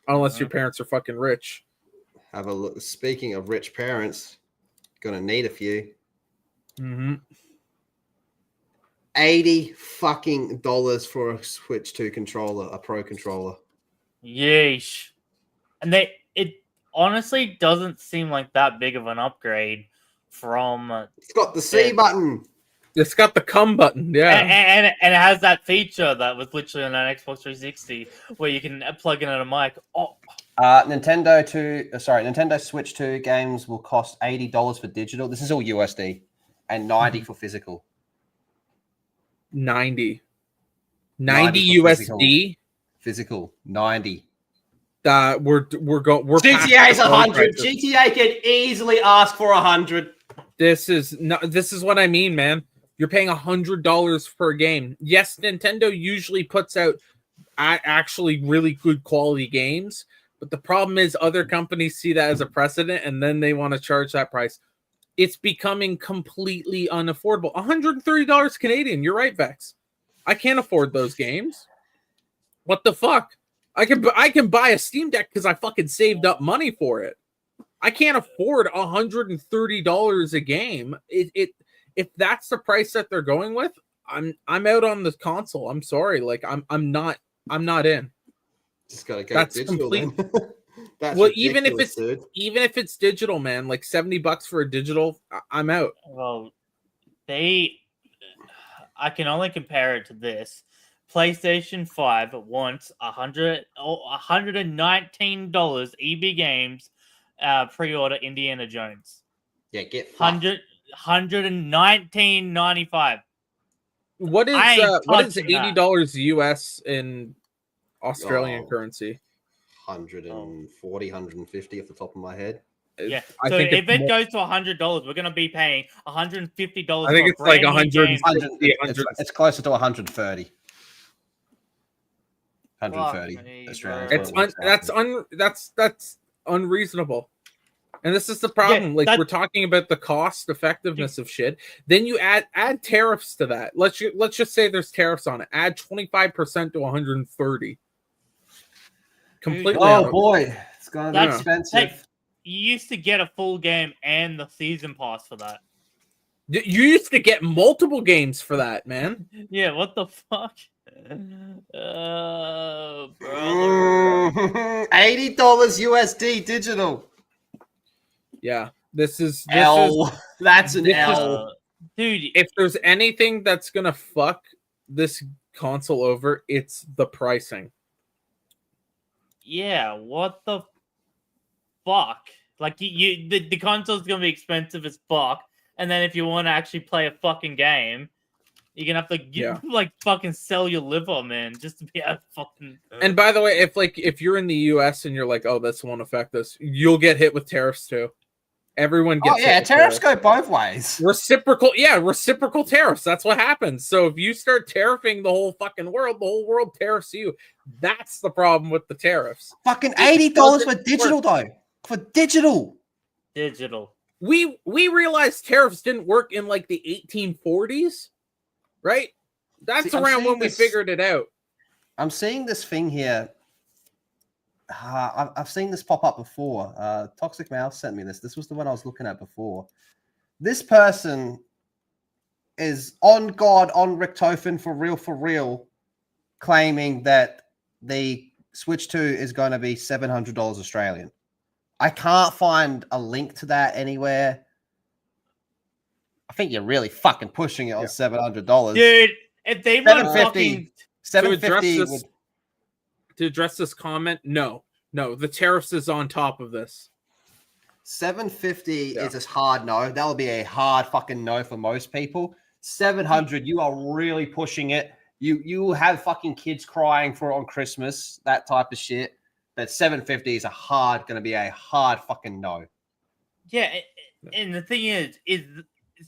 Unless your parents are fucking rich. Have a look. Speaking of rich parents, gonna need a few. Mm-hmm. $80 fucking for a Switch 2 controller, a Pro controller. Yeesh. And it honestly doesn't seem like that big of an upgrade from. It's got the C button. It's got the come button, yeah. And it has that feature that was literally on an Xbox 360 where you can plug in a mic. Oh. Nintendo Switch 2 games will cost $80 for digital. This is all USD, and $90 for physical. 90 USD. Physical 90. We're GTA is 100. GTA can easily ask for 100. This is what I mean, man. You're paying $100 per game. Yes, Nintendo usually puts out actually really good quality games, but the problem is other companies see that as a precedent and then they want to charge that price. It's becoming completely unaffordable. $130 Canadian. You're right, Vex. I can't afford those games. What the fuck? I can buy a Steam Deck because I fucking saved up money for it. I can't afford $130 a game. If that's the price that they're going with, I'm out on the console. I'm sorry. Like I'm not in. Just gotta go That's digital complete. That's well, ridiculous, even if it's digital, man, like $70 for a digital, I'm out. Well, I can only compare it to this. PlayStation 5 wants $119 EB Games pre-order Indiana Jones. Yeah, get $119.95. What is $80 US in Australian Oh. currency? 140, 150 off the top of my head. Yeah. I So think if it's it goes to $100, we're gonna be paying $150. I think it's like 100. It's closer to 130. 130 Australian. That's unreasonable. And this is the problem. Yeah, we're talking about the cost effectiveness of shit. Then you add tariffs to that. Let's just say there's tariffs on it. Add 25% to 130. Completely. Oh boy, it's gonna be expensive. Hey, you used to get a full game and the season pass for that. You used to get multiple games for that, man. Yeah, what the fuck? $80 USD digital. Yeah, this is L. That's an L. Dude, if there's anything that's gonna fuck this console over, it's the pricing. Yeah, what the fuck? Like the console's gonna be expensive as fuck, and then if you want to actually play a fucking game, you're gonna have to like fucking sell your liver, man, just to be able to fucking. And by the way, if you're in the US and you're like, oh, this won't affect us, you'll get hit with tariffs too. Everyone gets. Oh yeah, tariffs go both ways. Reciprocal tariffs. That's what happens. So if you start tariffing the whole fucking world, the whole world tariffs you. That's the problem with the tariffs. Fucking $80 for digital though. For digital. We realized tariffs didn't work in like the 1840s, right? That's around when we figured it out. I'm seeing this thing here. I've seen this pop up before. Toxic Mouse sent me this. This was the one I was looking at before. This person is on God, on Richtofen for real, claiming that the Switch 2 is going to be $700 Australian. I can't find a link to that anywhere. I think you're really fucking pushing it on $700. Dude, if they want fucking... $750 to address this comment, no, the tariffs is on top of this. $750 is a hard no. That will be a hard fucking no for most people. $700, you are really pushing it. You will have fucking kids crying for it on Christmas, that type of shit. But $750 is going to be a hard fucking no. Yeah, and the thing is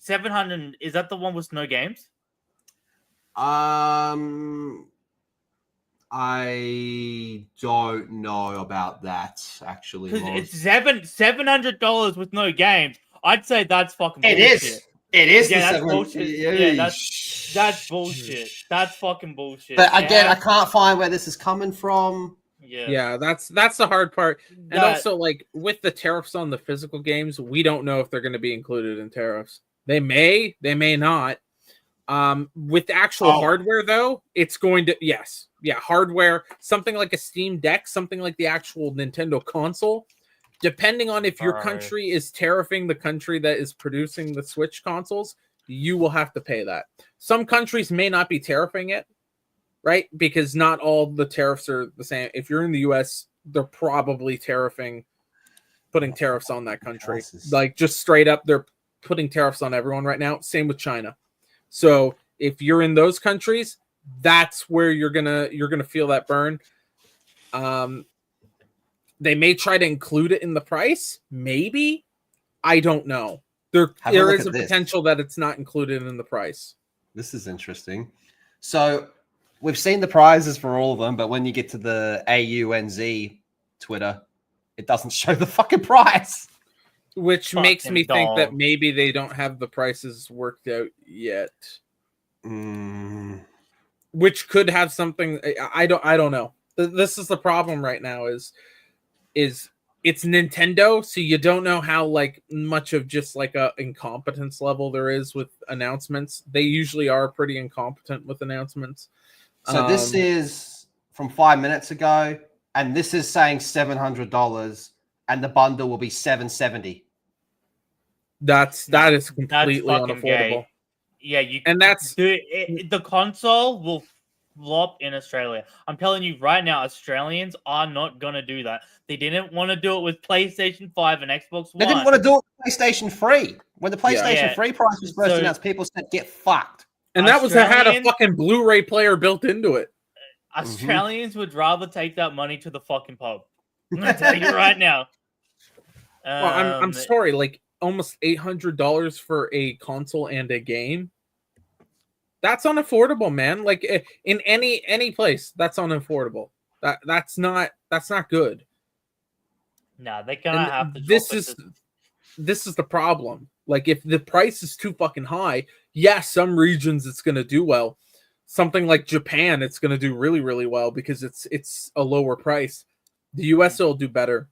700, is that the one with no games? I don't know about that actually. Because Moz. it's $700 with no games. I'd say that's fucking It bullshit. is. It is. Yeah, the that's bullshit. Yeah, that's bullshit. That's fucking bullshit. But again, I can't find where this is coming from. Yeah, that's the hard part. And That- also, like, with the tariffs on the physical games, we don't know if they're going to be included in tariffs. They may not. With the actual hardware, though, it's going to hardware, something like a Steam Deck, something like the actual Nintendo console. Depending on if your country is tariffing the country that is producing the Switch consoles, you will have to pay that. Some countries may not be tariffing it, right? Because not all the tariffs are the same. If you're in the US, they're probably putting tariffs on that country. Like, just straight up, they're putting tariffs on everyone right now. Same with China. So if you're in those countries, that's where you're gonna feel that burn. They may try to include it in the price. Maybe. I don't know. There is a potential that it's not included in the price. This is interesting. So we've seen the prizes for all of them, but when you get to the AUNZ Twitter, it doesn't show the fucking price. Which makes me think that maybe they don't have the prices worked out yet. Which could have something. I don't know. This is the problem right now is it's Nintendo, so you don't know how like much of just like a incompetence level there is with announcements. They usually are pretty incompetent with announcements. So this is from 5 minutes ago, and this is saying $700, and the bundle will be $770. That is completely unaffordable. Gay. Yeah, the console will flop in Australia. I'm telling you right now, Australians are not gonna do that. They didn't want to do it with PlayStation 5 and Xbox One. They didn't want to do it with PlayStation 3. When the PlayStation 3 price was first announced, people said, get fucked. And that had a fucking Blu-ray player built into it. Australians would rather take that money to the fucking pub. I'm gonna tell you right now. Well, I'm sorry, like almost $800 for a console and a game. That's unaffordable, man. Like in any place, that's unaffordable. That's not good. No, they're gonna have to. This is the problem. Like, if the price is too fucking high, some regions it's gonna do well. Something like Japan, it's gonna do really, really well because it's a lower price. The US will do better.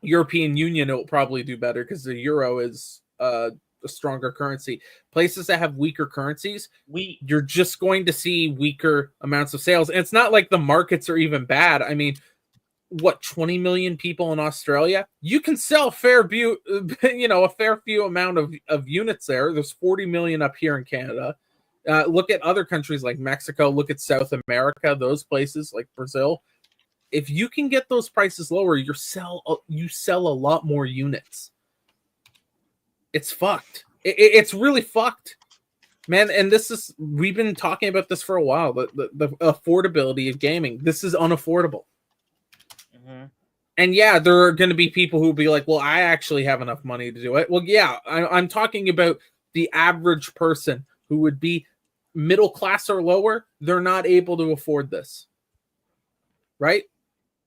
European Union, it will probably do better because the euro is a stronger currency. Places that have weaker currencies, you're just going to see weaker amounts of sales. And it's not like the markets are even bad. I mean, 20 million people in Australia? You can sell a fair few amount of units there. There's 40 million up here in Canada. Look at other countries like Mexico. Look at South America. Those places like Brazil. If you can get those prices lower, you sell a lot more units. It's fucked. It's really fucked, man. And we've been talking about this for a while. The affordability of gaming. This is unaffordable. Mm-hmm. And there are going to be people who will be like, well, I actually have enough money to do it. Well, I'm talking about the average person who would be middle class or lower. They're not able to afford this. Right?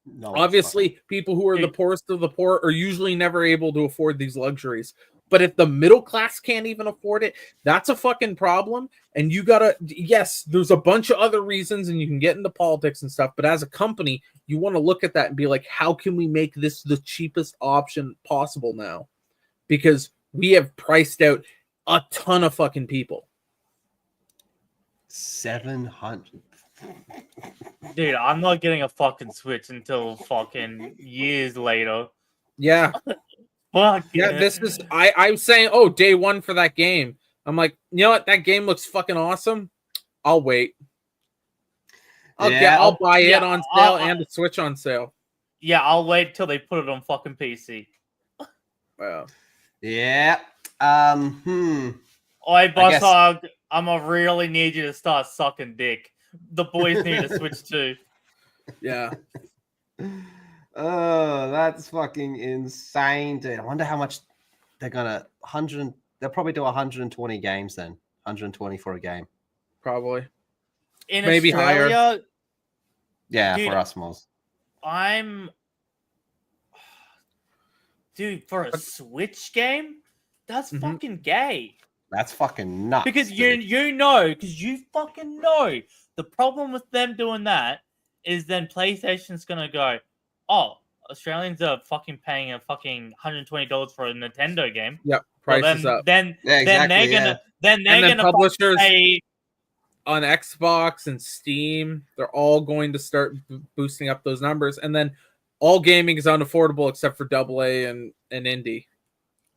No, obviously, people who are the poorest of the poor are usually never able to afford these luxuries. But if the middle class can't even afford it, that's a fucking problem. And you gotta, there's a bunch of other reasons, and you can get into politics and stuff. But as a company, you want to look at that and be like, how can we make this the cheapest option possible now? Because we have priced out a ton of fucking people. 700. Dude, I'm not getting a fucking Switch until fucking years later. Yeah. Fuck yeah. This is I'm saying, day one for that game. I'm like, you know what? That game looks fucking awesome. I'll wait. I'll buy it on sale and the Switch on sale. Yeah, I'll wait till they put it on fucking PC. Wow. Yeah. Oi, Boss Hog, I'ma really need you to start sucking dick. The boys need a Switch too. Yeah. Oh, that's fucking insane, dude. I wonder how much they're gonna they'll probably do 120 games then. 120 for a game. Probably. In maybe Australia, higher. Yeah, Dude, for us, Moz. Dude, for a Switch game, that's fucking gay. That's fucking nuts. Because dude. you fucking know the problem with them doing that is then PlayStation's gonna go, oh, Australians are fucking paying a fucking $120 for a Nintendo game. Yep, Well, price is up. Then they're gonna publishers pay on Xbox and Steam, they're all going to start boosting up those numbers, and then all gaming is unaffordable except for AA and indie.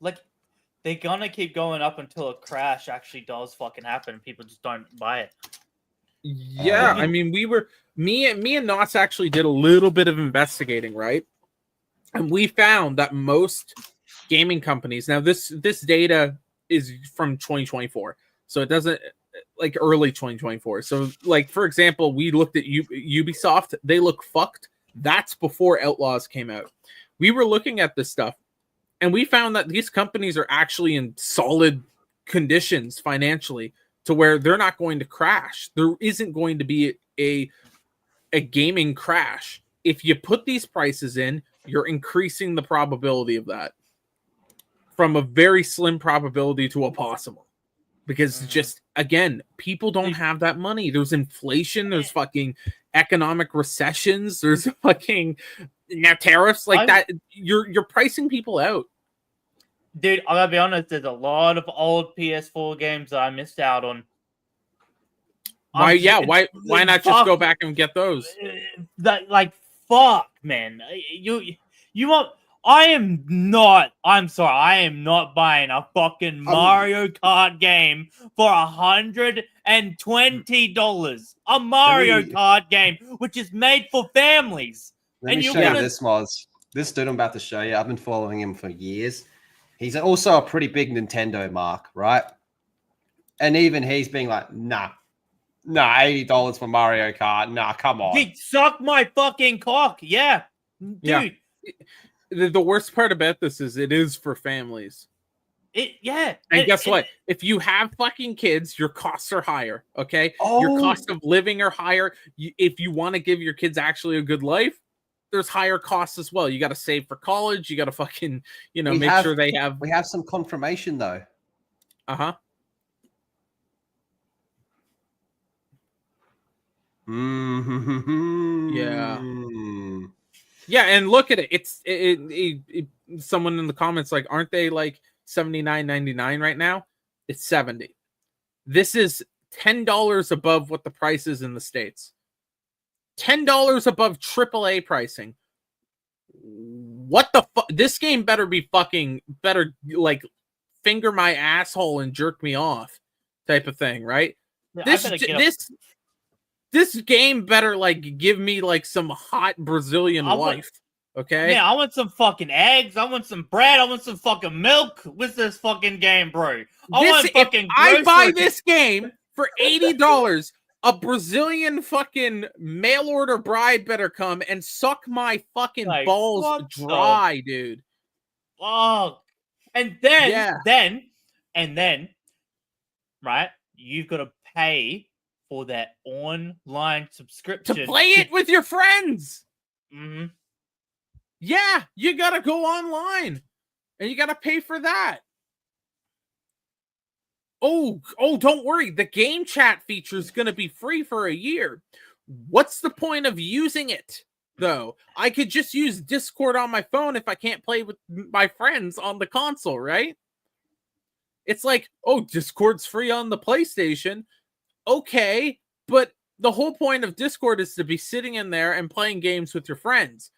Like, they're gonna keep going up until a crash actually does fucking happen. People just don't buy it. Yeah, I mean, me and Knots actually did a little bit of investigating, right? And we found that most gaming companies, now this data is from 2024, so it doesn't, like, early 2024. So, like, for example, we looked at Ubisoft. They look fucked. That's before Outlaws came out. We were looking at this stuff, and we found that these companies are actually in solid conditions financially to where they're not going to crash. There isn't going to be a gaming crash. If you put these prices in, you're increasing the probability of that from a very slim probability to a possible. Because just, again, people don't have that money. There's inflation. There's fucking economic recessions. There's fucking now tariffs like that. You're pricing people out. Dude, I gotta be honest, there's a lot of old PS4 games that I missed out on. Why not just go back and get those? Fuck, man. You want... I'm sorry, I am not buying a fucking Mario Kart game for $120. A Mario Kart game, which is made for families. Let me show you this, Moz. This dude I'm about to show you, I've been following him for years. He's also a pretty big Nintendo mark, right? And even he's being like, nah, $80 for Mario Kart. Nah, come on. Dude, suck my fucking cock. Yeah. Dude. Yeah. The worst part about this is it is for families. And guess what? If you have fucking kids, your costs are higher, okay? Your cost of living are higher. If you want to give your kids actually a good life, there's higher costs as well. You got to save for college. You got to fucking, make sure they have... We have some confirmation, though. Uh-huh. Yeah. Yeah, and look at it. It's someone in the comments like, aren't they like $79.99 right now? It's $70. This is $10 above what the price is in the States. $10 above AAA pricing. What the fuck? This game better like finger my asshole and jerk me off type of thing, right? Yeah, This game better like give me like some hot Brazilian wife. Okay. Yeah, I want some fucking eggs. I want some bread. I want some fucking milk with this fucking game, bro. If I buy this game for $80, a Brazilian fucking mail order bride better come and suck my fucking balls dry, dude. Oh, and then, right? You've got to pay for that online subscription to play it with your friends. Mm-hmm. Yeah, you gotta go online, and you gotta pay for that. Oh, don't worry. The game chat feature is gonna be free for a year. What's the point of using it, though? I could just use Discord on my phone if I can't play with my friends on the console, right? It's like, Discord's free on the PlayStation. Okay, but the whole point of Discord is to be sitting in there and playing games with your friends.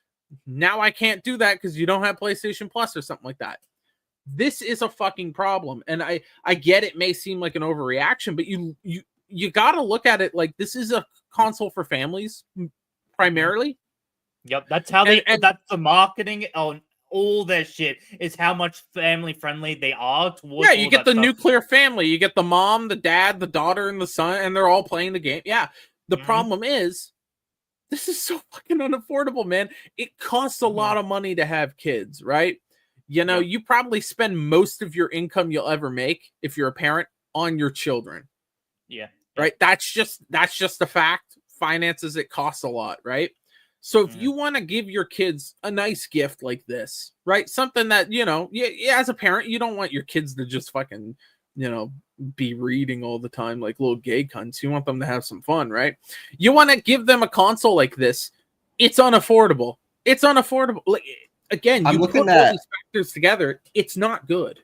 Now I can't do that because you don't have PlayStation Plus or something like that. This is a fucking problem. And I get it may seem like an overreaction, but you got to look at it like this is a console for families primarily. Yep, that's how that's the marketing on all their shit is how much family friendly they are towards. Yeah, you get the nuclear family. You get the mom, the dad, the daughter, and the son, and they're all playing the game. Yeah. The problem is this is so fucking unaffordable, man. It costs a lot of money to have kids, right? You probably spend most of your income you'll ever make if you're a parent on your children. Yeah. Right? That's just a fact finances, it costs a lot, right? So if you want to give your kids a nice gift like this, right? Something that, as a parent, you don't want your kids to just fucking, be reading all the time like little gay cunts. You want them to have some fun, right? You want to give them a console like this. It's unaffordable. It's unaffordable. Like, again, you put all these factors together, it's not good.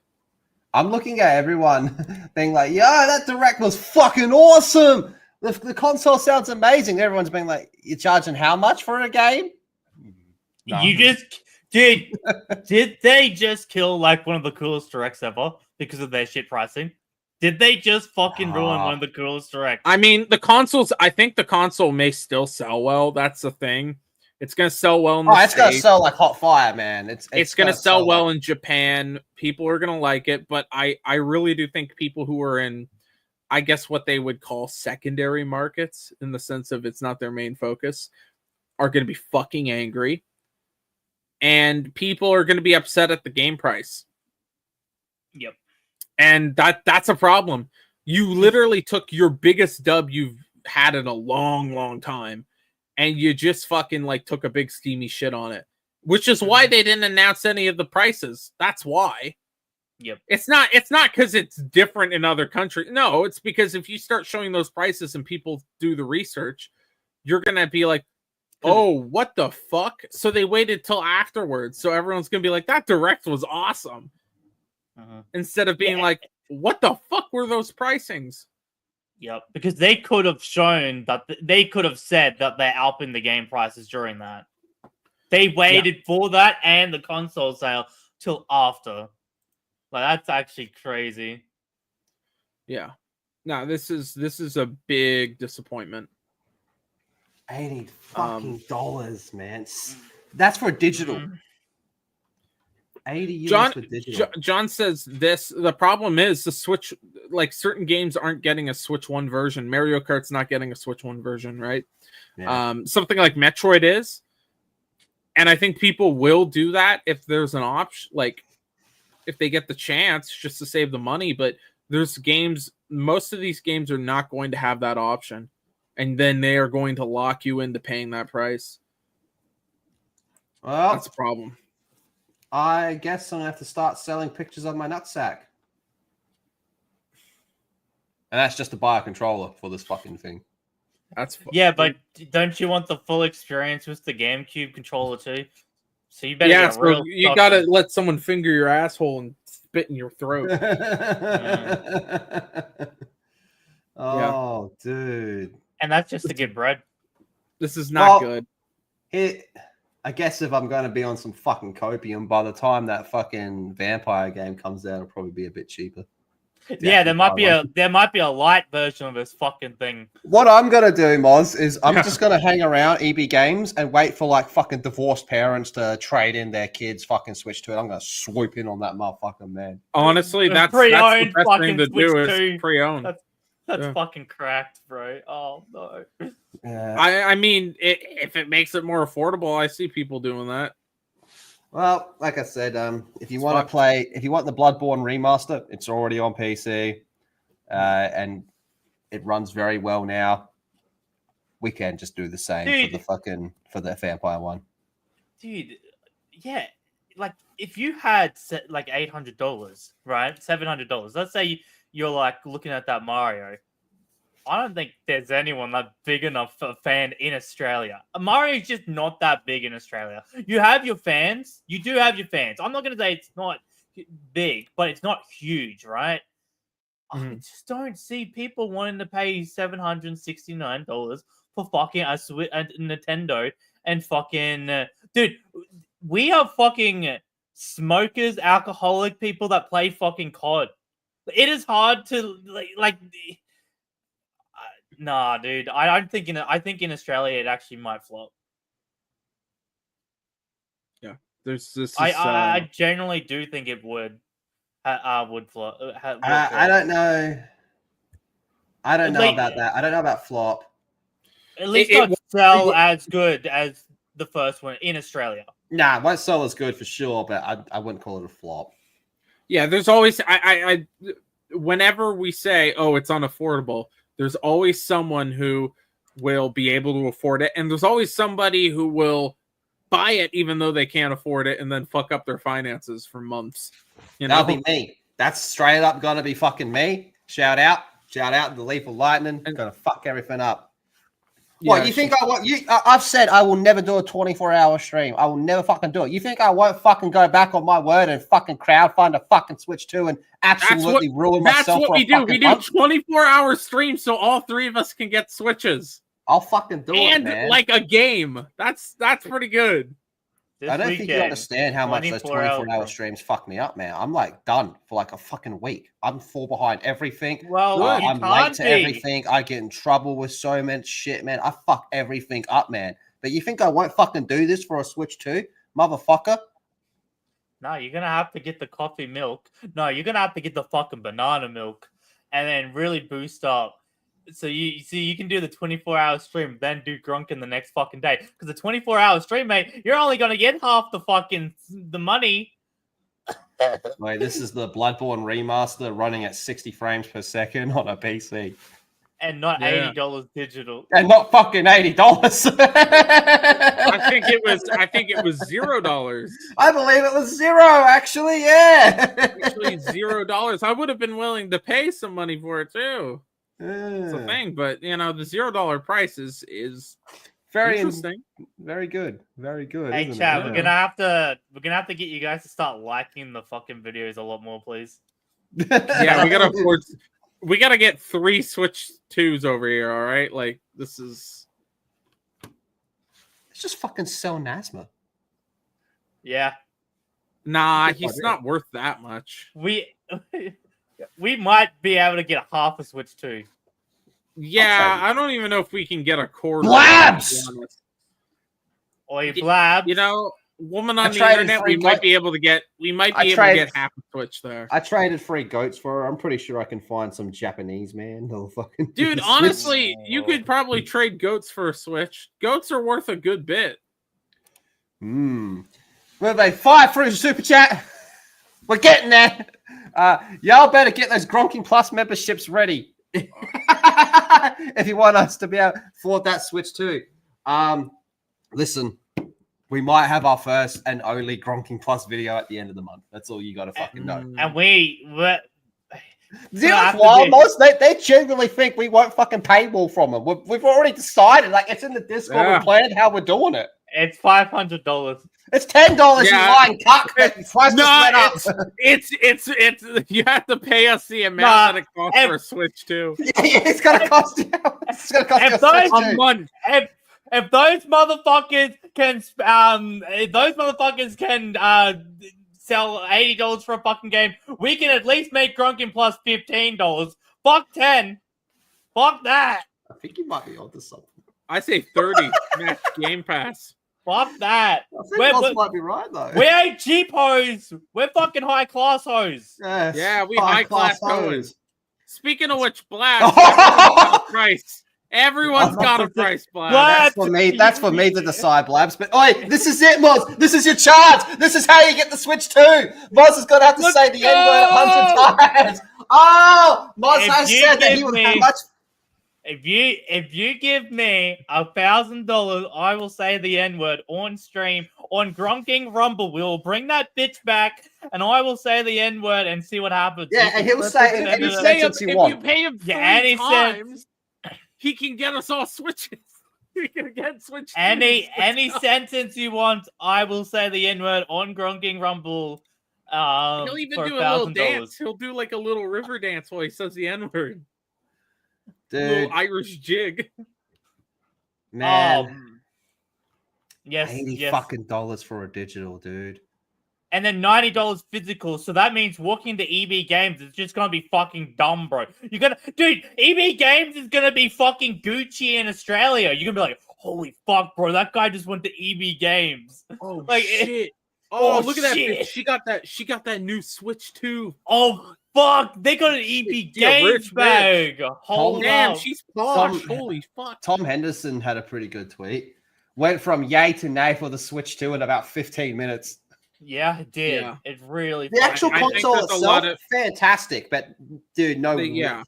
I'm looking at everyone being like, yo, that Direct was fucking awesome. The console sounds amazing. Everyone's being like, you're charging how much for a game? No. You just did they just kill like one of the coolest Directs ever because of their shit pricing? Did they just fucking ruin one of the coolest Directs? I mean, I think the console may still sell well. That's the thing. It's going to sell well in the it's going to States. sell like hot fire, man. It's going to sell well in Japan. People are going to like it, but I really do think people who are in, I guess what they would call secondary markets, in the sense of it's not their main focus, are going to be fucking angry. And people are going to be upset at the game price. Yep. And that's a problem. You literally took your biggest dub you've had in a long, long time, and you just fucking like took a big steamy shit on it. Which is why they didn't announce any of the prices. That's why. Yep. It's not because it's different in other countries. No, it's because if you start showing those prices and people do the research, you're gonna be like, oh, what the fuck? So they waited till afterwards. So everyone's gonna be like, that Direct was awesome. Instead of being like, what the fuck were those pricings? Yep, because they could have shown that they could have said that they're upping the game prices during that. They waited for that and the console sale till after. Like, that's actually crazy. Yeah. No, this is a big disappointment. $80 fucking dollars, man. That's for digital. $80 for digital. John says this. The problem is the Switch, like certain games aren't getting a Switch 1 version. Mario Kart's not getting a Switch 1 version, right? Yeah. Something like Metroid is. And I think people will do that if there's an option, like if they get the chance just to save the money. But there's games, most of these games are not going to have that option. And then they are going to lock you into paying that price. Well, that's a problem. I guess I'm going to have to start selling pictures of my nutsack. And that's just to buy a controller for this fucking thing. That's but don't you want the full experience with the GameCube controller too? So you better get real. You gotta let someone finger your asshole and spit in your throat. Oh, dude. And that's just to get bread. This is not good. I guess if I'm going to be on some fucking copium, by the time that fucking vampire game comes out, it'll probably be a bit cheaper. Yeah, there might be a light version of this fucking thing. What I'm gonna do, Moz, is I'm just gonna hang around EB Games and wait for like fucking divorced parents to trade in their kids' fucking Switch to it. I'm gonna swoop in on that motherfucker, man. Honestly, that's the best thing to do is pre-owned. That's fucking cracked, bro. Oh no. Yeah. I mean, if it makes it more affordable, I see people doing that. Well, like I said, if you want the Bloodborne remaster, it's already on PC, and it runs very well now. We can just do the same for the vampire one. Dude, yeah, like if you had like $800, right, $700. Let's say you're like looking at that Mario. I don't think there's anyone that big enough for a fan in Australia. Mario's just not that big in Australia. You have your fans. You do have your fans. I'm not going to say it's not big, but it's not huge, right? I just don't see people wanting to pay $769 for fucking a Nintendo and fucking... dude, we are fucking smokers, alcoholic people that play fucking COD. It is hard to... like nah, dude. I think in Australia it actually might flop. Yeah, there's this. I generally do think it would flop. I don't know. I don't know about that. I don't know about flop. At least not sell as good as the first one in Australia. Nah, it won't sell as good for sure, but I wouldn't call it a flop. Yeah, there's always I whenever we say, oh, it's unaffordable, there's always someone who will be able to afford it, and there's always somebody who will buy it even though they can't afford it, and then fuck up their finances for months. You know? That'll be me. That's straight up gonna be fucking me. Shout out the Lethal Lightning. Gonna fuck everything up. What Yeah, you think I want? I've said I will never do a 24-hour stream. I will never fucking do it. You think I won't fucking go back on my word and fucking crowdfund a fucking Switch 2 and absolutely ruin myself? That's what for we a do. fucking We do month? 24-hour streams so all three of us can get Switches. I'll fucking do it, and man. like a game. That's pretty good. I don't think you understand how much those 24-hour streams fuck me up, man. I'm like done for like a fucking week. I'm fall behind everything. Well, I'm late to everything. I get in trouble with so much shit, man. I fuck everything up, man. But you think I won't fucking do this for a Switch 2, motherfucker? No, you're gonna have to get the coffee milk. No, you're gonna have to get the fucking banana milk, and then really boost up. So you can do the 24-hour stream, then do Gronk in the next fucking day. Because the 24-hour stream, mate, you're only gonna get half the money. Wait, this is the Bloodborne remaster running at 60 frames per second on a PC. And not $80 digital. And not fucking $80. I think it was $0. I believe it was zero, actually, yeah. Actually, $0. I would have been willing to pay some money for it too. It's a thing, but you know, the $0 price is very interesting. Very good. Very good. Hey, Chad, we're gonna have to get you guys to start liking the fucking videos a lot more, please. Yeah, we gotta get 3 Switch 2s over here, all right? Like this is it's just fucking sell Nasma. Yeah. Nah, he's not worth that much. We might be able to get half a Switch 2. Yeah, I don't even know if we can get a quarter. Blabs! Oi, Blabs. You know, woman on the internet, we might be able to get half a Switch there. I traded 3 goats for her. I'm pretty sure I can find some Japanese man. They'll fucking Dude, honestly, you could probably trade goats for a Switch. Goats are worth a good bit. Well, they fire through the super chat. We're getting there. Y'all better get those Gronking Plus memberships ready. If you want us to be able to afford that Switch too. Listen, we might have our first and only Gronking Plus video at the end of the month. That's all you got to fucking know. And they genuinely think we won't fucking paywall from them. We've already decided. Like, it's in the Discord. Yeah. We planned how we're doing it. It's $500. It's $10, you lying cuck. It's you have to pay us the amount that it costs for a Switch too. Yeah, it's gonna cost you. It's gonna cost you a month. If those motherfuckers can, sell $80 for a fucking game, we can at least make Grunkin Plus $15. Fuck 10. Fuck that. I think you might be onto something. I say 30 Max Game Pass. Fuck that. I think Ross might be right though. We ain't cheap hoes. We're fucking high class hoes. Yes, yeah, we high class hoes. Speaking of which, Blast, everyone's got a price, Blast. That's for me to decide, Blabs. But oi, this is it, Moz. This is your chance. This is how you get the Switch 2. Moz is gonna have to say the N-word 100 times. Oh, Moz has said that he would have much. If you give me $1,000, I will say the N-word on stream on Gronking Rumble. We will bring that bitch back, and I will say the N-word and see what happens. Yeah, and he'll say any sentence he wants. If you pay him 3 times, he can get us all Switches. He can get Switch. Any sentence you want, I will say the N-word on Gronking Rumble. He'll even for do a little $1,000. dance. He'll do like a little river dance while he says the N-word. Dude. Little Irish jig. Man. Yes. $80 fucking dollars for a digital, dude. And then $90 physical. So that means walking to EB Games is just gonna be fucking dumb, bro. Dude, EB Games is gonna be fucking Gucci in Australia. You're gonna be like, holy fuck, bro, that guy just went to EB Games. Oh like, shit. Look at that bitch. She got that new Switch too. Oh fuck, they got an EB Games bag. Hold Damn, up. she's posh. Holy fuck. Tom Henderson had a pretty good tweet. Went from yay to nay for the Switch 2 in about 15 minutes. Yeah, it did. Yeah. It really. The actual console itself, fantastic, but dude, no. Yeah.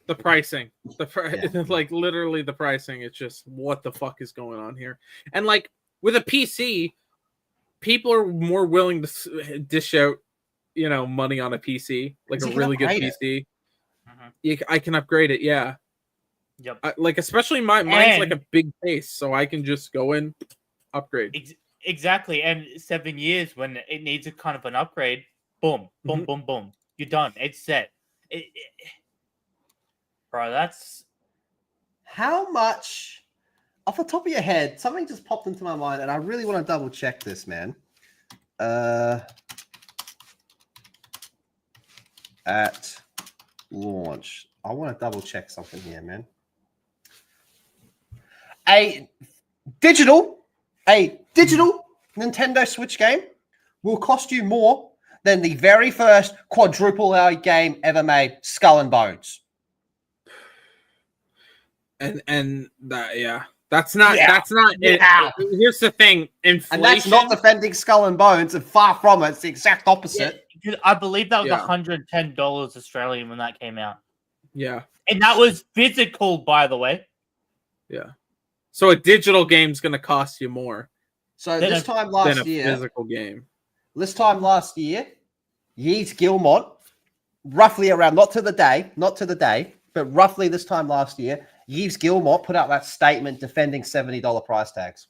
The pricing, like literally the pricing. It's just what the fuck is going on here. And like with a PC, people are more willing to dish out, money on a PC, like a really good PC. I can upgrade it. Yeah. Yep. Like especially mine's like a big case, so I can just go in, upgrade. Exactly. And 7 years when it needs a kind of an upgrade, boom, boom, boom, boom. You're done. It's set. Bro, that's how much off the top of your head. Something just popped into my mind, and I really want to double check this, man. At launch, I want to double check something here, man. A digital Nintendo Switch game will cost you more than the very first quadruple A game ever made, Skull and Bones. And that, that's not it. Here's the thing, inflation, and that's not defending Skull and Bones, and far from it. It's the exact opposite. Yeah, I believe that was $110 Australian when that came out. Yeah, and that was physical, by the way. Yeah, so a digital game's going to cost you more. So this time last year, physical game. This time last year, Yeats Gilmont, roughly around not to the day, but roughly this time last year, Yves Gilmore put out that statement defending $70 price tags.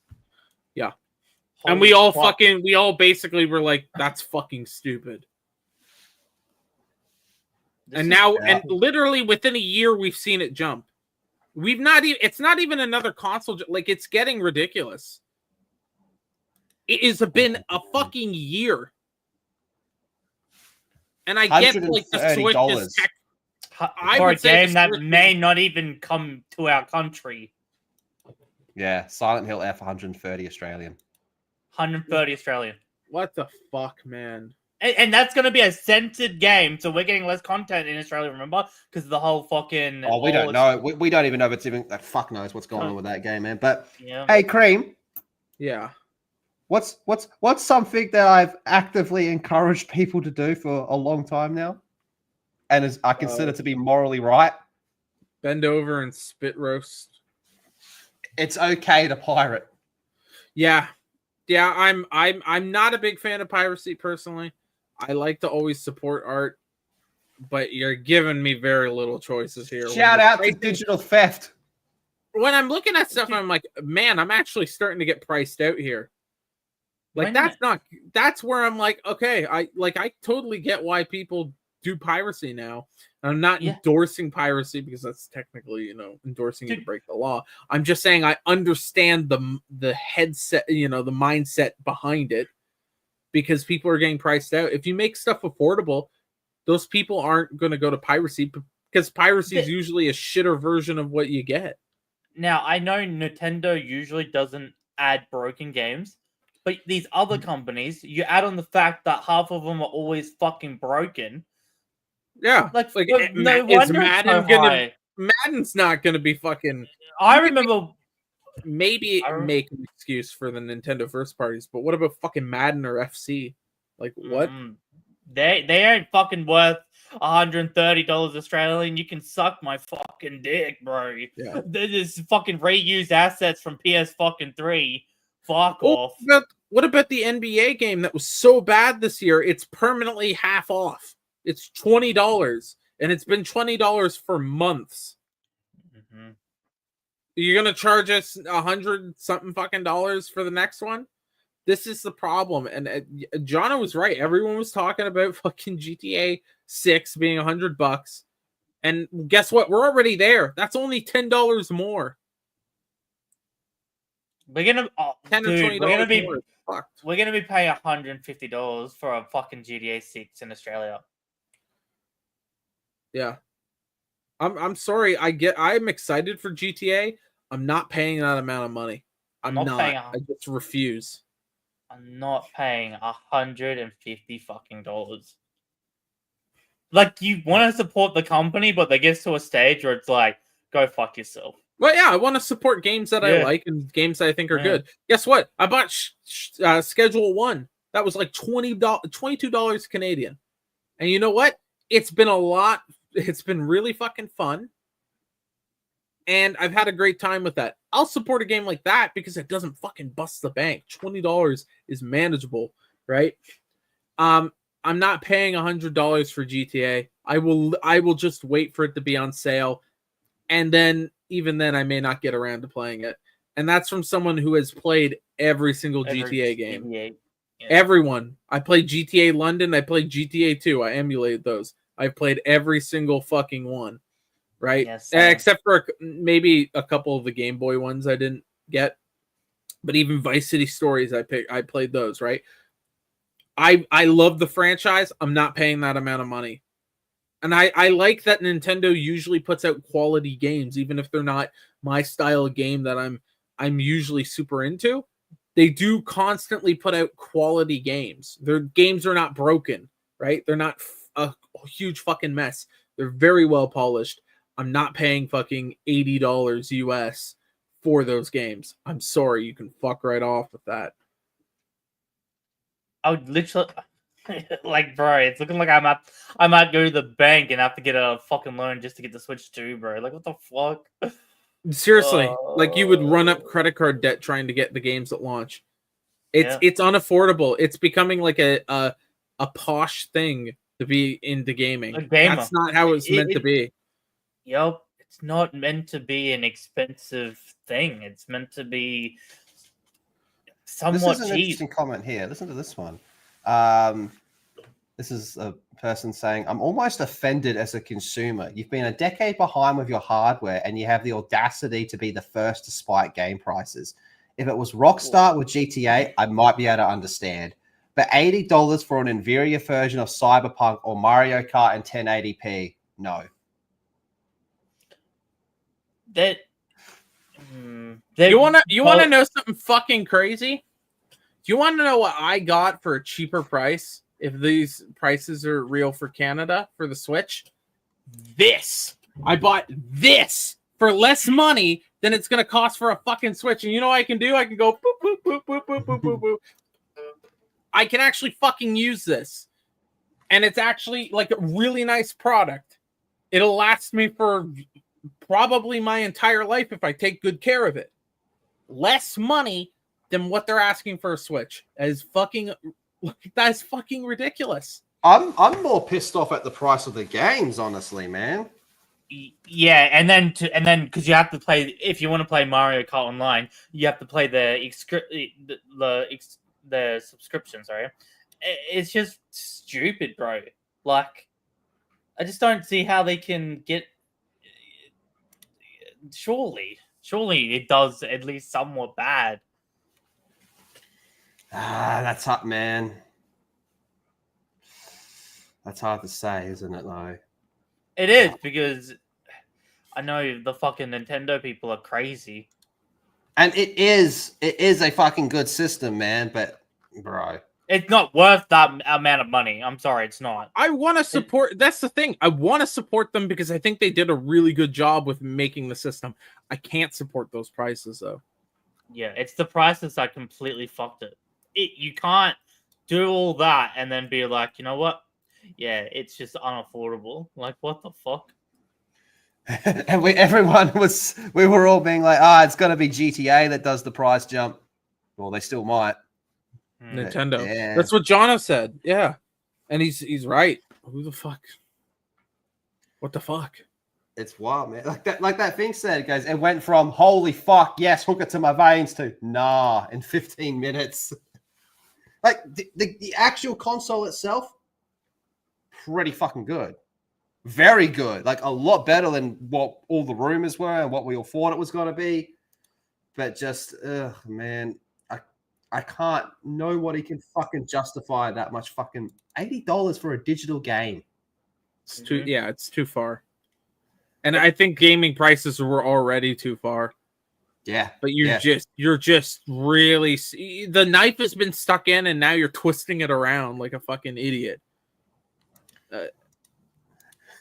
Yeah. And we all basically were like, that's fucking stupid. And literally within a year, we've seen it jump. It's not even another console. Like, it's getting ridiculous. It has been a fucking year. And I get like the Switch is for a game that may not even come to our country. Yeah, Silent Hill F 130 Australian. 130 Australian. What the fuck, man? And that's going to be a censored game, so we're getting less content in Australia, remember? Because of the whole fucking... Oh, we don't know. We don't even know if it's even... Like, fuck knows what's going on with that game, man. But, hey, Cream. Yeah. What's something that I've actively encouraged people to do for a long time now? And I consider to be morally right. Bend over and spit roast. It's okay to pirate. Yeah. I'm not a big fan of piracy personally. I like to always support art, but you're giving me very little choices here. Shout out to digital theft. When I'm looking at stuff, I'm like, man, I'm actually starting to get priced out here. Like that's where I'm like, okay, I totally get why people do piracy now. I'm not endorsing piracy because that's technically, endorsing you to break the law. I'm just saying I understand the headset, the mindset behind it, because people are getting priced out. If you make stuff affordable, those people aren't going to go to piracy, because piracy is usually a shitter version of what you get. Now, I know Nintendo usually doesn't add broken games, but these other companies, you add on the fact that half of them are always fucking broken. Yeah, no wonder Madden's not gonna be fucking. I remember maybe make an excuse for the Nintendo first parties, but what about fucking Madden or FC? Like what? They ain't fucking worth $130 Australian. You can suck my fucking dick, bro. Yeah, this fucking reused assets from PS fucking 3. Fuck off. What about the NBA game that was so bad this year? It's permanently half off. It's $20, and it's been $20 for months. Mm-hmm. You're gonna charge us $100-something fucking dollars for the next one? This is the problem. And Jono was right. Everyone was talking about fucking GTA 6 being $100, and guess what? We're already there. That's only $10 more. We're gonna $10 or $20 more. We're gonna be paying $150 for a fucking GTA 6 in Australia. Yeah, I'm sorry. I'm excited for GTA. I'm not paying that amount of money. I'm not. I just refuse. I'm not paying $150 fucking dollars. Like, you want to support the company, but they get to a stage where it's like, go fuck yourself. Well, yeah, I want to support games that I like and games that I think are good. Guess what? I bought Schedule 1. That was like $22 Canadian. And you know what? It's been a lot. It's been really fucking fun. and I've had a great time with that. I'll support a game like that because it doesn't fucking bust the bank. $20 is manageable, right? I'm not paying $100 for GTA. I will just wait for it to be on sale, and then even then I may not get around to playing it. And that's from someone who has played every single GTA game. GTA. Yeah. Everyone. I played GTA London. I played GTA 2. I emulated those. I've played every single fucking one, right? Yes, except for maybe a couple of the Game Boy ones I didn't get. But even Vice City Stories, I played those, right? I love the franchise. I'm not paying that amount of money. And I like that Nintendo usually puts out quality games, even if they're not my style of game that I'm usually super into. They do constantly put out quality games. Their games are not broken, right? They're not a huge fucking mess. They're very well polished. I'm not paying fucking $80 US for those games. I'm sorry, you can fuck right off with that. I would literally, like, bro, it's looking like I might go to the bank and have to get a fucking loan just to get the Switch 2, bro. Like, what the fuck? Seriously, like you would run up credit card debt trying to get the games at launch. It's unaffordable. It's becoming like a posh thing to be into gaming. A gamer. That's not how it's meant to be. Yep, it's not meant to be an expensive thing. It's meant to be somewhat This is an cheap. interesting comment here. Listen to this one. This is a person saying, I'm almost offended as a consumer. You've been a decade behind with your hardware and you have the audacity to be the first to spike game prices. If it was Rockstar with GTA, I might be able to understand. But $80 for an inferior version of Cyberpunk or Mario Kart in 1080p, no. You wanna know something fucking crazy? Do you want to know what I got for a cheaper price? If these prices are real for Canada for the Switch, I bought this for less money than it's going to cost for a fucking Switch. And you know what I can do? I can go boop, boop, boop, boop, boop, boop, boop, boop. I can actually fucking use this. And it's actually like a really nice product. It'll last me for probably my entire life if I take good care of it. Less money than what they're asking for a Switch. That's fucking ridiculous. I'm more pissed off at the price of the games, honestly, man. Yeah, and then because you have to play, if you want to play Mario Kart Online, you have to play the subscription. Sorry, it's just stupid, bro. Like, I just don't see how they can get. Surely it does at least somewhat bad. That's hot, man. That's hard to say, isn't it, though? It is, because I know the fucking Nintendo people are crazy. And it is a fucking good system, man, but bro. It's not worth that amount of money. I'm sorry, it's not. I want to support. That's the thing. I want to support them because I think they did a really good job with making the system. I can't support those prices, though. Yeah, it's the prices that completely fucked it. You can't do all that and then be like, you know what? Yeah, it's just unaffordable. Like, what the fuck? And we were all being like, it's going to be GTA that does the price jump. Well, they still might. Nintendo. Yeah. That's what Jono said. Yeah. And he's right. Who the fuck? What the fuck? It's wild, man. Like that thing said, guys, it went from holy fuck, yes, hook it to my veins to nah in 15 minutes. Like the actual console itself, pretty fucking good. Very good. Like a lot better than what all the rumors were and what we all thought it was going to be. But just, man, I can't. Nobody can fucking justify that much fucking $80 for a digital game. It's too, yeah, it's too far. And I think gaming prices were already too far. Yeah. But you're just really, the knife has been stuck in and now you're twisting it around like a fucking idiot.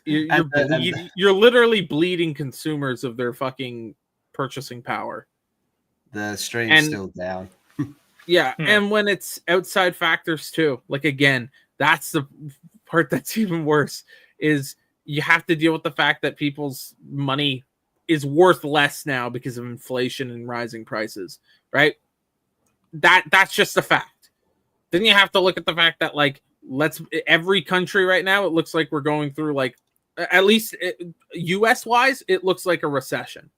You're literally bleeding consumers of their fucking purchasing power. The stream's still down. Yeah, and when it's outside factors too. Like, again, that's the part that's even worse, is you have to deal with the fact that people's money is worth less now because of inflation and rising prices, right? That's just a fact. Then you have to look at the fact that like every country right now, it looks like we're going through like, at least US wise, it looks like a recession.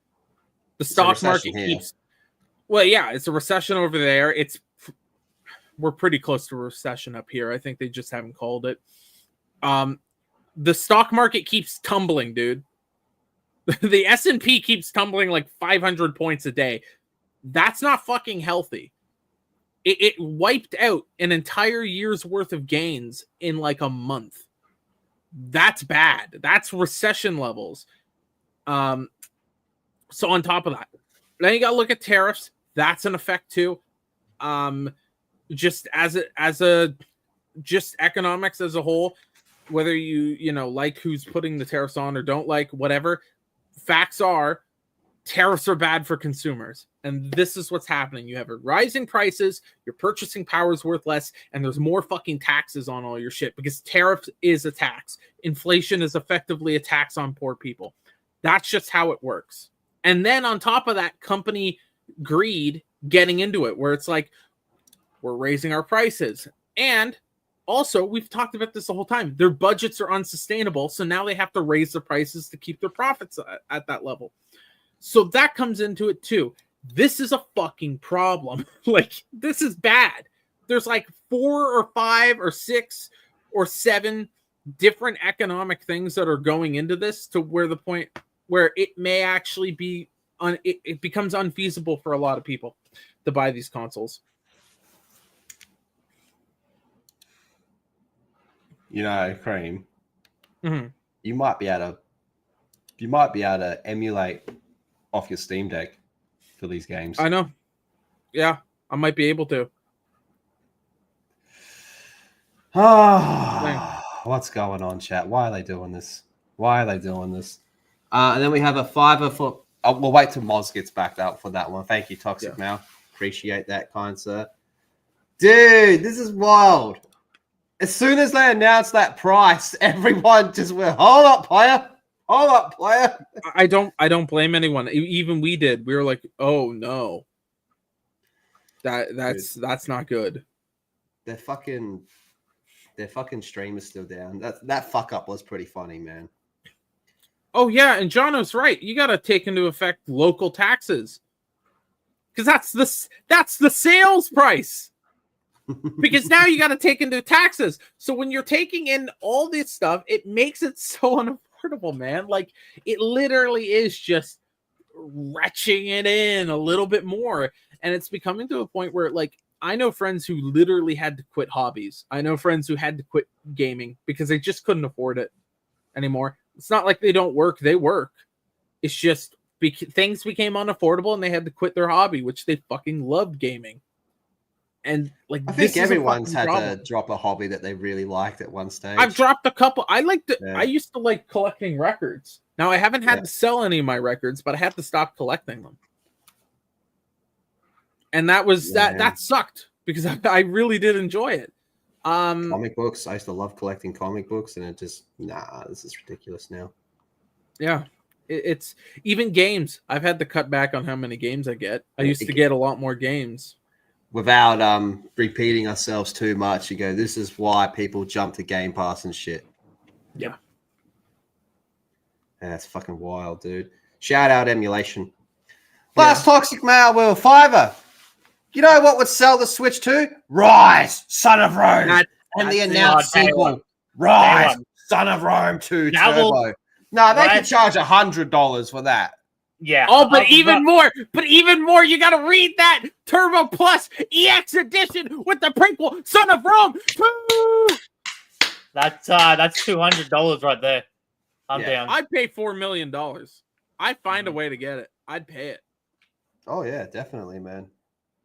The stock market keeps, well, yeah, it's a recession over there. We're pretty close to a recession up here. I think they just haven't called it. The stock market keeps tumbling, dude. The S&P keeps tumbling like 500 points a day. That's not fucking healthy. It wiped out an entire year's worth of gains in like a month. That's bad. That's recession levels. So on top of that, then you got to look at tariffs. That's an effect too. Just just economics as a whole, whether you like who's putting the tariffs on or don't like, whatever. Facts are, tariffs are bad for consumers. And this is what's happening. You have a rising prices, your purchasing power is worth less, and there's more fucking taxes on all your shit because tariffs is a tax. Inflation is effectively a tax on poor people. That's just how it works. And then on top of that, company greed getting into it, where it's like, we're raising our prices. And also, we've talked about this the whole time. Their budgets are unsustainable, so now they have to raise the prices to keep their profits at that level. So that comes into it too. This is a fucking problem. Like, this is bad. There's like 4 or 5 or 6 or 7 different economic things that are going into this to where the point where it may actually be, it becomes unfeasible for a lot of people to buy these consoles. Cream, mm-hmm. you might be able to emulate off your Steam Deck for these games. I know. Yeah, I might be able to. What's going on, chat? Why are they doing this? And then we have a $5 for. We'll wait till Moz gets back up for that one. Thank you, Toxic Mouth. Appreciate that, kind sir. Dude, this is wild. As soon as they announced that price, everyone just went, hold up, player. I don't blame anyone. Even we did. We were like, oh no. That's not good. Their fucking stream is still down. That fuck up was pretty funny, man. Oh yeah, and Jono's right. You gotta take into effect local taxes. Because that's the sales price. Because now you got to take into taxes. So when you're taking in all this stuff, it makes it so unaffordable, man. Like, it literally is just retching it in a little bit more. And it's becoming to a point where, like, I know friends who literally had to quit hobbies. I know friends who had to quit gaming because they just couldn't afford it anymore. It's not like they don't work. They work. It's just things became unaffordable and they had to quit their hobby, which they fucking loved gaming. And like, I think everyone's had to drop a hobby that they really liked at one stage. I've dropped a couple. I used to like collecting records. Now I haven't had to sell any of my records, but I had to stop collecting them. And that was that sucked because I really did enjoy it. Comic books. I used to love collecting comic books, and it just this is ridiculous now. Yeah. It's even games. I've had to cut back on how many games I get. I used to get a lot more games. Without repeating ourselves too much, you go, this is why people jump to Game Pass and shit. Yeah. That's fucking wild, dude. Shout out emulation. Last Toxic Mail, Will Fiverr. You know what would sell the Switch to? Rise, Son of Rome. And the announced sequel. Rise, Son of Rome 2 Turbo. No, they can charge $100 for that. Yeah. Oh, but even more, you gotta read that Turbo Plus EX edition with the prequel, Son of Rome. Woo! That's $200 right there. I'm down. I'd pay $4 million. I'd find a way to get it. I'd pay it. Oh yeah, definitely, man.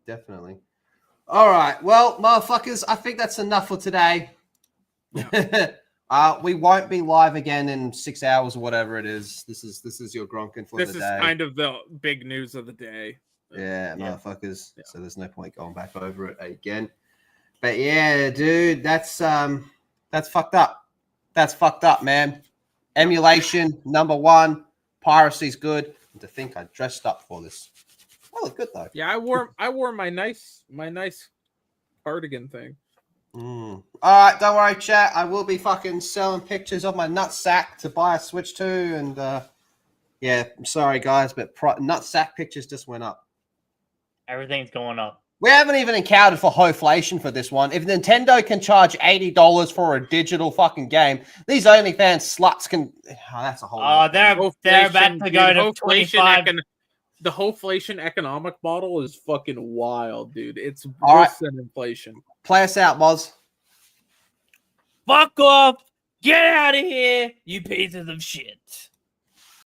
Definitely. All right. Well, motherfuckers, I think that's enough for today. We won't be live again in 6 hours or whatever it is. This is your Gronkin for the day. This is kind of the big news of the day. Yeah, motherfuckers. Yeah. So there's no point going back over it again. But yeah, dude, that's fucked up. That's fucked up, man. Emulation, number one. Piracy's good. And to think I dressed up for this. I look good though. Yeah, I wore my nice cardigan thing. All right, don't worry, chat. I will be fucking selling pictures of my nutsack to buy a Switch 2, and yeah, I'm sorry guys, but nutsack pictures just went up. Everything's going up. We haven't even accounted for hoflation for this one. If Nintendo can charge $80 for a digital fucking game, these OnlyFans sluts can. Oh, that's a whole. They're about to go to 25. The hoflation economic model is fucking wild, dude. It's All worse right. than inflation. Play us out, Moz. Fuck off! Get out of here, you pieces of shit.